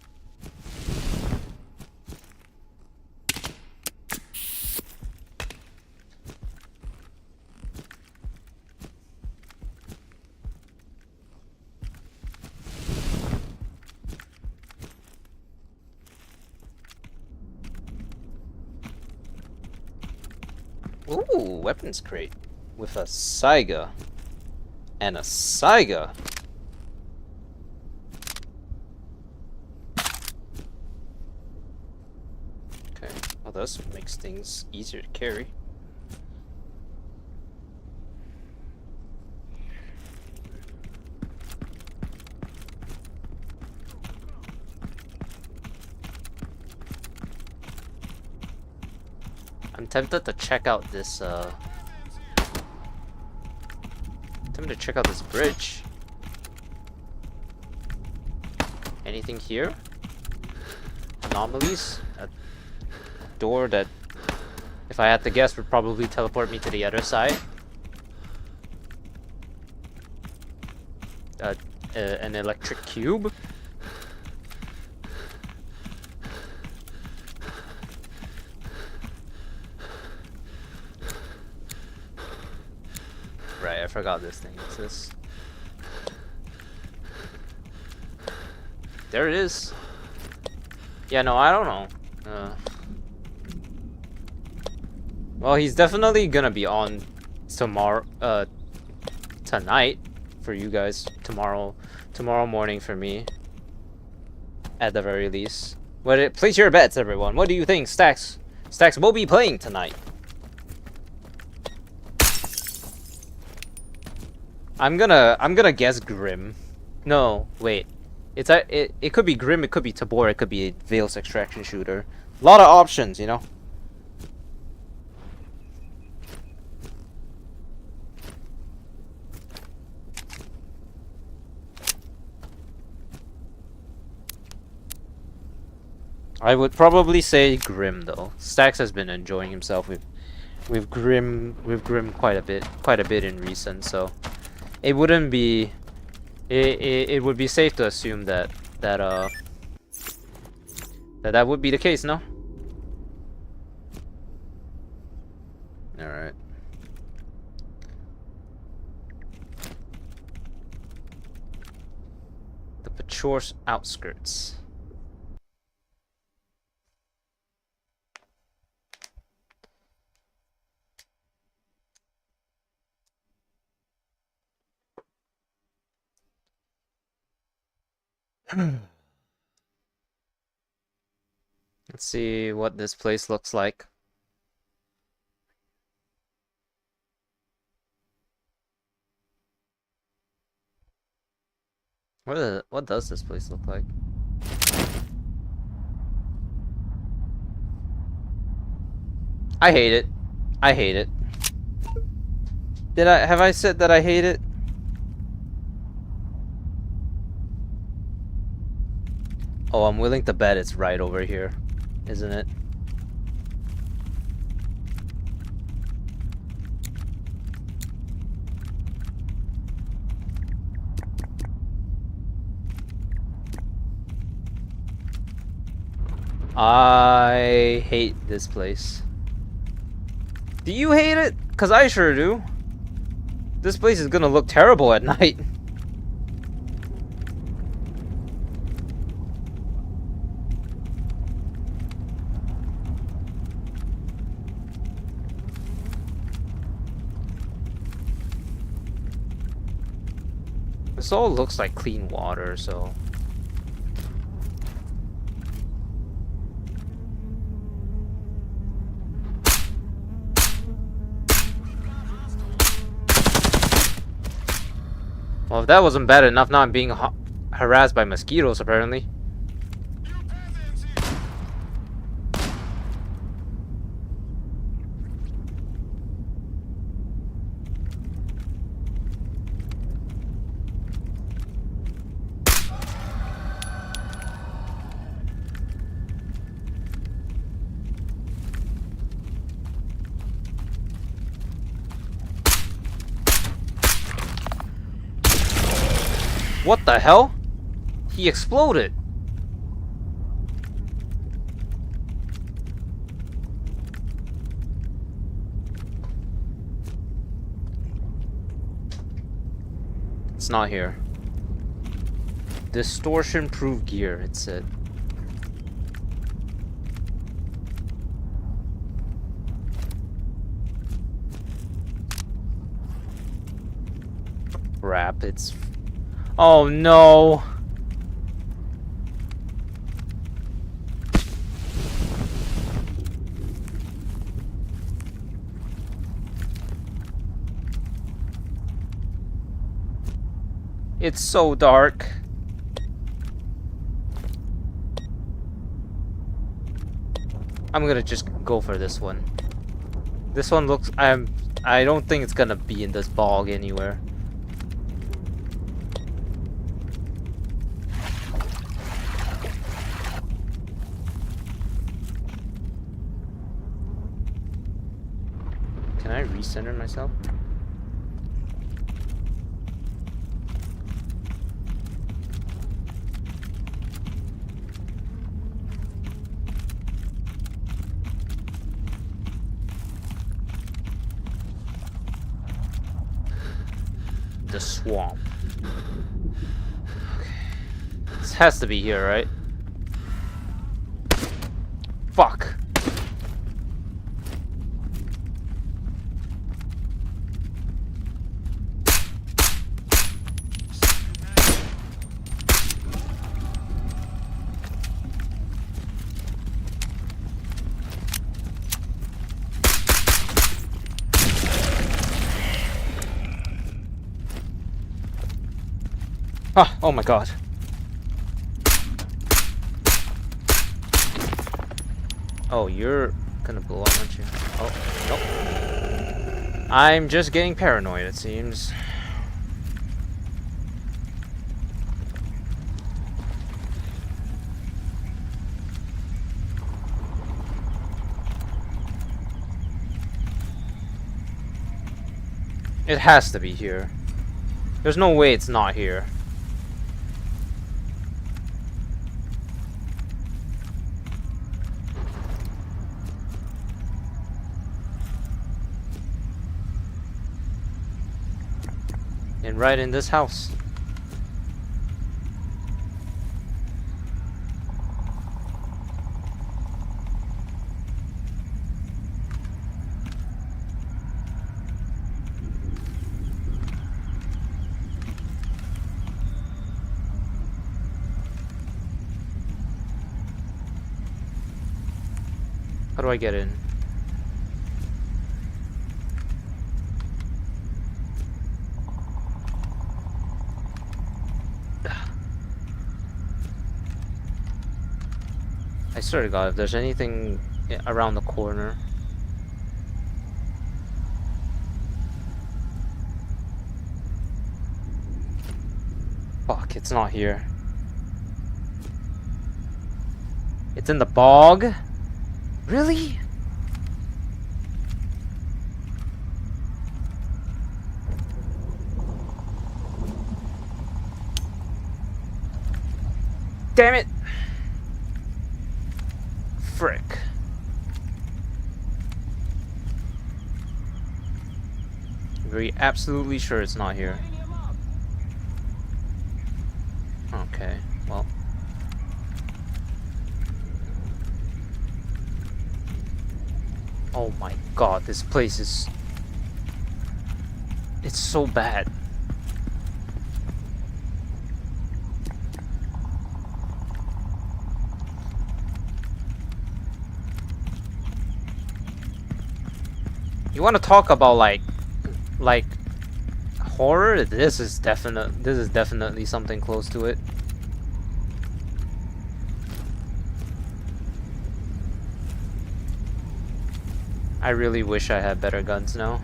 A: Ooh, weapons crate. With a Saiga. And a Saiga. Okay, well this makes things easier to carry. I'm tempted to check out this, tempted to check out this bridge. Anything here? Anomalies? A door that, if I had to guess, would probably teleport me to the other side. An electric cube? Right, I forgot this thing exists. There it is. Yeah, no, I don't know. Well, he's definitely gonna be on tomorrow, tonight for you guys. Tomorrow morning for me. At the very least. Place your bets, everyone. What do you think Stax will be playing tonight? I'm gonna guess Grim. No, wait. It could be Grim, it could be Tabor, it could be a Veils extraction shooter. A lot of options, you know. I would probably say Grim though. Stax has been enjoying himself with Grim quite a bit in recent, so it wouldn't be it would be safe to assume that would be the case, no? Alright. The Pachore's outskirts. Let's see what this place looks like. What does this place look like? I hate it. I hate it. Have I said that I hate it? Oh, I'm willing to bet it's right over here, isn't it? I hate this place. Do you hate it? 'Cause I sure do. This place is gonna look terrible at night. This all looks like clean water, so... Well, if that wasn't bad enough, now I'm being harassed by mosquitoes, apparently. What the hell? He exploded. It's not here. Distortion-proof gear, it said. Crap, it's... Oh no! It's so dark. I'm gonna just go for this one. This one looks... I don't think it's gonna be in this bog anywhere. Can I recenter myself? The swamp. Okay. This has to be here, right? Fuck. Ah, oh my god. Oh, you're gonna blow up, aren't you? Oh, nope. I'm just getting paranoid, it seems. It has to be here. There's no way it's not here. And right in this house. How do I get in? swear to God, if there's anything around the corner. Fuck, it's not here. It's in the bog? Really? Damn it! Frick. Very absolutely sure it's not here. Okay, well. Oh my God, this place is... It's so bad. You want to talk about like horror? This is definitely something close to it. I really wish I had better guns now.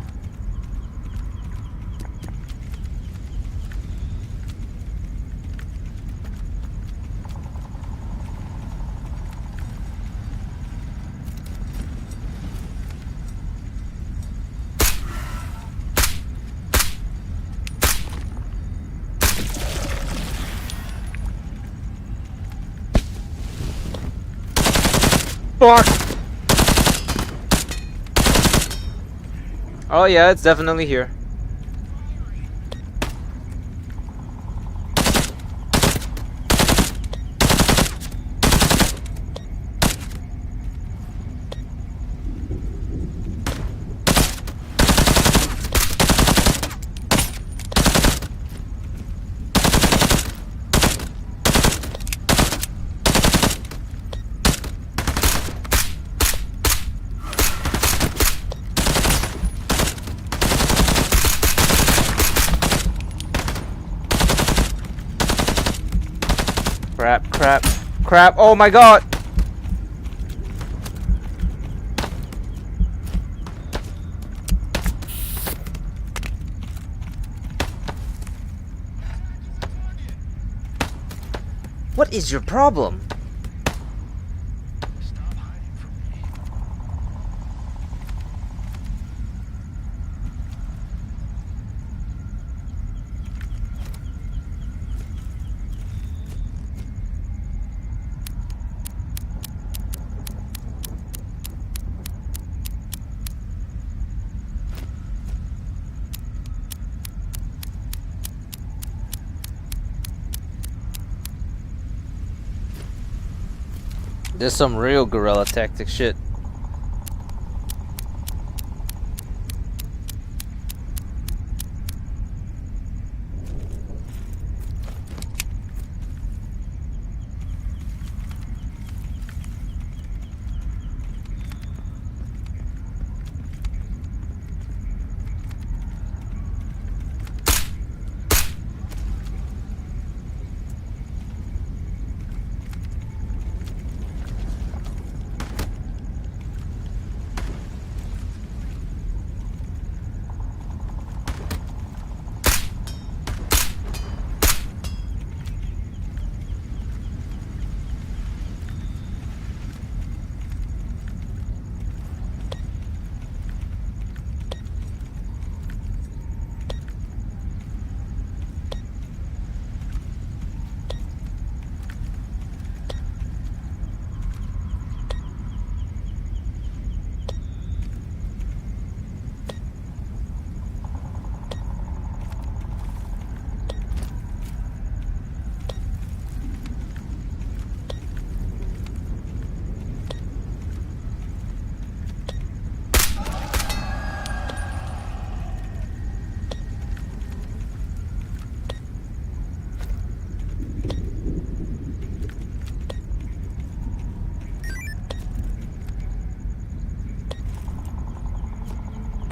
A: Fuck! Oh yeah, it's definitely here. Crap, crap, crap, oh my God! What is your problem?
B: Stop hiding from me.
A: There's some real guerrilla tactic shit.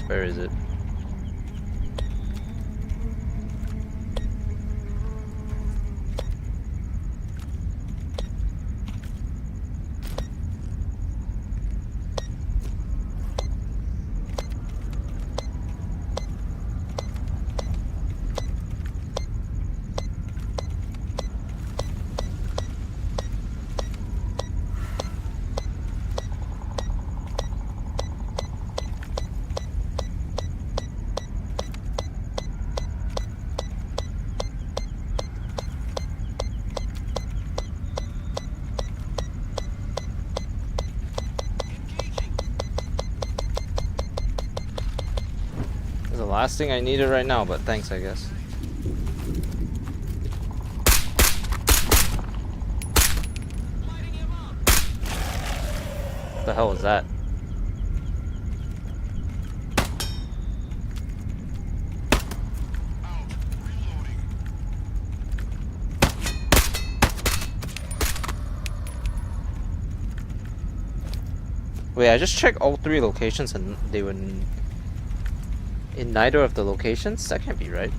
A: Where is it? the last thing I needed right now, but thanks, I guess. What the hell was that? Wait, I just checked all 3 locations and they were in neither of the locations? That can't be right.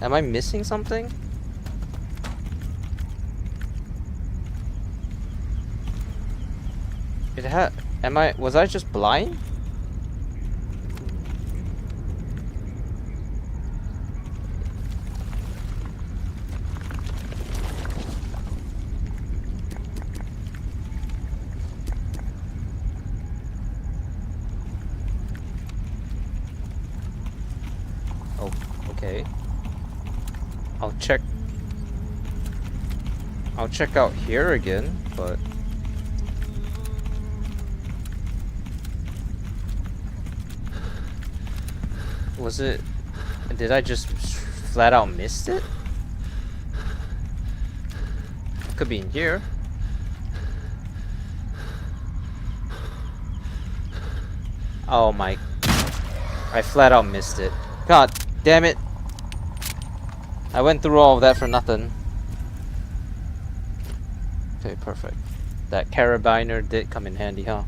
A: Am I missing something? Was I just blind? Oh, okay. I'll check out here again, but was it, did I just flat out missed it? Could be in here. Oh my, I flat out missed it. God damn it. I went through all of that for nothing. Okay, perfect. That carabiner did come in handy, huh?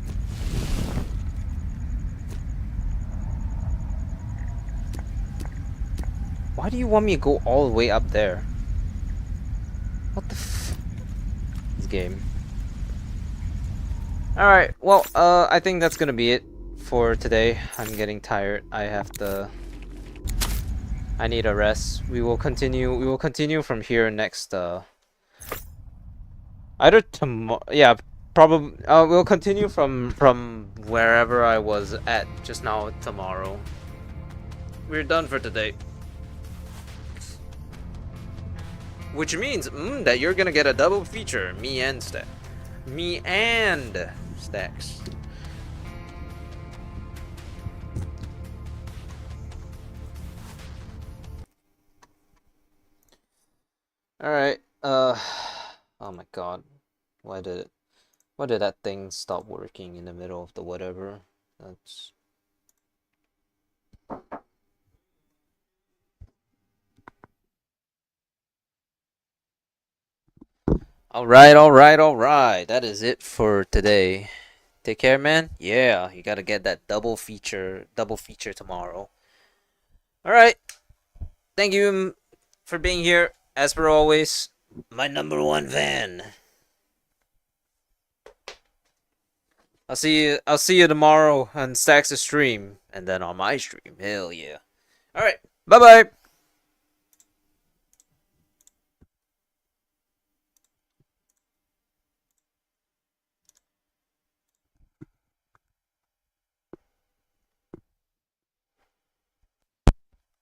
A: Why do you want me to go all the way up there? What the f... This game. Alright, well, I think that's gonna be it for today. I'm getting tired. I need a rest. We will continue from here next, either tomorrow, yeah, probably, we'll continue from wherever I was at just now tomorrow. We're done for today. Which means, that you're gonna get a double feature, me and Stacks. Alright, oh my god. Why did that thing stop working in the middle of the whatever? That's... Alright. That is it for today. Take care, man. Yeah, you gotta get that double feature tomorrow. Alright. Thank you for being here. As per always, my #1 fan. I'll see you tomorrow on Stacks' stream, and then on my stream. Hell yeah. Alright, bye bye.